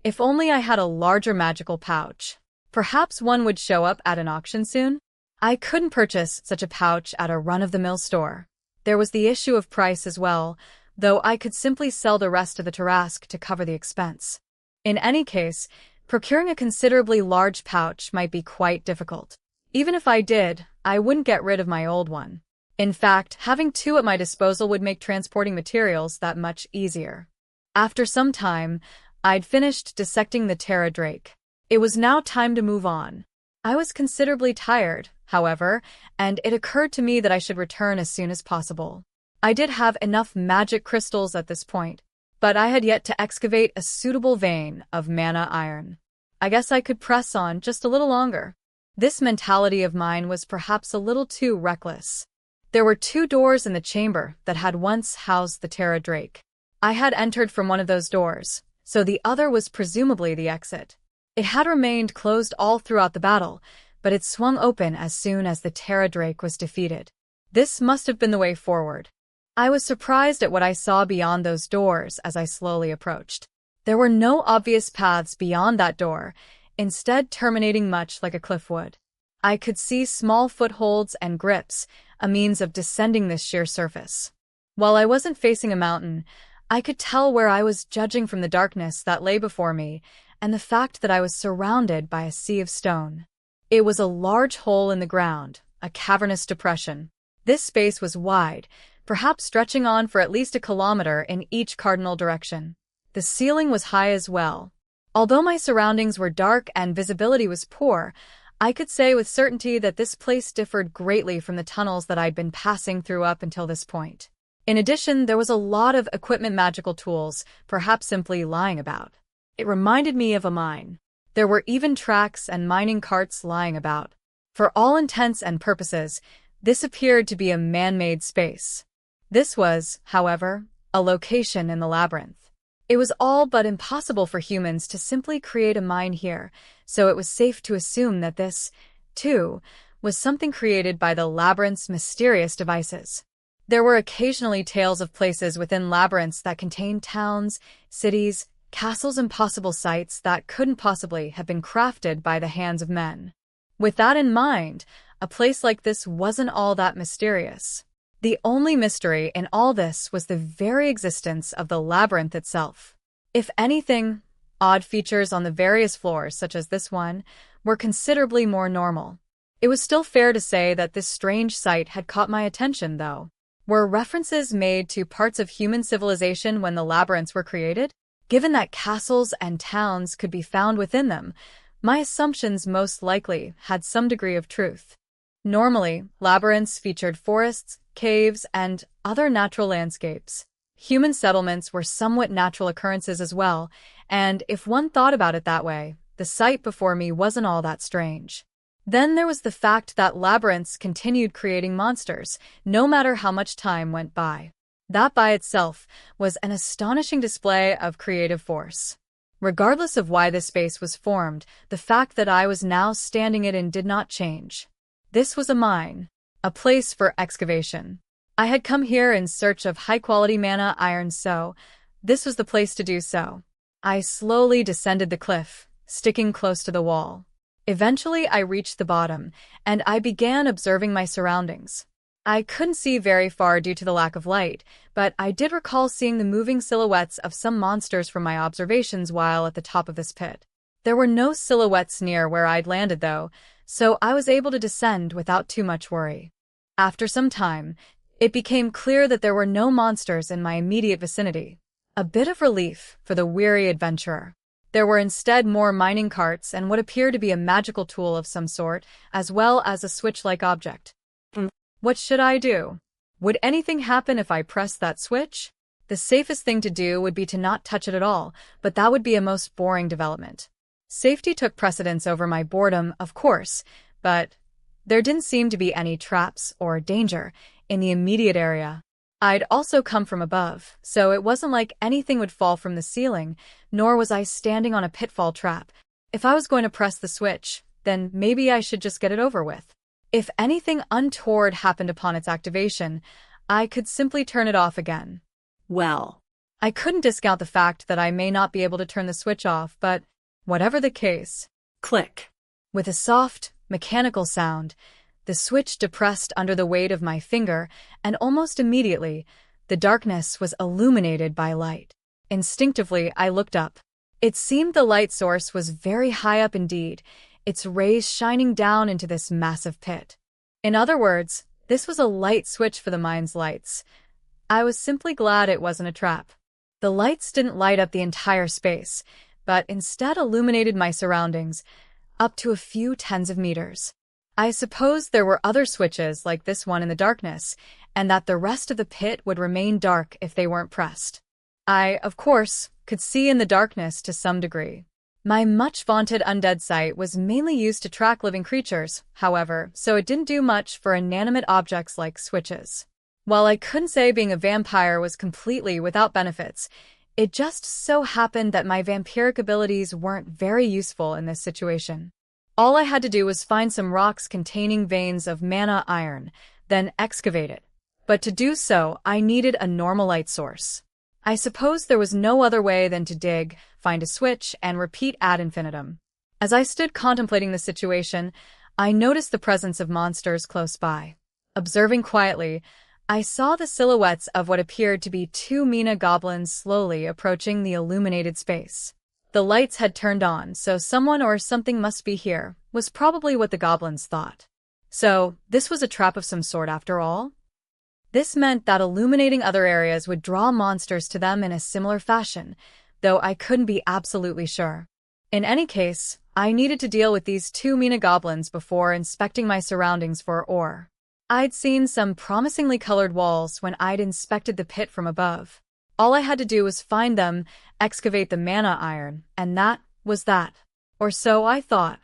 If only I had a larger magical pouch. Perhaps one would show up at an auction soon? I couldn't purchase such a pouch at a run-of-the-mill store. There was the issue of price as well, though I could simply sell the rest of the Tarrasque to cover the expense. In any case, procuring a considerably large pouch might be quite difficult. Even if I did, I wouldn't get rid of my old one. In fact, having 2 at my disposal would make transporting materials that much easier. After some time, I'd finished dissecting the Terra drake. It was now time to move on. I was considerably tired, however, and it occurred to me that I should return as soon as possible. I did have enough magic crystals at this point, but I had yet to excavate a suitable vein of mana iron. I guess I could press on just a little longer. This mentality of mine was perhaps a little too reckless. There were 2 doors in the chamber that had once housed the Terra drake. I had entered from one of those doors, so the other was presumably the exit. It had remained closed all throughout the battle, but it swung open as soon as the Terra drake was defeated. This must have been the way forward. I was surprised at what I saw beyond those doors as I slowly approached. There were no obvious paths beyond that door, instead terminating much like a cliff would. I could see small footholds and grips, a means of descending this sheer surface. While I wasn't facing a mountain, I could tell where I was judging from the darkness that lay before me and the fact that I was surrounded by a sea of stone. It was a large hole in the ground, a cavernous depression. This space was wide, perhaps stretching on for at least a kilometer in each cardinal direction. The ceiling was high as well. Although my surroundings were dark and visibility was poor, I could say with certainty that this place differed greatly from the tunnels that I'd been passing through up until this point. In addition, there was a lot of equipment, magical tools, perhaps simply lying about. It reminded me of a mine. There were even tracks and mining carts lying about. For all intents and purposes, this appeared to be a man-made space. This was, however, a location in the labyrinth. It was all but impossible for humans to simply create a mine here, so it was safe to assume that this, too, was something created by the labyrinth's mysterious devices. There were occasionally tales of places within labyrinths that contained towns, cities, castles, and possible sites that couldn't possibly have been crafted by the hands of men. With that in mind, a place like this wasn't all that mysterious. The only mystery in all this was the very existence of the labyrinth itself. If anything, odd features on the various floors, such as this one, were considerably more normal. It was still fair to say that this strange sight had caught my attention, though. Were references made to parts of human civilization when the labyrinths were created? Given that castles and towns could be found within them, my assumptions most likely had some degree of truth. Normally, labyrinths featured forests, caves, and other natural landscapes. Human settlements were somewhat natural occurrences as well, and if one thought about it that way, the sight before me wasn't all that strange. Then there was the fact that labyrinths continued creating monsters, no matter how much time went by. That by itself was an astonishing display of creative force. Regardless of why this space was formed, the fact that I was now standing it in did not change. This was a mine, a place for excavation. I had come here in search of high-quality mana iron, so this was the place to do so. I slowly descended the cliff, sticking close to the wall. Eventually, I reached the bottom, and I began observing my surroundings. I couldn't see very far due to the lack of light, but I did recall seeing the moving silhouettes of some monsters from my observations while at the top of this pit. There were no silhouettes near where I'd landed, though, so I was able to descend without too much worry. After some time, it became clear that there were no monsters in my immediate vicinity. A bit of relief for the weary adventurer. There were instead more mining carts and what appeared to be a magical tool of some sort, as well as a switch-like object. What should I do? Would anything happen if I pressed that switch? The safest thing to do would be to not touch it at all, but that would be a most boring development. Safety took precedence over my boredom, of course, but there didn't seem to be any traps or danger in the immediate area. I'd also come from above, so it wasn't like anything would fall from the ceiling, nor was I standing on a pitfall trap. If I was going to press the switch, then maybe I should just get it over with. If anything untoward happened upon its activation, I could simply turn it off again. Well, I couldn't discount the fact that I may not be able to turn the switch off, but whatever the case. click. With a soft, mechanical sound, the switch depressed under the weight of my finger, and almost immediately, the darkness was illuminated by light. Instinctively, I looked up. It seemed the light source was very high up indeed, its rays shining down into this massive pit. In other words, this was a light switch for the mine's lights. I was simply glad it wasn't a trap. The lights didn't light up the entire space, but instead illuminated my surroundings, up to a few tens of meters. I suppose there were other switches like this one in the darkness, and that the rest of the pit would remain dark if they weren't pressed. I, of course, could see in the darkness to some degree. My much-vaunted undead sight was mainly used to track living creatures, however, so it didn't do much for inanimate objects like switches. While I couldn't say being a vampire was completely without benefits, it just so happened that my vampiric abilities weren't very useful in this situation. All I had to do was find some rocks containing veins of mana iron, then excavate it. But to do so, I needed a normal light source. I suppose there was no other way than to dig, find a switch, and repeat ad infinitum. As I stood contemplating the situation, I noticed the presence of monsters close by. Observing quietly, I saw the silhouettes of what appeared to be two Mina goblins slowly approaching the illuminated space. The lights had turned on, so someone or something must be here, was probably what the goblins thought. So, this was a trap of some sort after all? This meant that illuminating other areas would draw monsters to them in a similar fashion, though I couldn't be absolutely sure. In any case, I needed to deal with these two Mina goblins before inspecting my surroundings for ore. I'd seen some promisingly colored walls when I'd inspected the pit from above. All I had to do was find them, excavate the mana iron, and that was that. Or so I thought.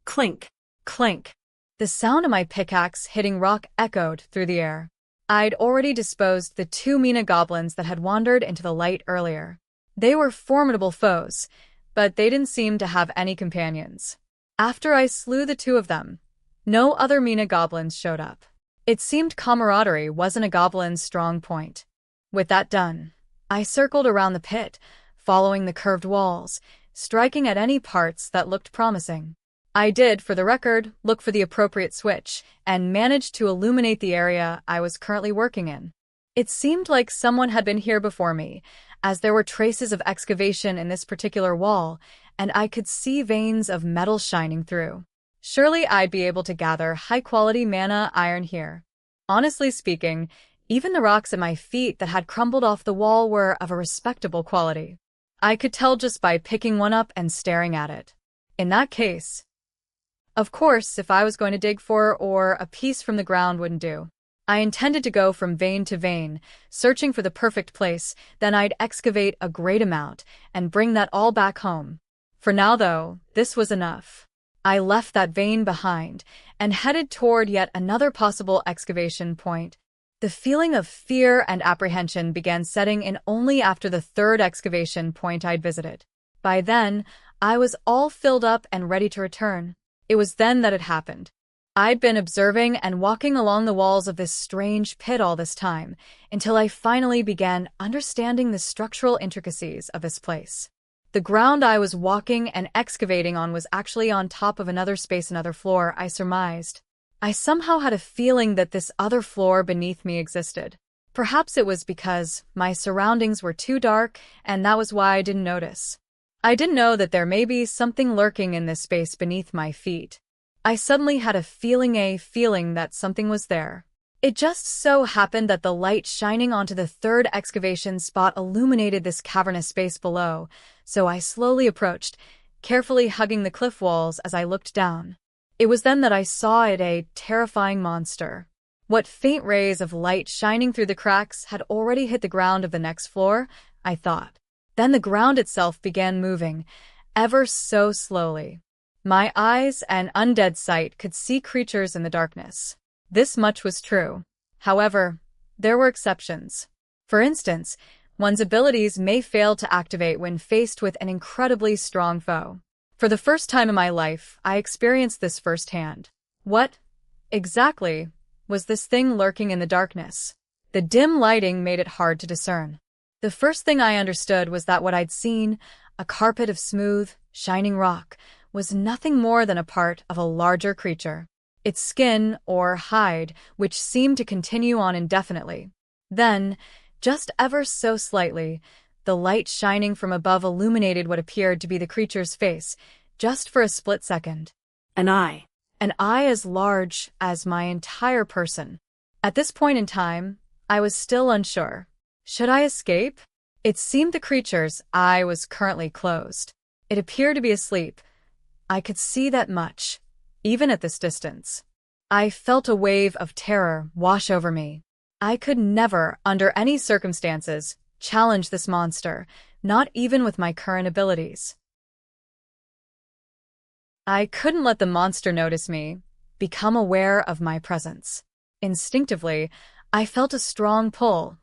Clink. Clink. The sound of my pickaxe hitting rock echoed through the air. I'd already disposed the two Mina goblins that had wandered into the light earlier. They were formidable foes, but they didn't seem to have any companions. After I slew the two of them, no other Mina goblins showed up. It seemed camaraderie wasn't a goblin's strong point. With that done, I circled around the pit, following the curved walls, striking at any parts that looked promising. I did, for the record, look for the appropriate switch, and managed to illuminate the area I was currently working in. It seemed like someone had been here before me, as there were traces of excavation in this particular wall, and I could see veins of metal shining through. Surely I'd be able to gather high-quality mana iron here. Honestly speaking, even the rocks at my feet that had crumbled off the wall were of a respectable quality. I could tell just by picking one up and staring at it. In that case, of course, if I was going to dig for ore, a piece from the ground wouldn't do. I intended to go from vein to vein, searching for the perfect place, then I'd excavate a great amount and bring that all back home. For now, though, this was enough. I left that vein behind and headed toward yet another possible excavation point. The feeling of fear and apprehension began setting in only after the third excavation point I'd visited. By then, I was all filled up and ready to return. It was then that it happened. I'd been observing and walking along the walls of this strange pit all this time, until I finally began understanding the structural intricacies of this place. The ground I was walking and excavating on was actually on top of another space, another floor, I surmised. I somehow had a feeling that this other floor beneath me existed. Perhaps it was because my surroundings were too dark, and that was why I didn't notice. I didn't know that there may be something lurking in this space beneath my feet. I suddenly had a feeling that something was there. It just so happened that the light shining onto the third excavation spot illuminated this cavernous space below, so I slowly approached, carefully hugging the cliff walls as I looked down. It was then that I saw it, a terrifying monster. What faint rays of light shining through the cracks had already hit the ground of the next floor, I thought. Then the ground itself began moving, ever so slowly. My eyes and undead sight could see creatures in the darkness. This much was true. However, there were exceptions. For instance, one's abilities may fail to activate when faced with an incredibly strong foe. For the first time in my life, I experienced this firsthand. What, exactly, was this thing lurking in the darkness? The dim lighting made it hard to discern. The first thing I understood was that what I'd seen, a carpet of smooth, shining rock, was nothing more than a part of a larger creature. Its skin, or hide, which seemed to continue on indefinitely. Then, just ever so slightly, the light shining from above illuminated what appeared to be the creature's face, just for a split second. An eye. An eye as large as my entire person. At this point in time, I was still unsure. Should I escape? It seemed the creature's eye was currently closed. It appeared to be asleep. I could see that much, even at this distance. I felt a wave of terror wash over me. I could never, under any circumstances, challenge this monster, not even with my current abilities. I couldn't let the monster notice me, become aware of my presence. Instinctively, I felt a strong pull.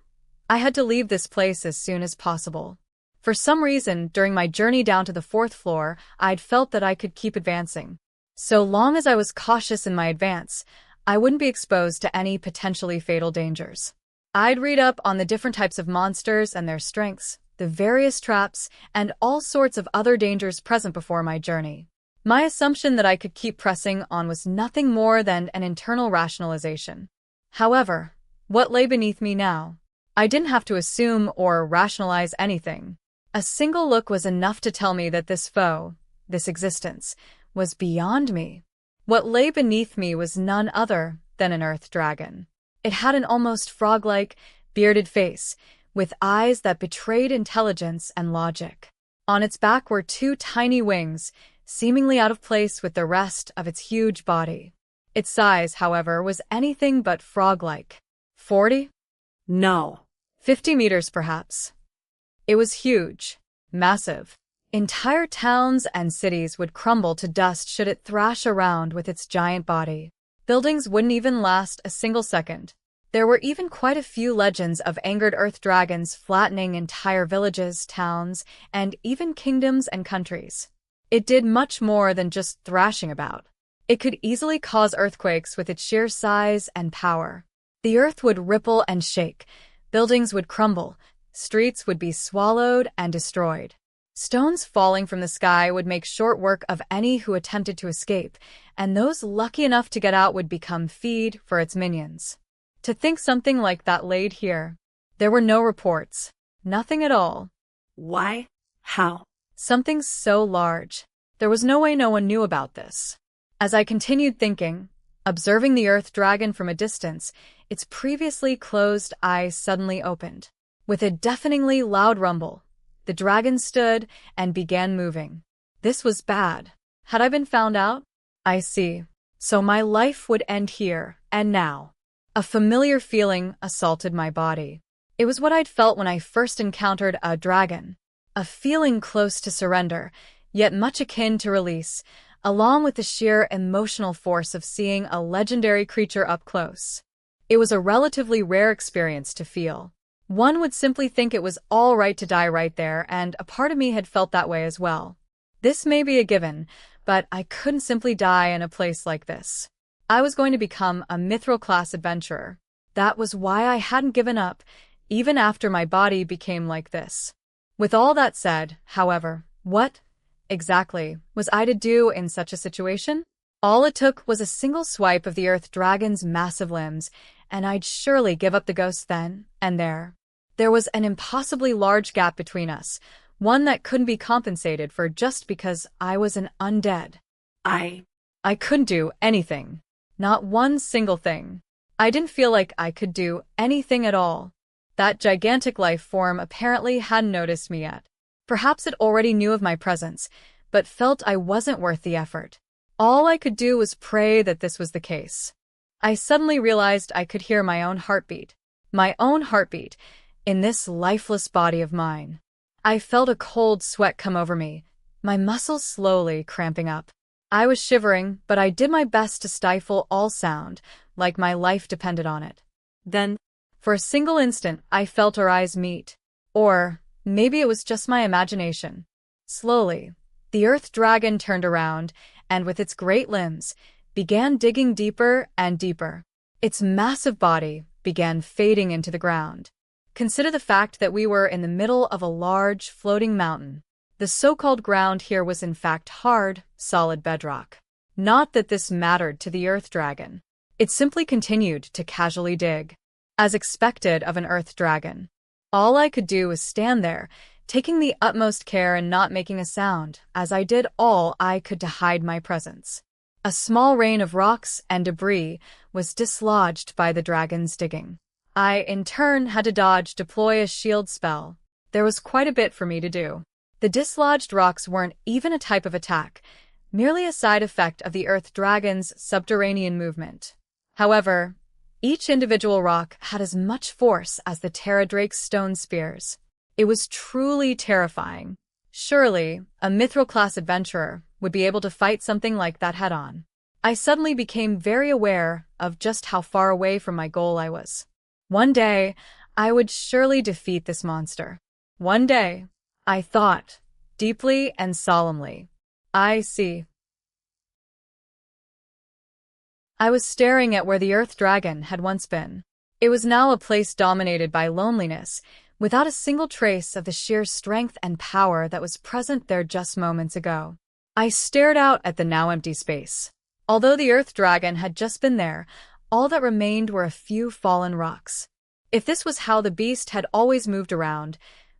I had to leave this place as soon as possible. For some reason, during my journey down to the fourth floor, I'd felt that I could keep advancing. So long as I was cautious in my advance, I wouldn't be exposed to any potentially fatal dangers. I'd read up on the different types of monsters and their strengths, the various traps, and all sorts of other dangers present before my journey. My assumption that I could keep pressing on was nothing more than an internal rationalization. However, What lay beneath me now? I didn't have to assume or rationalize anything. A single look was enough to tell me that this foe, this existence, was beyond me. What lay beneath me was none other than an earth dragon. It had an almost frog-like, bearded face, with eyes that betrayed intelligence and logic. On its back were two tiny wings, seemingly out of place with the rest of its huge body. Its size, however, was anything but frog-like. 40? No. 50 meters, perhaps. It was huge, massive. Entire towns and cities would crumble to dust should it thrash around with its giant body. Buildings wouldn't even last a single second. There were even quite a few legends of angered earth dragons flattening entire villages, towns, and even kingdoms and countries. It did much more than just thrashing about. It could easily cause earthquakes with its sheer size and power. The earth would ripple and shake, buildings would crumble, streets would be swallowed and destroyed. Stones falling from the sky would make short work of any who attempted to escape, and those lucky enough to get out would become feed for its minions. To think something like that laid here. There were no reports. Nothing at all. Why? How? Something so large. There was no way no one knew about this. As I continued thinking, observing the earth dragon from a distance, its previously closed eyes suddenly opened. With a deafeningly loud rumble, the dragon stood and began moving. This was bad. Had I been found out? I see. So my life would end here and now. A familiar feeling assaulted my body. It was what I'd felt when I first encountered a dragon. A feeling close to surrender, yet much akin to release, along with the sheer emotional force of seeing a legendary creature up close. It was a relatively rare experience to feel. One would simply think it was all right to die right there, and a part of me had felt that way as well. This may be a given, but I couldn't simply die in a place like this. I was going to become a mithril-class adventurer. That was why I hadn't given up, even after my body became like this. With all that said, however, what, exactly, was I to do in such a situation? All it took was a single swipe of the earth dragon's massive limbs, and I'd surely give up the ghost then and there. There was an impossibly large gap between us, one that couldn't be compensated for just because I was an undead. I couldn't do anything. Not one single thing. I didn't feel like I could do anything at all. That gigantic life form apparently hadn't noticed me yet. Perhaps it already knew of my presence, but felt I wasn't worth the effort. All I could do was pray that this was the case. I suddenly realized I could hear my own heartbeat. My own heartbeat, in this lifeless body of mine. I felt a cold sweat come over me, my muscles slowly cramping up. I was shivering, but I did my best to stifle all sound, like my life depended on it. Then, for a single instant, I felt our eyes meet. Or maybe it was just my imagination. Slowly, the earth dragon turned around, and with its great limbs, began digging deeper and deeper. Its massive body began fading into the ground. Consider the fact that we were in the middle of a large, floating mountain. The so-called ground here was in fact hard, solid bedrock. Not that this mattered to the earth dragon. It simply continued to casually dig. As expected of an earth dragon. All I could do was stand there, taking the utmost care and not making a sound, as I did all I could to hide my presence. A small rain of rocks and debris was dislodged by the dragon's digging. I, in turn, had to deploy a shield spell. There was quite a bit for me to do. The dislodged rocks weren't even a type of attack, merely a side effect of the earth dragon's subterranean movement. However, each individual rock had as much force as the Terra Drake's stone spears. It was truly terrifying. Surely, a mithril-class adventurer would be able to fight something like that head-on. I suddenly became very aware of just how far away from my goal I was. One day, I would surely defeat this monster. One day, I thought, deeply and solemnly. I see. I was staring at where the earth dragon had once been. It was now a place dominated by loneliness, without a single trace of the sheer strength and power that was present there just moments ago. I stared out at the now empty space. Although the earth dragon had just been there, all that remained were a few fallen rocks. If this was how the beast had always moved around,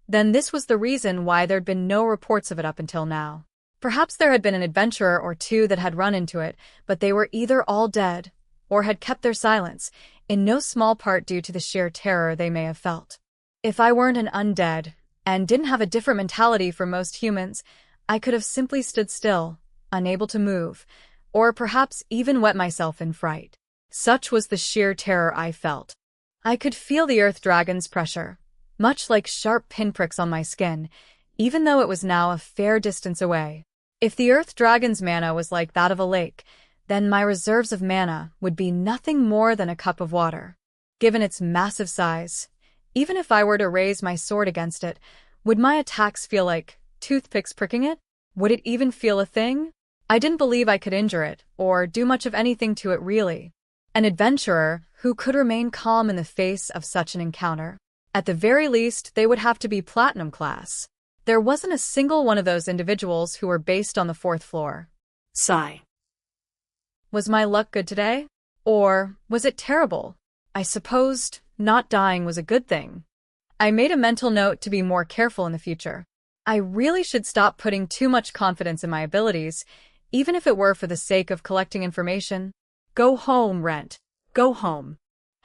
then this was the reason why there'd been no reports of it up until now. Perhaps there had been an adventurer or two that had run into it, but they were either all dead or had kept their silence, in no small part due to the sheer terror they may have felt. If I weren't an undead and didn't have a different mentality from most humans, I could have simply stood still, unable to move, or perhaps even wet myself in fright. Such was the sheer terror I felt. I could feel the earth dragon's pressure, much like sharp pinpricks on my skin, even though it was now a fair distance away. If the earth dragon's mana was like that of a lake, then my reserves of mana would be nothing more than a cup of water. Given its massive size, even if I were to raise my sword against it, would my attacks feel like toothpicks pricking it? Would it even feel a thing? I didn't believe I could injure it, or do much of anything to it really. An adventurer who could remain calm in the face of such an encounter. At the very least, they would have to be platinum class. There wasn't a single one of those individuals who were based on the 4th floor. Sigh. Was my luck good today? Or was it terrible? I supposed not dying was a good thing. I made a mental note to be more careful in the future. I really should stop putting too much confidence in my abilities, even if it were for the sake of collecting information. Go home, Rent. Go home.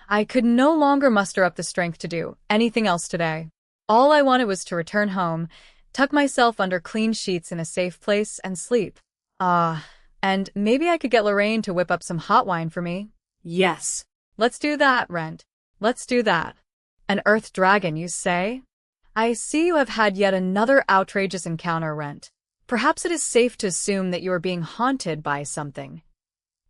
I could no longer muster up the strength to do anything else today. All I wanted was to return home, tuck myself under clean sheets in a safe place, and sleep. And maybe I could get Lorraine to whip up some hot wine for me. Yes. Let's do that, Rent. Let's do that. An earth dragon, you say? I see you have had yet another outrageous encounter, Rent. Perhaps it is safe to assume that you are being haunted by something.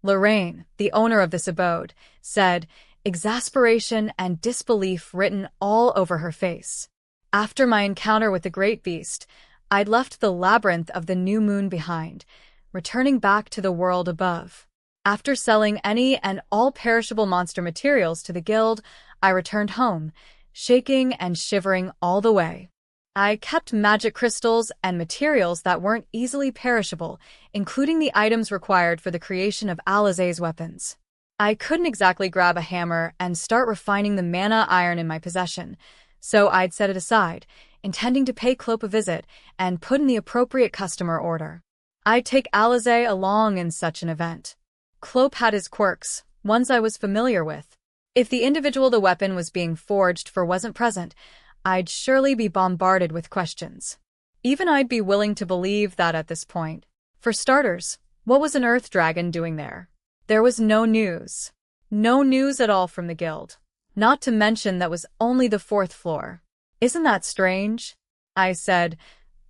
Lorraine, the owner of this abode, said, exasperation and disbelief written all over her face. After my encounter with the great beast, I'd left the labyrinth of the new moon behind, returning back to the world above. After selling any and all perishable monster materials to the guild, I returned home, shaking and shivering all the way. I kept magic crystals and materials that weren't easily perishable, including the items required for the creation of Alizé's weapons. I couldn't exactly grab a hammer and start refining the mana iron in my possession, so I'd set it aside, intending to pay Clope a visit and put in the appropriate customer order. I'd take Alizé along in such an event. Clope had his quirks, ones I was familiar with. If the individual the weapon was being forged for wasn't present, I'd surely be bombarded with questions. Even I'd be willing to believe that at this point. For starters, what was an earth dragon doing there? There was no news. No news at all from the guild. Not to mention that was only the 4th floor. Isn't that strange? I said,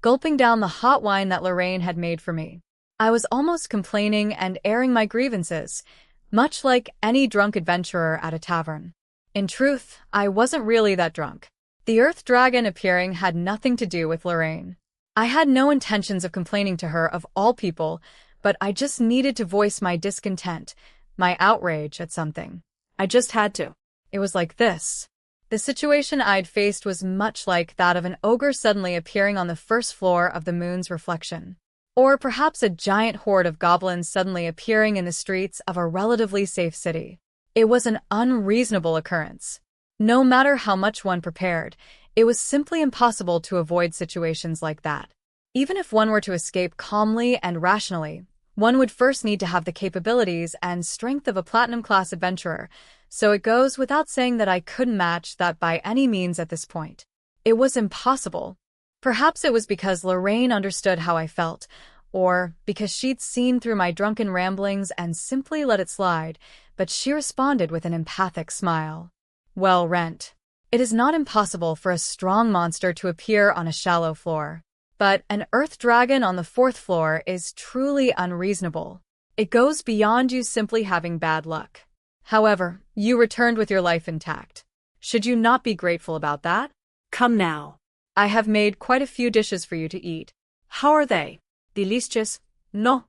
gulping down the hot wine that Lorraine had made for me. I was almost complaining and airing my grievances, much like any drunk adventurer at a tavern. In truth, I wasn't really that drunk. The earth dragon appearing had nothing to do with Lorraine. I had no intentions of complaining to her of all people, but I just needed to voice my discontent, my outrage at something. I just had to. It was like this. The situation I'd faced was much like that of an ogre suddenly appearing on the 1st floor of the moon's reflection. Or perhaps a giant horde of goblins suddenly appearing in the streets of a relatively safe city. It was an unreasonable occurrence. No matter how much one prepared, it was simply impossible to avoid situations like that. Even if one were to escape calmly and rationally, one would first need to have the capabilities and strength of a platinum-class adventurer, so it goes without saying that I couldn't match that by any means at this point. It was impossible. Perhaps it was because Lorraine understood how I felt, or because she'd seen through my drunken ramblings and simply let it slide, but she responded with an empathic smile. Well, Rent, it is not impossible for a strong monster to appear on a shallow floor. But an earth dragon on the 4th floor is truly unreasonable. It goes beyond you simply having bad luck. However, you returned with your life intact. Should you not be grateful about that? Come now. I have made quite a few dishes for you to eat. How are they? Delicious? No.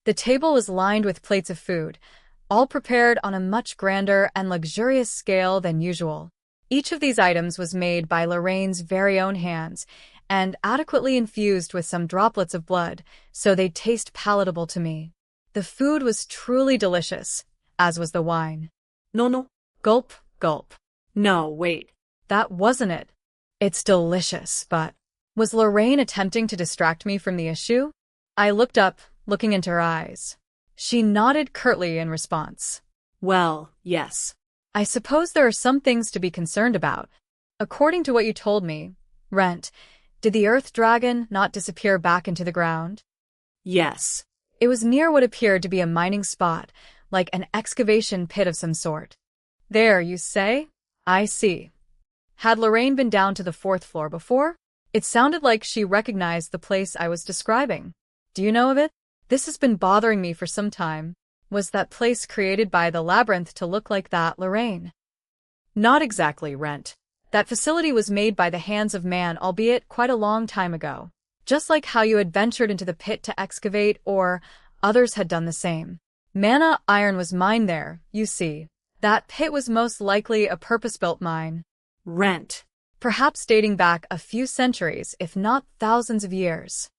The table was lined with plates of food, all prepared on a much grander and luxurious scale than usual. Each of these items was made by Lorraine's very own hands, and adequately infused with some droplets of blood, so they'd taste palatable to me. The food was truly delicious, as was the wine. No. Gulp, gulp. No, wait. That wasn't it. It's delicious, but… Was Lorraine attempting to distract me from the issue? I looked up, looking into her eyes. She nodded curtly in response. Well, yes. I suppose there are some things to be concerned about. According to what you told me, Rent, did the Earth Dragon not disappear back into the ground? Yes. It was near what appeared to be a mining spot, like an excavation pit of some sort. There, you say? I see. Had Lorraine been down to the 4th floor before? It sounded like she recognized the place I was describing. Do you know of it? This has been bothering me for some time. Was that place created by the labyrinth to look like that, Lorraine? Not exactly, Rent. That facility was made by the hands of man, albeit quite a long time ago. Just like how you had ventured into the pit to excavate, or others had done the same. Mana iron was mined there, you see. That pit was most likely a purpose-built mine. Rent. Perhaps dating back a few centuries, if not thousands of years.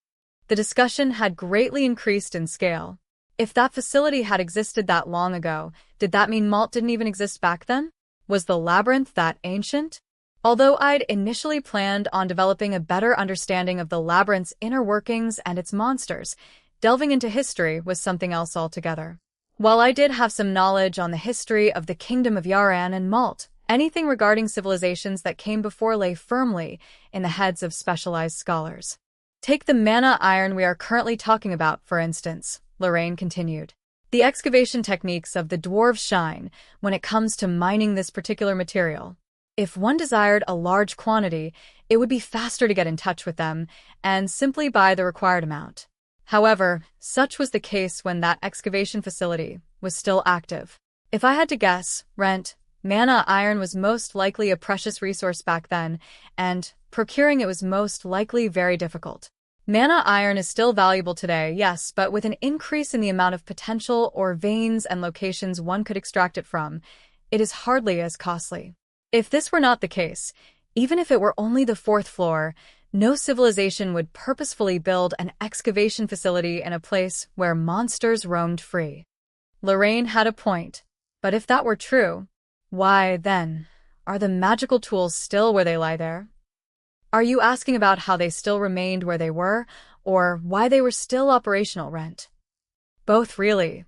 The discussion had greatly increased in scale. If that facility had existed that long ago, did that mean malt didn't even exist back then? Was the labyrinth that ancient? Although I'd initially planned on developing a better understanding of the labyrinth's inner workings and its monsters, delving into history was something else altogether. While I did have some knowledge on the history of the Kingdom of Yaran and Malt, anything regarding civilizations that came before lay firmly in the heads of specialized scholars. Take the mana iron we are currently talking about, for instance, Lorraine continued. The excavation techniques of the dwarves shine when it comes to mining this particular material. If one desired a large quantity, it would be faster to get in touch with them and simply buy the required amount. However, such was the case when that excavation facility was still active. If I had to guess, Rent, mana iron was most likely a precious resource back then, and procuring it was most likely very difficult. Mana iron is still valuable today, yes, but with an increase in the amount of potential or veins and locations one could extract it from, it is hardly as costly. If this were not the case, even if it were only the 4th floor, no civilization would purposefully build an excavation facility in a place where monsters roamed free. Lorraine had a point, but if that were true, why, then, are the magical tools still where they lie there? Are you asking about how they still remained where they were, or why they were still operational, Rent? Both, really.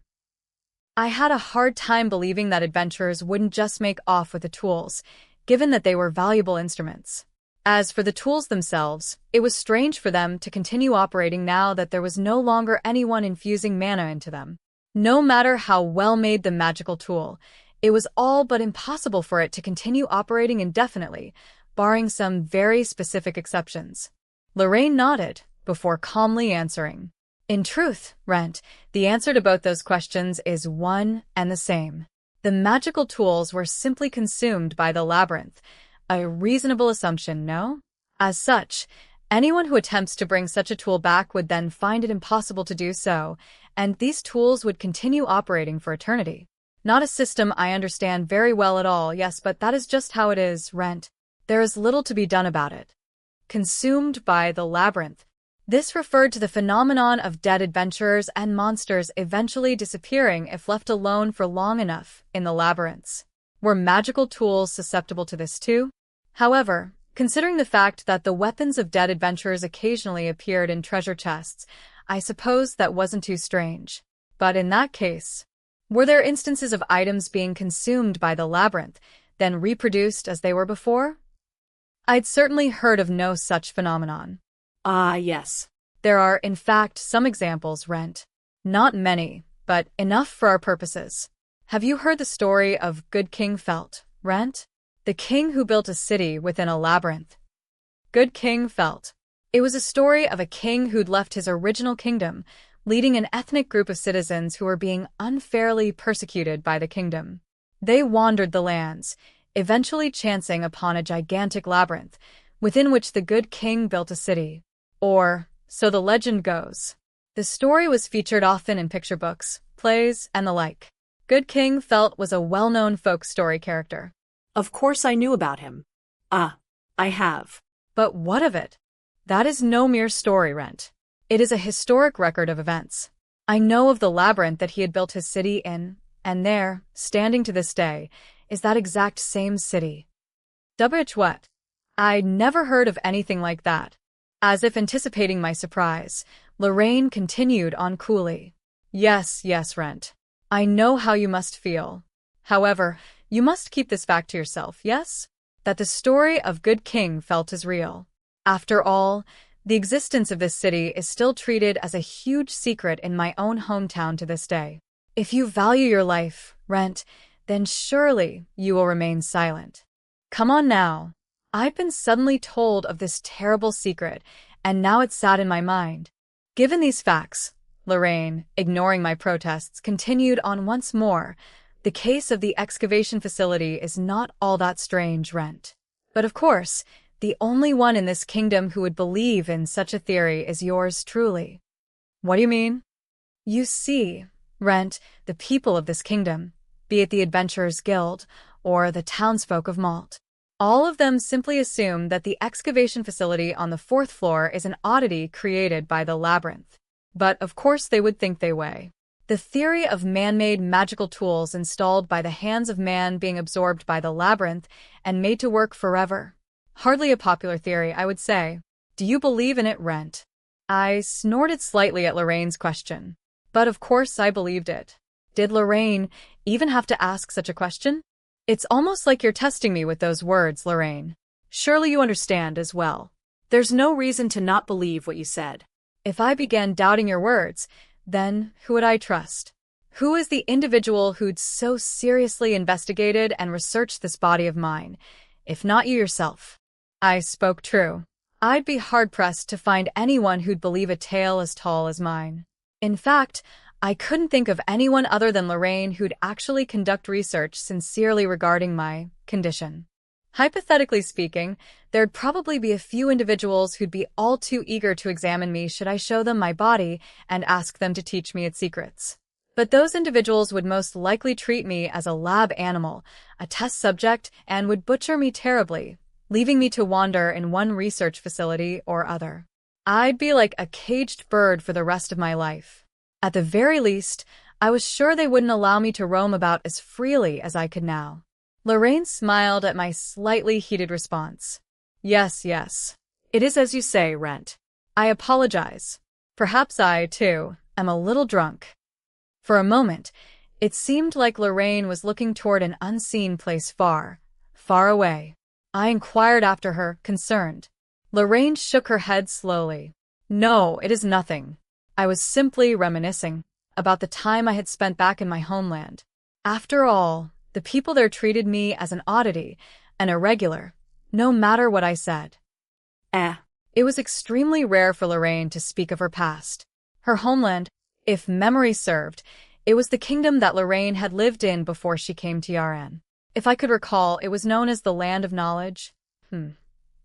I had a hard time believing that adventurers wouldn't just make off with the tools, given that they were valuable instruments. As for the tools themselves, it was strange for them to continue operating now that there was no longer anyone infusing mana into them. No matter how well made the magical tool, it was all but impossible for it to continue operating indefinitely, barring some very specific exceptions. Lorraine nodded, before calmly answering. In truth, Rent, the answer to both those questions is one and the same. The magical tools were simply consumed by the labyrinth. A reasonable assumption, no? As such, anyone who attempts to bring such a tool back would then find it impossible to do so, and these tools would continue operating for eternity. Not a system I understand very well at all, yes, but that is just how it is, Rent. There is little to be done about it. Consumed by the labyrinth. This referred to the phenomenon of dead adventurers and monsters eventually disappearing if left alone for long enough in the labyrinths. Were magical tools susceptible to this too? However, considering the fact that the weapons of dead adventurers occasionally appeared in treasure chests, I suppose that wasn't too strange. But in that case, were there instances of items being consumed by the labyrinth, then reproduced as they were before? I'd certainly heard of no such phenomenon. Ah, yes. There are, in fact, some examples, Rent. Not many, but enough for our purposes. Have you heard the story of Good King Felt, Rent? The king who built a city within a labyrinth. Good King Felt. It was a story of a king who'd left his original kingdom, leading an ethnic group of citizens who were being unfairly persecuted by the kingdom. They wandered the lands, eventually chancing upon a gigantic labyrinth, within which the good king built a city. Or, so the legend goes. The story was featured often in picture books, plays, and the like. Good King Felt was a well-known folk story character. Of course I knew about him. Ah, I have. But what of it? That is no mere story, Rent. It is a historic record of events. I know of the labyrinth that he had built his city in, And there, standing to this day, is that exact same city. What? I'd never heard of anything like that. As if anticipating my surprise, Lorraine continued on coolly. Yes, yes, Rent. I know how you must feel. However, you must keep this fact to yourself, yes? That the story of Good King felt is real. After all, the existence of this city is still treated as a huge secret in my own hometown to this day. If you value your life, Rent, then surely you will remain silent. Come on now. I've been suddenly told of this terrible secret, and now it's sat in my mind. Given these facts, Lorraine, ignoring my protests, continued on once more. The case of the excavation facility is not all that strange, Rent. But of course, the only one in this kingdom who would believe in such a theory is yours truly. What do you mean? You see, Rent, the people of this kingdom, be it the Adventurers Guild or the townsfolk of Malt, all of them simply assume that the excavation facility on the 4th floor is an oddity created by the labyrinth. But of course they would think they way. The theory of man-made magical tools installed by the hands of man being absorbed by the labyrinth and made to work forever. Hardly a popular theory, I would say. Do you believe in it, Rent? I snorted slightly at Lorraine's question. But of course I believed it. Did Lorraine even have to ask such a question? It's almost like you're testing me with those words, Lorraine. Surely you understand as well. There's no reason to not believe what you said. If I began doubting your words, then who would I trust? Who is the individual who'd so seriously investigated and researched this body of mine, if not you yourself? I spoke true. I'd be hard-pressed to find anyone who'd believe a tale as tall as mine. In fact, I couldn't think of anyone other than Lorraine who'd actually conduct research sincerely regarding my condition. Hypothetically speaking, there'd probably be a few individuals who'd be all too eager to examine me should I show them my body and ask them to teach me its secrets. But those individuals would most likely treat me as a lab animal, a test subject, and would butcher me terribly, leaving me to wander in one research facility or other. I'd be like a caged bird for the rest of my life. At the very least, I was sure they wouldn't allow me to roam about as freely as I could now. Lorraine smiled at my slightly heated response. Yes, yes. It is as you say, Rent. I apologize. Perhaps I, too, am a little drunk. For a moment, it seemed like Lorraine was looking toward an unseen place far, far away. I inquired after her, concerned. Lorraine shook her head slowly. No, it is nothing. I was simply reminiscing about the time I had spent back in my homeland. After all, the people there treated me as an oddity, an irregular, no matter what I said. It was extremely rare for Lorraine to speak of her past. Her homeland, if memory served, it was the kingdom that Lorraine had lived in before she came to Yaran. If I could recall, it was known as the Land of Knowledge.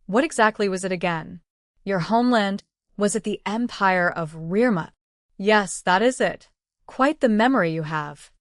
What exactly was it again? Your homeland? Was it the Empire of Rearmut? Yes, that is it. Quite the memory you have.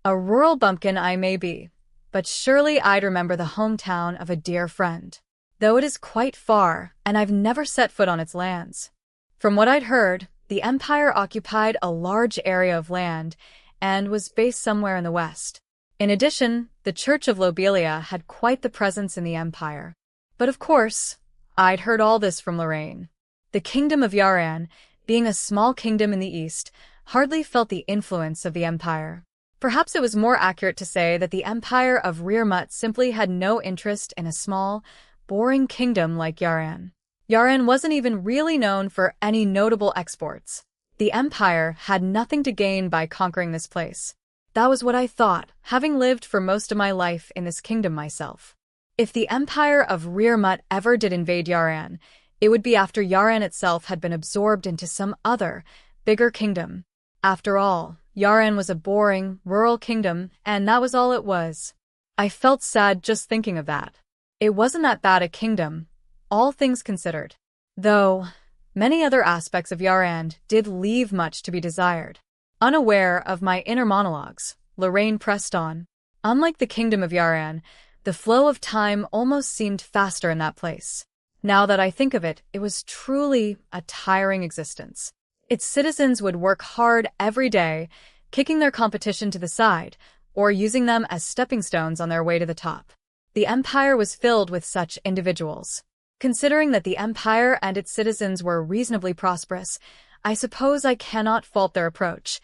A rural bumpkin I may be, but surely I'd remember the hometown of a dear friend, though it is quite far, and I've never set foot on its lands. From what I'd heard, the Empire occupied a large area of land and was based somewhere in the west. In addition, the Church of Lobelia had quite the presence in the Empire. But of course, I'd heard all this from Lorraine. The Kingdom of Yaran, being a small kingdom in the east, hardly felt the influence of the Empire. Perhaps it was more accurate to say that the Empire of Rearmut simply had no interest in a small, boring kingdom like Yaran. Yaran wasn't even really known for any notable exports. The Empire had nothing to gain by conquering this place. That was what I thought, having lived for most of my life in this kingdom myself. If the Empire of Rearmut ever did invade Yaran, it would be after Yaran itself had been absorbed into some other, bigger kingdom. After all, Yaran was a boring, rural kingdom, and that was all it was. I felt sad just thinking of that. It wasn't that bad a kingdom, all things considered. Though, many other aspects of Yaran did leave much to be desired. Unaware of my inner monologues, Lorraine pressed on. Unlike the kingdom of Yaran, the flow of time almost seemed faster in that place. Now that I think of it, it was truly a tiring existence. Its citizens would work hard every day, kicking their competition to the side, or using them as stepping stones on their way to the top. The empire was filled with such individuals. Considering that the empire and its citizens were reasonably prosperous, I suppose I cannot fault their approach,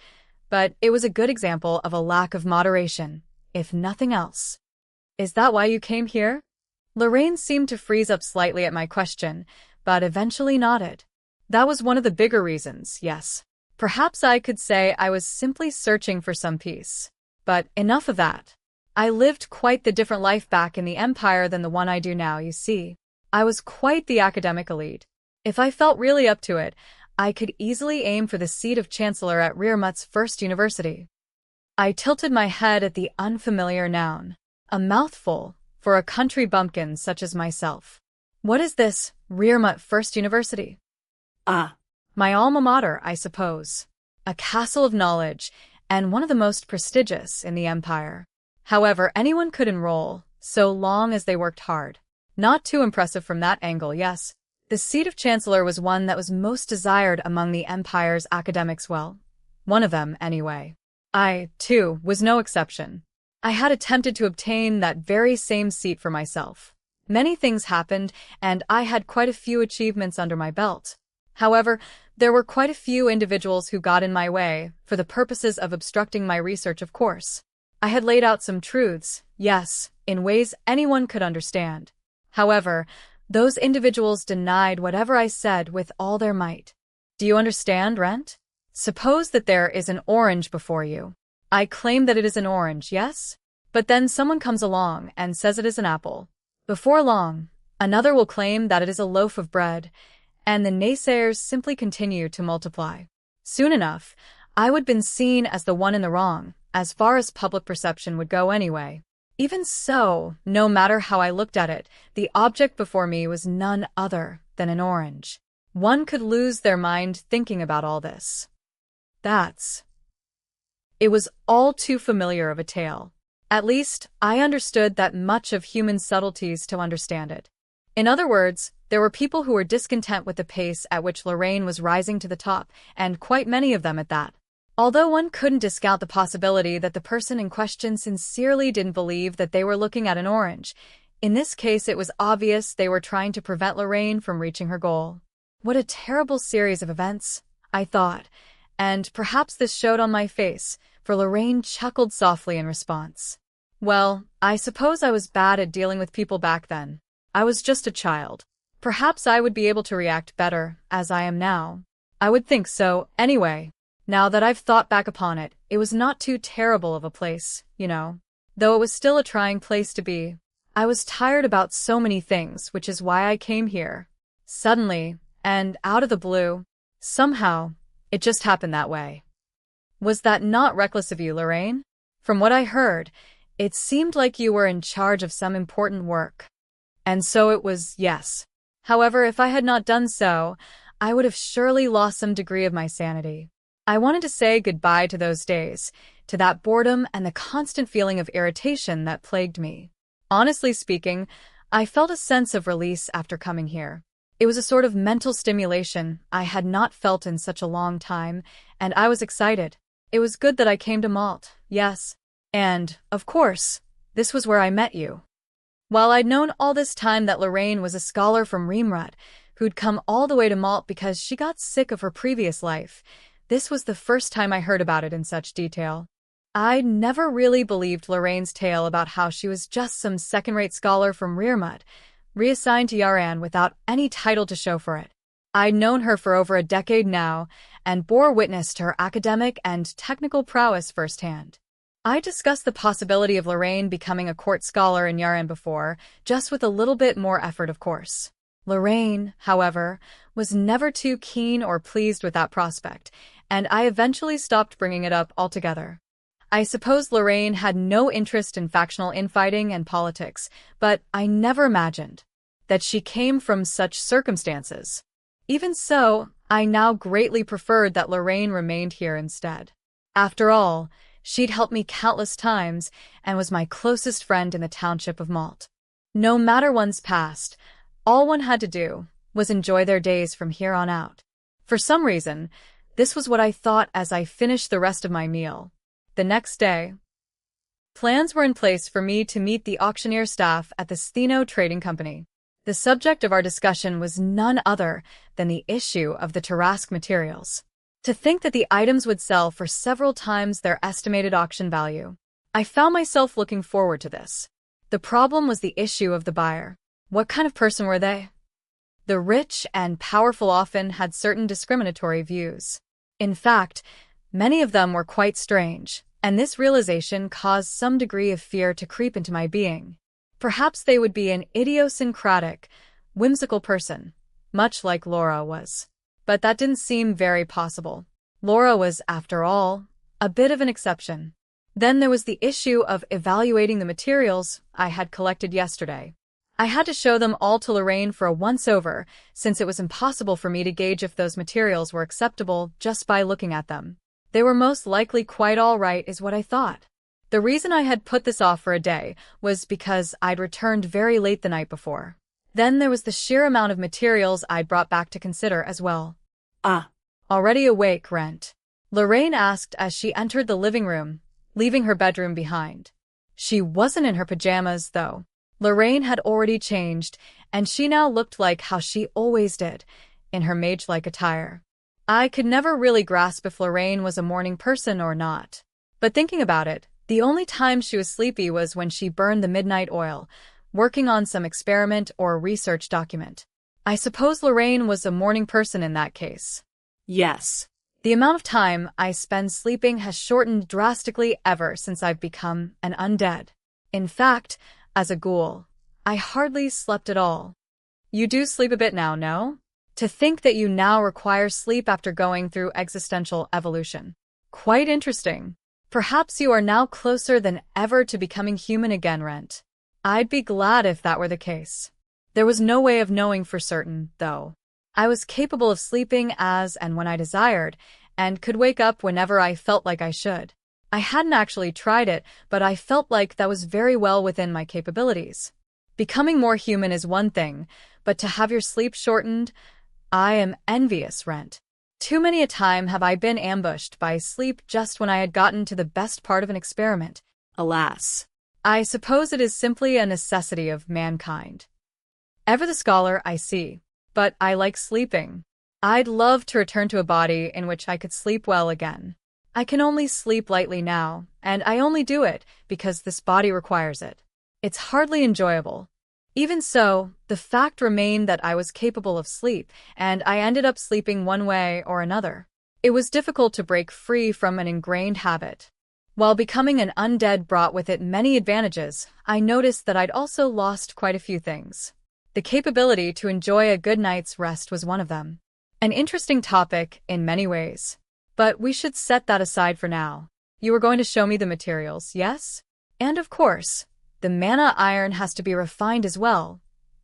but it was a good example of a lack of moderation, if nothing else. Is that why you came here? Lorraine seemed to freeze up slightly at my question, but eventually nodded. That was one of the bigger reasons, yes. Perhaps I could say I was simply searching for some peace. But enough of that. I lived quite the different life back in the Empire than the one I do now, you see. I was quite the academic elite. If I felt really up to it, I could easily aim for the seat of Chancellor at Rearmut's first university. I tilted my head at the unfamiliar noun. A mouthful for a country bumpkin such as myself. What is this, Rearmut First University? My alma mater, I suppose. A castle of knowledge, and one of the most prestigious in the Empire. However, anyone could enroll, so long as they worked hard. Not too impressive from that angle, yes. The seat of Chancellor was one that was most desired among the Empire's academics, well, one of them, anyway. I, too, was no exception. I had attempted to obtain that very same seat for myself. Many things happened, and I had quite a few achievements under my belt. However, there were quite a few individuals who got in my way, for the purposes of obstructing my research, of course. I had laid out some truths, yes, in ways anyone could understand. However, those individuals denied whatever I said with all their might. Do you understand, Rent? Suppose that there is an orange before you. I claim that it is an orange, yes? But then someone comes along and says it is an apple. Before long, another will claim that it is a loaf of bread, and the naysayers simply continue to multiply. Soon enough, I would have been seen as the one in the wrong, as far as public perception would go anyway. Even so, no matter how I looked at it, the object before me was none other than an orange. One could lose their mind thinking about all this. It was all too familiar of a tale. At least, I understood that much of human subtleties to understand it. In other words, there were people who were discontent with the pace at which Lorraine was rising to the top, and quite many of them at that. Although one couldn't discount the possibility that the person in question sincerely didn't believe that they were looking at an orange, in this case it was obvious they were trying to prevent Lorraine from reaching her goal. What a terrible series of events, I thought, and perhaps this showed on my face, for Lorraine chuckled softly in response. Well, I suppose I was bad at dealing with people back then. I was just a child. Perhaps I would be able to react better, as I am now. I would think so, anyway. Now that I've thought back upon it, it was not too terrible of a place, you know. Though it was still a trying place to be. I was tired about so many things, which is why I came here. Suddenly, and out of the blue, somehow, it just happened that way. Was that not reckless of you, Lorraine? From what I heard, it seemed like you were in charge of some important work. And so it was, yes. However, if I had not done so, I would have surely lost some degree of my sanity. I wanted to say goodbye to those days, to that boredom and the constant feeling of irritation that plagued me. Honestly speaking, I felt a sense of release after coming here. It was a sort of mental stimulation I had not felt in such a long time, and I was excited. It was good that I came to Malt, yes. And, of course, this was where I met you. While I'd known all this time that Lorraine was a scholar from Rearmut, who'd come all the way to Malt because she got sick of her previous life, this was the first time I heard about it in such detail. I'd never really believed Lorraine's tale about how she was just some second-rate scholar from Rearmut, reassigned to Yaran without any title to show for it. I'd known her for over a decade now, and bore witness to her academic and technical prowess firsthand. I discussed the possibility of Lorraine becoming a court scholar in Yaran before, just with a little bit more effort, of course. Lorraine, however, was never too keen or pleased with that prospect, and I eventually stopped bringing it up altogether. I suppose Lorraine had no interest in factional infighting and politics, but I never imagined that she came from such circumstances. Even so, I now greatly preferred that Lorraine remained here instead. After all, she'd helped me countless times and was my closest friend in the township of Malt. No matter one's past, all one had to do was enjoy their days from here on out. For some reason, this was what I thought as I finished the rest of my meal. The next day, plans were in place for me to meet the auctioneer staff at the Stheno Trading Company. The subject of our discussion was none other than the issue of the Tarask materials. To think that the items would sell for several times their estimated auction value. I found myself looking forward to this. The problem was the issue of the buyer. What kind of person were they? The rich and powerful often had certain discriminatory views. In fact, many of them were quite strange, and this realization caused some degree of fear to creep into my being. Perhaps they would be an idiosyncratic, whimsical person, much like Laura was. But that didn't seem very possible. Laura was, after all, a bit of an exception. Then there was the issue of evaluating the materials I had collected yesterday. I had to show them all to Lorraine for a once-over, since it was impossible for me to gauge if those materials were acceptable just by looking at them. They were most likely quite all right, is what I thought. The reason I had put this off for a day was because I'd returned very late the night before. Then there was the sheer amount of materials I'd brought back to consider as well. Already awake, Rent? Lorraine asked as she entered the living room, leaving her bedroom behind. She wasn't in her pajamas, though. Lorraine had already changed, and she now looked like how she always did, in her mage-like attire. I could never really grasp if Lorraine was a morning person or not. But thinking about it, the only time she was sleepy was when she burned the midnight oil, working on some experiment or research document. I suppose Lorraine was a morning person in that case. Yes. The amount of time I spend sleeping has shortened drastically ever since I've become an undead. In fact, as a ghoul, I hardly slept at all. You do sleep a bit now, no? To think that you now require sleep after going through existential evolution. Quite interesting. Perhaps you are now closer than ever to becoming human again, Rent. I'd be glad if that were the case. There was no way of knowing for certain, though. I was capable of sleeping as and when I desired, and could wake up whenever I felt like I should. I hadn't actually tried it, but I felt like that was very well within my capabilities. Becoming more human is one thing, but to have your sleep shortened, I am envious, Rent. Too many a time have I been ambushed by sleep just when I had gotten to the best part of an experiment. Alas. I suppose it is simply a necessity of mankind. Ever the scholar, I see. But I like sleeping. I'd love to return to a body in which I could sleep well again. I can only sleep lightly now, and I only do it because this body requires it. It's hardly enjoyable. Even so, the fact remained that I was capable of sleep, and I ended up sleeping one way or another. It was difficult to break free from an ingrained habit. While becoming an undead brought with it many advantages, I noticed that I'd also lost quite a few things. The capability to enjoy a good night's rest was one of them. An interesting topic in many ways. But we should set that aside for now. You were going to show me the materials, yes? And of course, the mana iron has to be refined as well,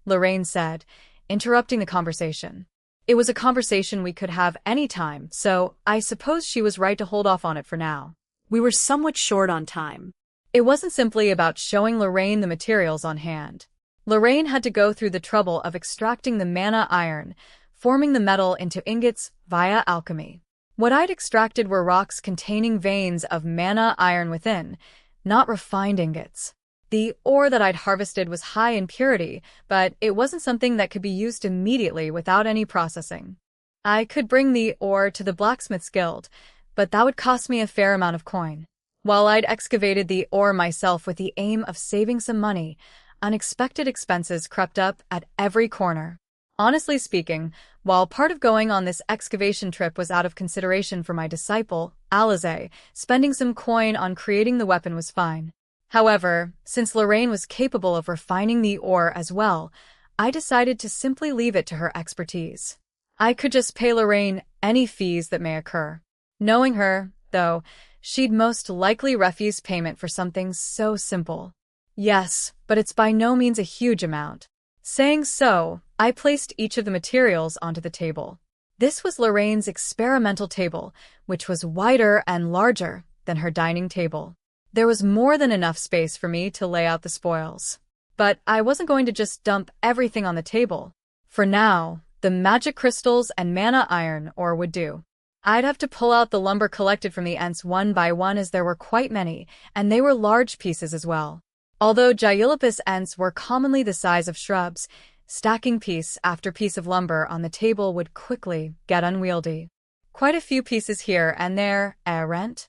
Lorraine said, interrupting the conversation. It was a conversation we could have any time, so I suppose she was right to hold off on it for now. We were somewhat short on time. It wasn't simply about showing Lorraine the materials on hand. Lorraine had to go through the trouble of extracting the mana iron, forming the metal into ingots via alchemy. What I'd extracted were rocks containing veins of mana iron within, not refined ingots. The ore that I'd harvested was high in purity, but it wasn't something that could be used immediately without any processing. I could bring the ore to the blacksmith's guild, but that would cost me a fair amount of coin. While I'd excavated the ore myself with the aim of saving some money, unexpected expenses crept up at every corner. Honestly speaking, while part of going on this excavation trip was out of consideration for my disciple, Alize, spending some coin on creating the weapon was fine. However, since Lorraine was capable of refining the ore as well, I decided to simply leave it to her expertise. I could just pay Lorraine any fees that may occur. Knowing her, though, she'd most likely refuse payment for something so simple. Yes, but it's by no means a huge amount. Saying so, I placed each of the materials onto the table. This was Lorraine's experimental table, which was wider and larger than her dining table. There was more than enough space for me to lay out the spoils. But I wasn't going to just dump everything on the table. For now, the magic crystals and mana iron ore would do. I'd have to pull out the lumber collected from the ants one by one as there were quite many, and they were large pieces as well. Although Gyolopus ants were commonly the size of shrubs, stacking piece after piece of lumber on the table would quickly get unwieldy. Quite a few pieces here and there, Rent?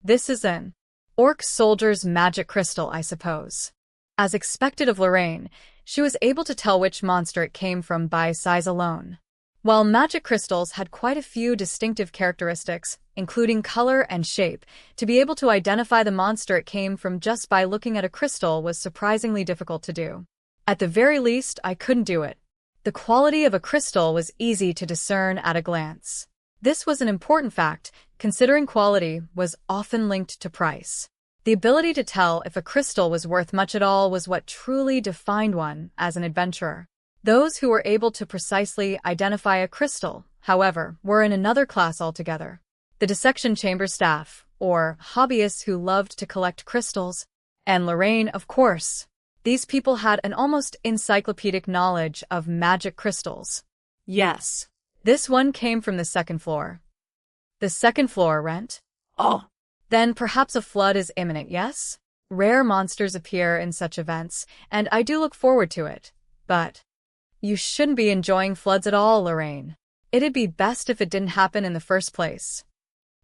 This is an orc soldier's magic crystal, I suppose. As expected of Lorraine, she was able to tell which monster it came from by size alone. While magic crystals had quite a few distinctive characteristics, including color and shape, to be able to identify the monster it came from just by looking at a crystal was surprisingly difficult to do. At the very least, I couldn't do it. The quality of a crystal was easy to discern at a glance. This was an important fact, considering quality was often linked to price. The ability to tell if a crystal was worth much at all was what truly defined one as an adventurer. Those who were able to precisely identify a crystal, however, were in another class altogether. The dissection chamber staff, or hobbyists who loved to collect crystals, and Lorraine, of course. These people had an almost encyclopedic knowledge of magic crystals. Yes. This one came from the second floor. The second floor, Rent? Oh. Then perhaps a flood is imminent, yes? Rare monsters appear in such events, and I do look forward to it. But you shouldn't be enjoying floods at all, Lorraine. It'd be best if it didn't happen in the first place.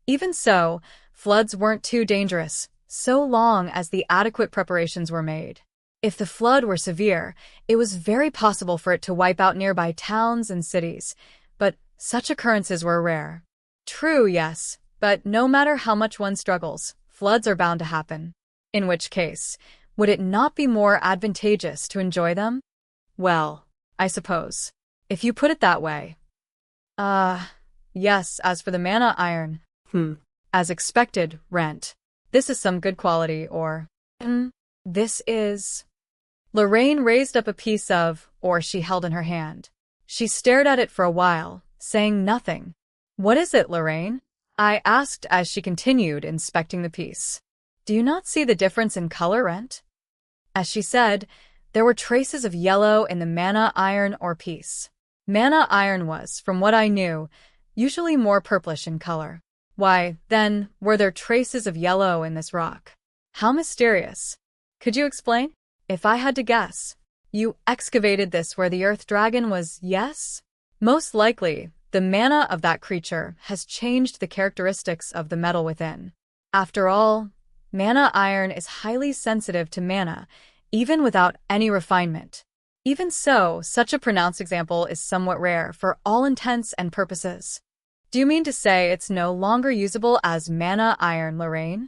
Even so, floods weren't too dangerous, so long as the adequate preparations were made. If the flood were severe, it was very possible for it to wipe out nearby towns and cities, but such occurrences were rare. True, yes, but no matter how much one struggles, floods are bound to happen. In which case, would it not be more advantageous to enjoy them? Well, I suppose, if you put it that way. Yes, as for the mana iron. As expected, Rent. This is some good quality, or this is. Lorraine raised up a piece of, or she held in her hand. She stared at it for a while, saying nothing. What is it, Lorraine? I asked as she continued inspecting the piece. Do you not see the difference in color, Rent? As she said, there were traces of yellow in the mana iron or piece. Mana iron was, from what I knew, usually more purplish in color. Why, then, were there traces of yellow in this rock? How mysterious. Could you explain? If I had to guess, you excavated this where the earth dragon was, yes? Most likely, the mana of that creature has changed the characteristics of the metal within. After all, mana iron is highly sensitive to mana, even without any refinement. Even so, such a pronounced example is somewhat rare for all intents and purposes. Do you mean to say it's no longer usable as mana iron, Lorraine?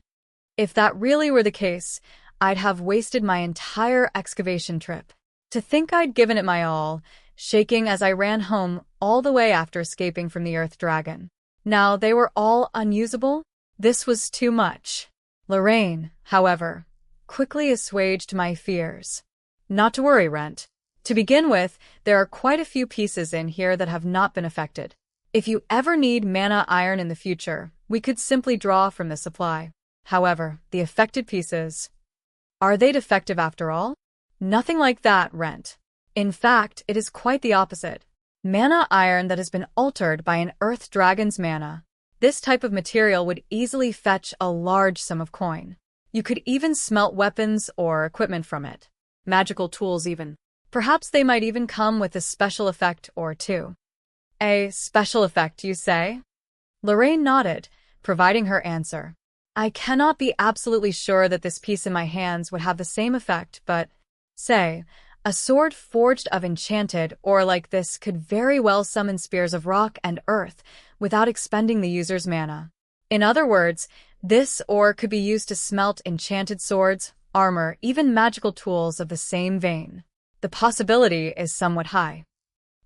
If that really were the case, I'd have wasted my entire excavation trip. To think I'd given it my all, shaking as I ran home all the way after escaping from the Earth Dragon. Now they were all unusable? This was too much. Lorraine, however, quickly assuaged my fears. Not to worry, Rent. To begin with, there are quite a few pieces in here that have not been affected. If you ever need mana iron in the future, we could simply draw from the supply. However, the affected pieces... Are they defective after all? Nothing like that, Rent. In fact, it is quite the opposite. Mana iron that has been altered by an Earth Dragon's mana. This type of material would easily fetch a large sum of coin. You could even smelt weapons or equipment from it. Magical tools even. Perhaps they might even come with a special effect or two. A special effect, you say? Lorraine nodded, providing her answer. I cannot be absolutely sure that this piece in my hands would have the same effect, but, say, a sword forged of enchanted ore like this could very well summon spears of rock and earth without expending the user's mana. In other words, this ore could be used to smelt enchanted swords, armor, even magical tools of the same vein. The possibility is somewhat high.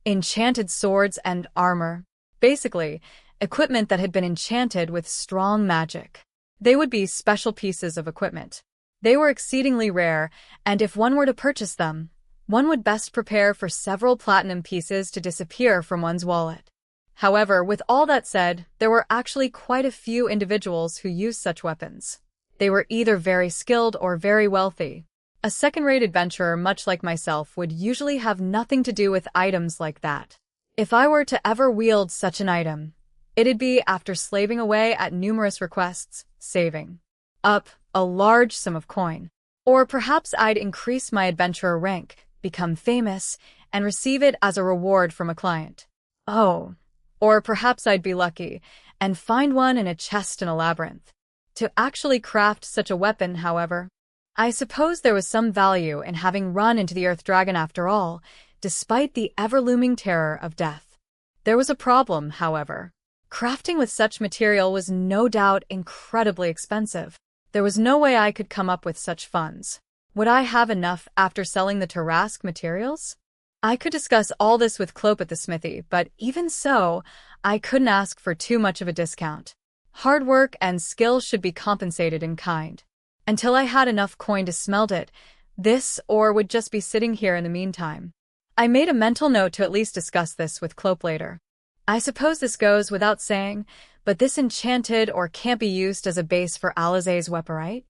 Enchanted swords and armor. Basically, equipment that had been enchanted with strong magic. They would be special pieces of equipment. They were exceedingly rare, and if one were to purchase them, one would best prepare for several platinum pieces to disappear from one's wallet. However, with all that said, there were actually quite a few individuals who used such weapons. They were either very skilled or very wealthy. A second-rate adventurer much like myself would usually have nothing to do with items like that. If I were to ever wield such an item, It'd be after slaving away at numerous requests, saving up a large sum of coin. Or perhaps I'd increase my adventurer rank, become famous, and receive it as a reward from a client. Oh, or perhaps I'd be lucky and find one in a chest in a labyrinth. To actually craft such a weapon, however, I suppose there was some value in having run into the Earth Dragon after all, despite the ever-looming terror of death. There was a problem, however. Crafting with such material was no doubt incredibly expensive. There was no way I could come up with such funds. Would I have enough after selling the Tarask materials? I could discuss all this with Clope at the smithy, but even so, I couldn't ask for too much of a discount. Hard work and skill should be compensated in kind. Until I had enough coin to smelt it, this ore would just be sitting here in the meantime. I made a mental note to at least discuss this with Clope later. I suppose this goes without saying, but this enchanted ore can't be used as a base for Alizé's weapon, right?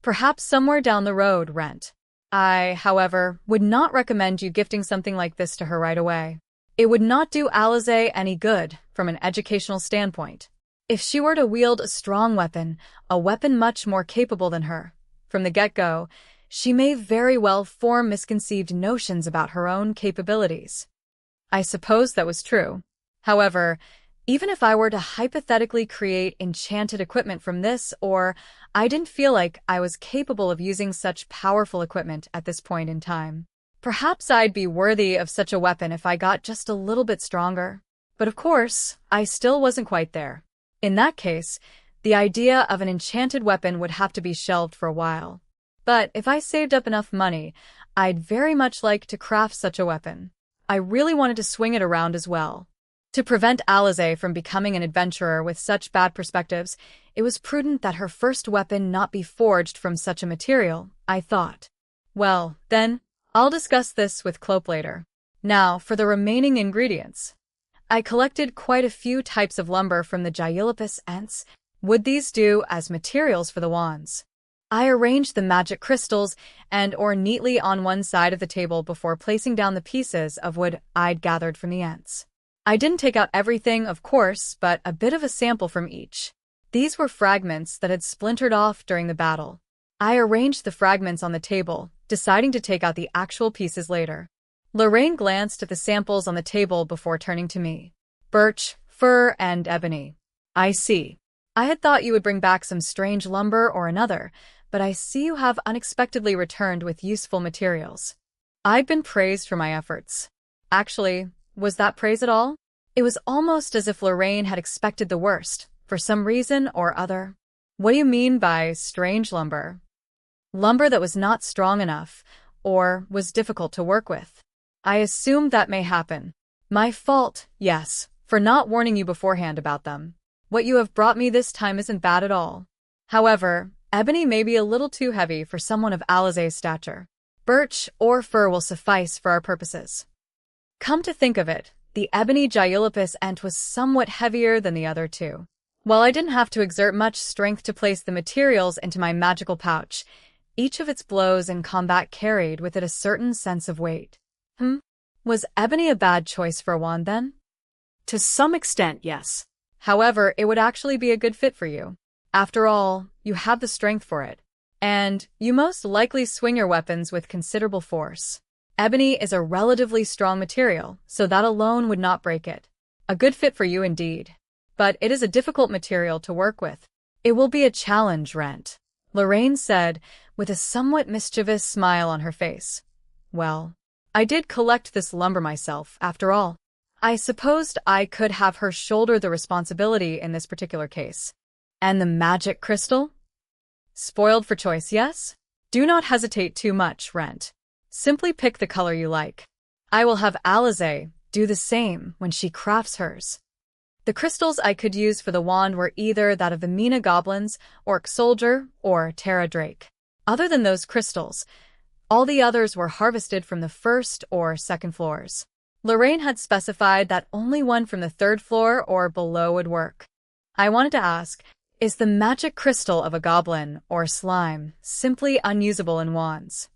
Perhaps somewhere down the road, Rent. I, however, would not recommend you gifting something like this to her right away. It would not do Alizé any good from an educational standpoint. If she were to wield a strong weapon, a weapon much more capable than her, from the get-go, she may very well form misconceived notions about her own capabilities. I suppose that was true. However, even if I were to hypothetically create enchanted equipment from this, or I didn't feel like I was capable of using such powerful equipment at this point in time. Perhaps I'd be worthy of such a weapon if I got just a little bit stronger. But of course, I still wasn't quite there. In that case, the idea of an enchanted weapon would have to be shelved for a while. But if I saved up enough money, I'd very much like to craft such a weapon. I really wanted to swing it around as well. To prevent Alizé from becoming an adventurer with such bad perspectives, it was prudent that her first weapon not be forged from such a material, I thought. Well, then, I'll discuss this with Clope later. Now, for the remaining ingredients. I collected quite a few types of lumber from the Gyolopus Ents. Would these do as materials for the wands? I arranged the magic crystals and ore neatly on one side of the table before placing down the pieces of wood I'd gathered from the Ents. I didn't take out everything, of course, but a bit of a sample from each. These were fragments that had splintered off during the battle. I arranged the fragments on the table, deciding to take out the actual pieces later. Lorraine glanced at the samples on the table before turning to me. Birch, fir, and ebony. I see. I had thought you would bring back some strange lumber or another, but I see you have unexpectedly returned with useful materials. I've been praised for my efforts. Actually, was that praise at all? It was almost as if Lorraine had expected the worst, for some reason or other. What do you mean by strange lumber? Lumber that was not strong enough, or was difficult to work with. I assumed that may happen. My fault, yes, for not warning you beforehand about them. What you have brought me this time isn't bad at all. However, ebony may be a little too heavy for someone of Alizé's stature. Birch or fir will suffice for our purposes. Come to think of it, the ebony Gyolopus Ent was somewhat heavier than the other two. While I didn't have to exert much strength to place the materials into my magical pouch, each of its blows in combat carried with it a certain sense of weight. Was ebony a bad choice for a wand then? To some extent, yes. However, it would actually be a good fit for you. After all, you have the strength for it. And you most likely swing your weapons with considerable force. Ebony is a relatively strong material, so that alone would not break it. A good fit for you indeed. But it is a difficult material to work with. It will be a challenge, Rent, Lorraine said, with a somewhat mischievous smile on her face. Well, I did collect this lumber myself, after all. I supposed I could have her shoulder the responsibility in this particular case. And the magic crystal? Spoiled for choice, yes? Do not hesitate too much, Rent. Simply pick the color you like. I will have Alizé do the same when she crafts hers. The crystals I could use for the wand were either that of the Mina goblins, Orc soldier, or Terra Drake. Other than those crystals, all the others were harvested from the first or second floors. Lorraine had specified that only one from the third floor or below would work. I wanted to ask, is the magic crystal of a goblin or slime simply unusable in wands?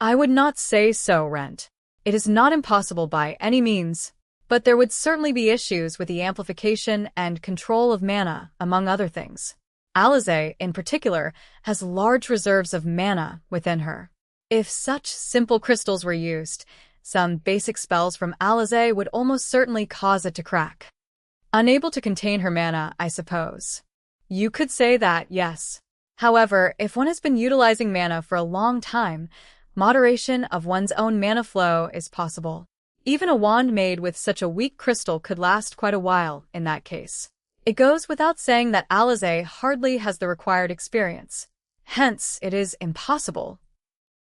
I would not say so, Rent. It is not impossible by any means. But there would certainly be issues with the amplification and control of mana, among other things. Alisaie, in particular, has large reserves of mana within her. If such simple crystals were used, some basic spells from Alisaie would almost certainly cause it to crack. Unable to contain her mana, I suppose. You could say that, yes. However, if one has been utilizing mana for a long time, moderation of one's own mana flow is possible. Even a wand made with such a weak crystal could last quite a while in that case. It goes without saying that Alisaie hardly has the required experience. Hence, it is impossible.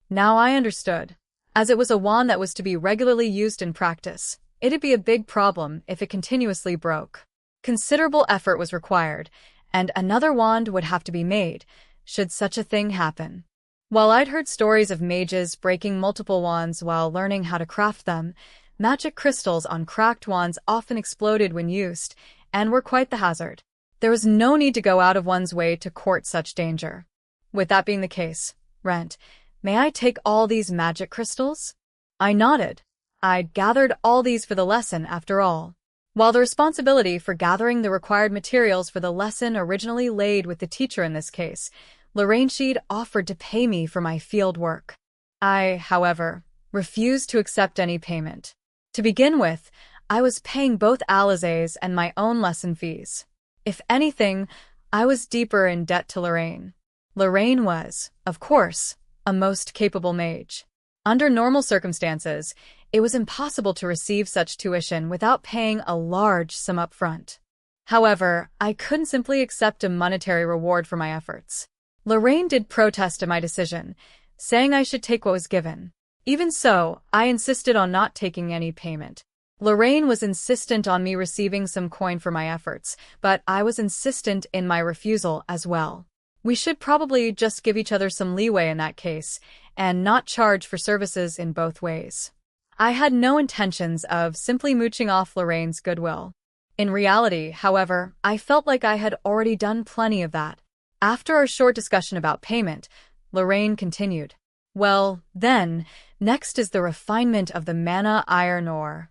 Now I understood. As it was a wand that was to be regularly used in practice, it'd be a big problem if it continuously broke. Considerable effort was required, and another wand would have to be made, should such a thing happen. While I'd heard stories of mages breaking multiple wands while learning how to craft them, magic crystals on cracked wands often exploded when used, and were quite the hazard. There was no need to go out of one's way to court such danger. With that being the case, Rent, may I take all these magic crystals? I nodded. I'd gathered all these for the lesson after all. While the responsibility for gathering the required materials for the lesson originally laid with the teacher in this case, Lorraine she'd offered to pay me for my field work. I, however, refused to accept any payment. To begin with, I was paying both Alisaie's and my own lesson fees. If anything, I was deeper in debt to Lorraine. Lorraine was, of course, a most capable mage. Under normal circumstances, it was impossible to receive such tuition without paying a large sum up front. However, I couldn't simply accept a monetary reward for my efforts. Lorraine did protest to my decision, saying I should take what was given. Even so, I insisted on not taking any payment. Lorraine was insistent on me receiving some coin for my efforts, but I was insistent in my refusal as well. We should probably just give each other some leeway in that case, and not charge for services in both ways. I had no intentions of simply mooching off Lorraine's goodwill. In reality, however, I felt like I had already done plenty of that. After our short discussion about payment, Lorraine continued. Well, then, next is the refinement of the mana iron ore.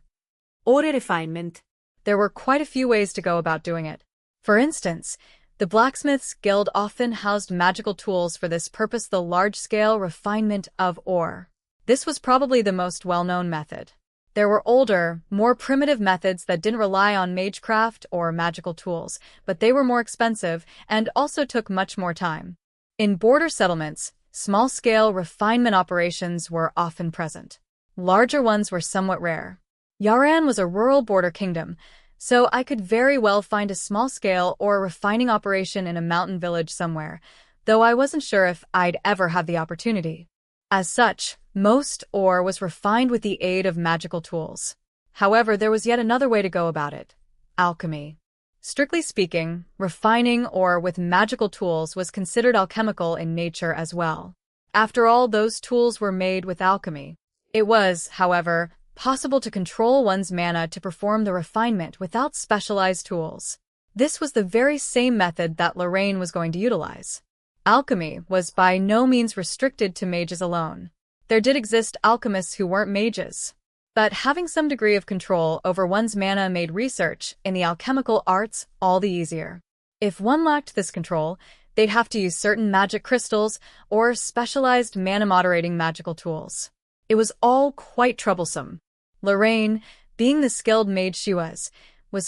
Ore refinement. There were quite a few ways to go about doing it. For instance, the Blacksmiths' Guild often housed magical tools for this purpose, the large-scale refinement of ore. This was probably the most well-known method. There were older, more primitive methods that didn't rely on magecraft or magical tools, but they were more expensive and also took much more time. In border settlements, small-scale refinement operations were often present. Larger ones were somewhat rare. Yaran was a rural border kingdom, so I could very well find a small-scale or refining operation in a mountain village somewhere, though I wasn't sure if I'd ever have the opportunity. As such, most ore was refined with the aid of magical tools. However, there was yet another way to go about it: alchemy. Strictly speaking, refining ore with magical tools was considered alchemical in nature as well. After all, those tools were made with alchemy. It was, however, possible to control one's mana to perform the refinement without specialized tools. This was the very same method that Lorraine was going to utilize. Alchemy was by no means restricted to mages alone. There did exist alchemists who weren't mages. But having some degree of control over one's mana made research in the alchemical arts all the easier. If one lacked this control, they'd have to use certain magic crystals or specialized mana-moderating magical tools. It was all quite troublesome. Lorraine, being the skilled mage she was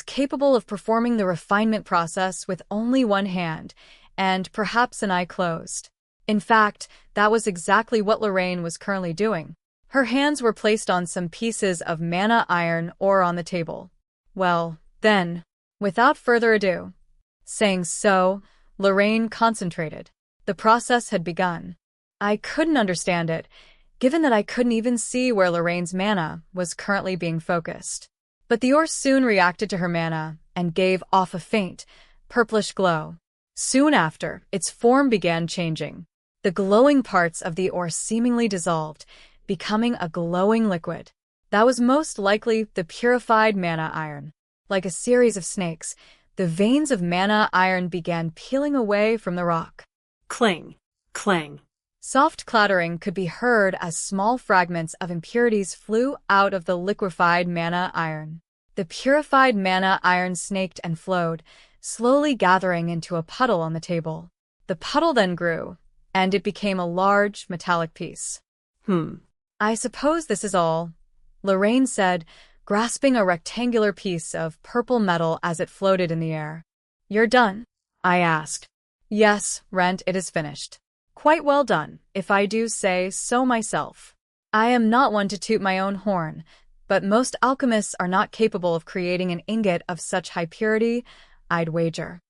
capable of performing the refinement process with only one hand, and perhaps an eye closed. In fact, that was exactly what Lorraine was currently doing. Her hands were placed on some pieces of mana iron ore on the table. Well, then, without further ado, saying so, Lorraine concentrated. The process had begun. I couldn't understand it, given that I couldn't even see where Lorraine's mana was currently being focused. But the ore soon reacted to her mana and gave off a faint, purplish glow. Soon after, its form began changing. The glowing parts of the ore seemingly dissolved, becoming a glowing liquid. That was most likely the purified mana iron. Like a series of snakes, the veins of mana iron began peeling away from the rock. Cling, clang. Soft clattering could be heard as small fragments of impurities flew out of the liquefied mana iron. The purified mana iron snaked and flowed, slowly gathering into a puddle on the table. The puddle then grew, and it became a large, metallic piece. I suppose this is all, Lorraine said, grasping a rectangular piece of purple metal as it floated in the air. You're done? I asked. Yes, Rent, it is finished. Quite well done, if I do say so myself. I am not one to toot my own horn, but most alchemists are not capable of creating an ingot of such high purity, I'd wager.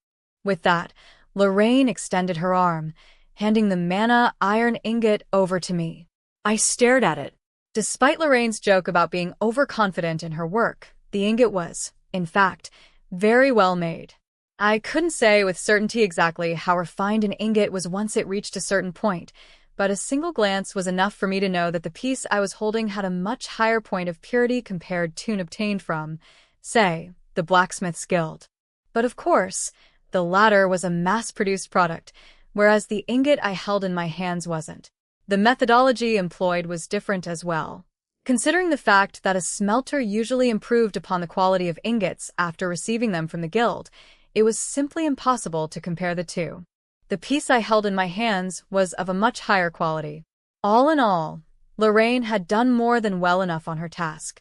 With that, Lorraine extended her arm, handing the mana iron ingot over to me. I stared at it. Despite Lorraine's joke about being overconfident in her work, the ingot was, in fact, very well made. I couldn't say with certainty exactly how refined an ingot was once it reached a certain point, but a single glance was enough for me to know that the piece I was holding had a much higher point of purity compared to an obtained from, say, the Blacksmith's Guild. But of course, the latter was a mass-produced product, whereas the ingot I held in my hands wasn't. The methodology employed was different as well. Considering the fact that a smelter usually improved upon the quality of ingots after receiving them from the guild, it was simply impossible to compare the two. The piece I held in my hands was of a much higher quality. All in all, Lorraine had done more than well enough on her task.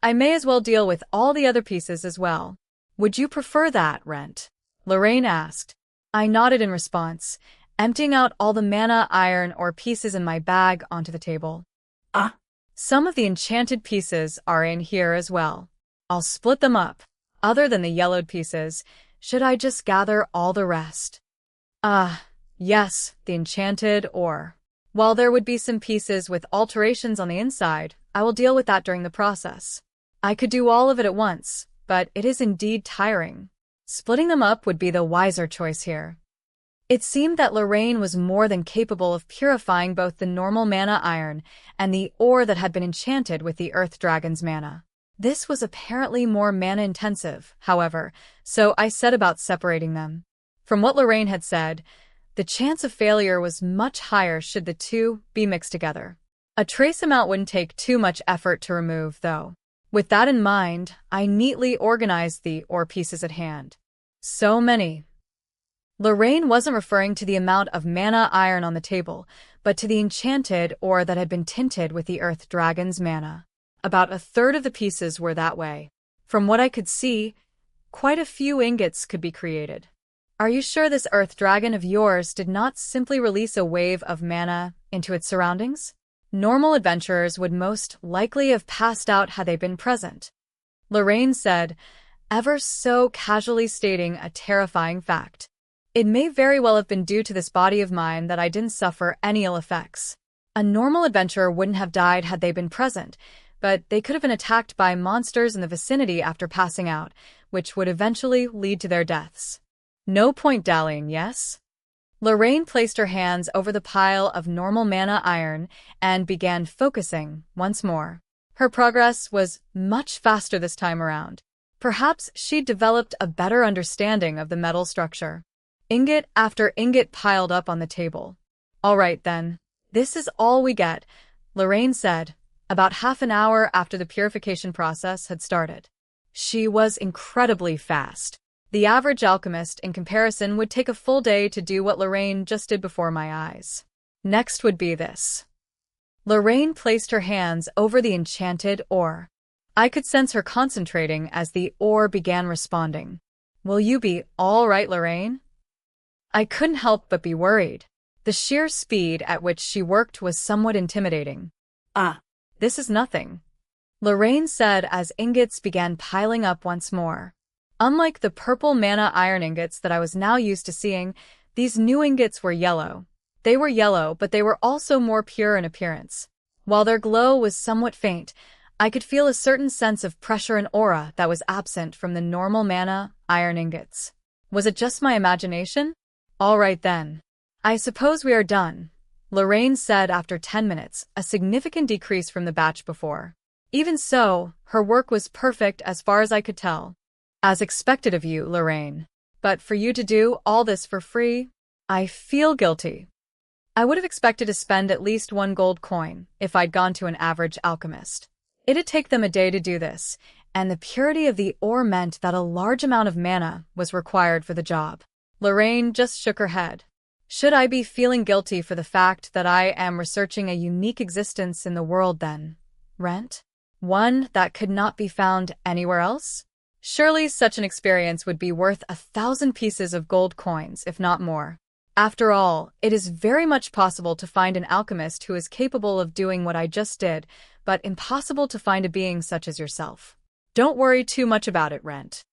I may as well deal with all the other pieces as well. Would you prefer that, Rent? Lorraine asked. I nodded in response, emptying out all the mana iron ore pieces in my bag onto the table. Some of the enchanted pieces are in here as well. I'll split them up. Other than the yellowed pieces, should I just gather all the rest? Yes, the enchanted ore. While there would be some pieces with alterations on the inside, I will deal with that during the process. I could do all of it at once, but it is indeed tiring. Splitting them up would be the wiser choice here. It seemed that Lorraine was more than capable of purifying both the normal mana iron and the ore that had been enchanted with the Earth Dragon's mana. This was apparently more mana-intensive, however, so I set about separating them. From what Lorraine had said, the chance of failure was much higher should the two be mixed together. A trace amount wouldn't take too much effort to remove, though. With that in mind, I neatly organized the ore pieces at hand. So many. Lorraine wasn't referring to the amount of mana iron on the table, but to the enchanted ore that had been tinted with the Earth Dragon's mana. About a third of the pieces were that way. From what I could see, quite a few ingots could be created. Are you sure this Earth Dragon of yours did not simply release a wave of mana into its surroundings? Normal adventurers would most likely have passed out had they been present. Lorraine said, ever so casually stating a terrifying fact. It may very well have been due to this body of mine that I didn't suffer any ill effects. A normal adventurer wouldn't have died had they been present, but they could have been attacked by monsters in the vicinity after passing out, which would eventually lead to their deaths. No point dallying, yes? Lorraine placed her hands over the pile of normal mana iron and began focusing once more. Her progress was much faster this time around. Perhaps she'd developed a better understanding of the metal structure. Ingot after ingot piled up on the table. All right then, this is all we get, Lorraine said, about half an hour after the purification process had started. She was incredibly fast. The average alchemist, in comparison, would take a full day to do what Lorraine just did before my eyes. Next would be this. Lorraine placed her hands over the enchanted ore. I could sense her concentrating as the ore began responding. Will you be all right, Lorraine? I couldn't help but be worried. The sheer speed at which she worked was somewhat intimidating. This is nothing, Lorraine said as ingots began piling up once more. Unlike the purple mana iron ingots that I was now used to seeing, these new ingots were yellow. They were yellow, but they were also more pure in appearance. While their glow was somewhat faint, I could feel a certain sense of pressure and aura that was absent from the normal mana iron ingots. Was it just my imagination? All right then. I suppose we are done, Lorraine said after 10 minutes, a significant decrease from the batch before. Even so, her work was perfect as far as I could tell. As expected of you, Lorraine. But for you to do all this for free, I feel guilty. I would have expected to spend at least 1 gold coin if I'd gone to an average alchemist. It'd take them a day to do this, and the purity of the ore meant that a large amount of mana was required for the job. Lorraine just shook her head. Should I be feeling guilty for the fact that I am researching a unique existence in the world then? Rent? One that could not be found anywhere else? Surely such an experience would be worth 1,000 pieces of gold coins, if not more. After all, it is very much possible to find an alchemist who is capable of doing what I just did, but impossible to find a being such as yourself. Don't worry too much about it, Rent.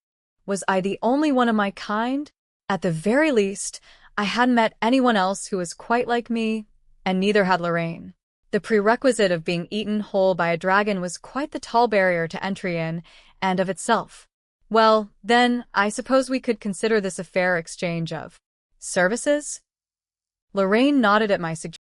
Was I the only one of my kind? At the very least, I hadn't met anyone else who was quite like me, and neither had Lorraine. The prerequisite of being eaten whole by a dragon was quite the tall barrier to entry in and of itself. Well, then, I suppose we could consider this a fair exchange of services? Lorraine nodded at my suggestion.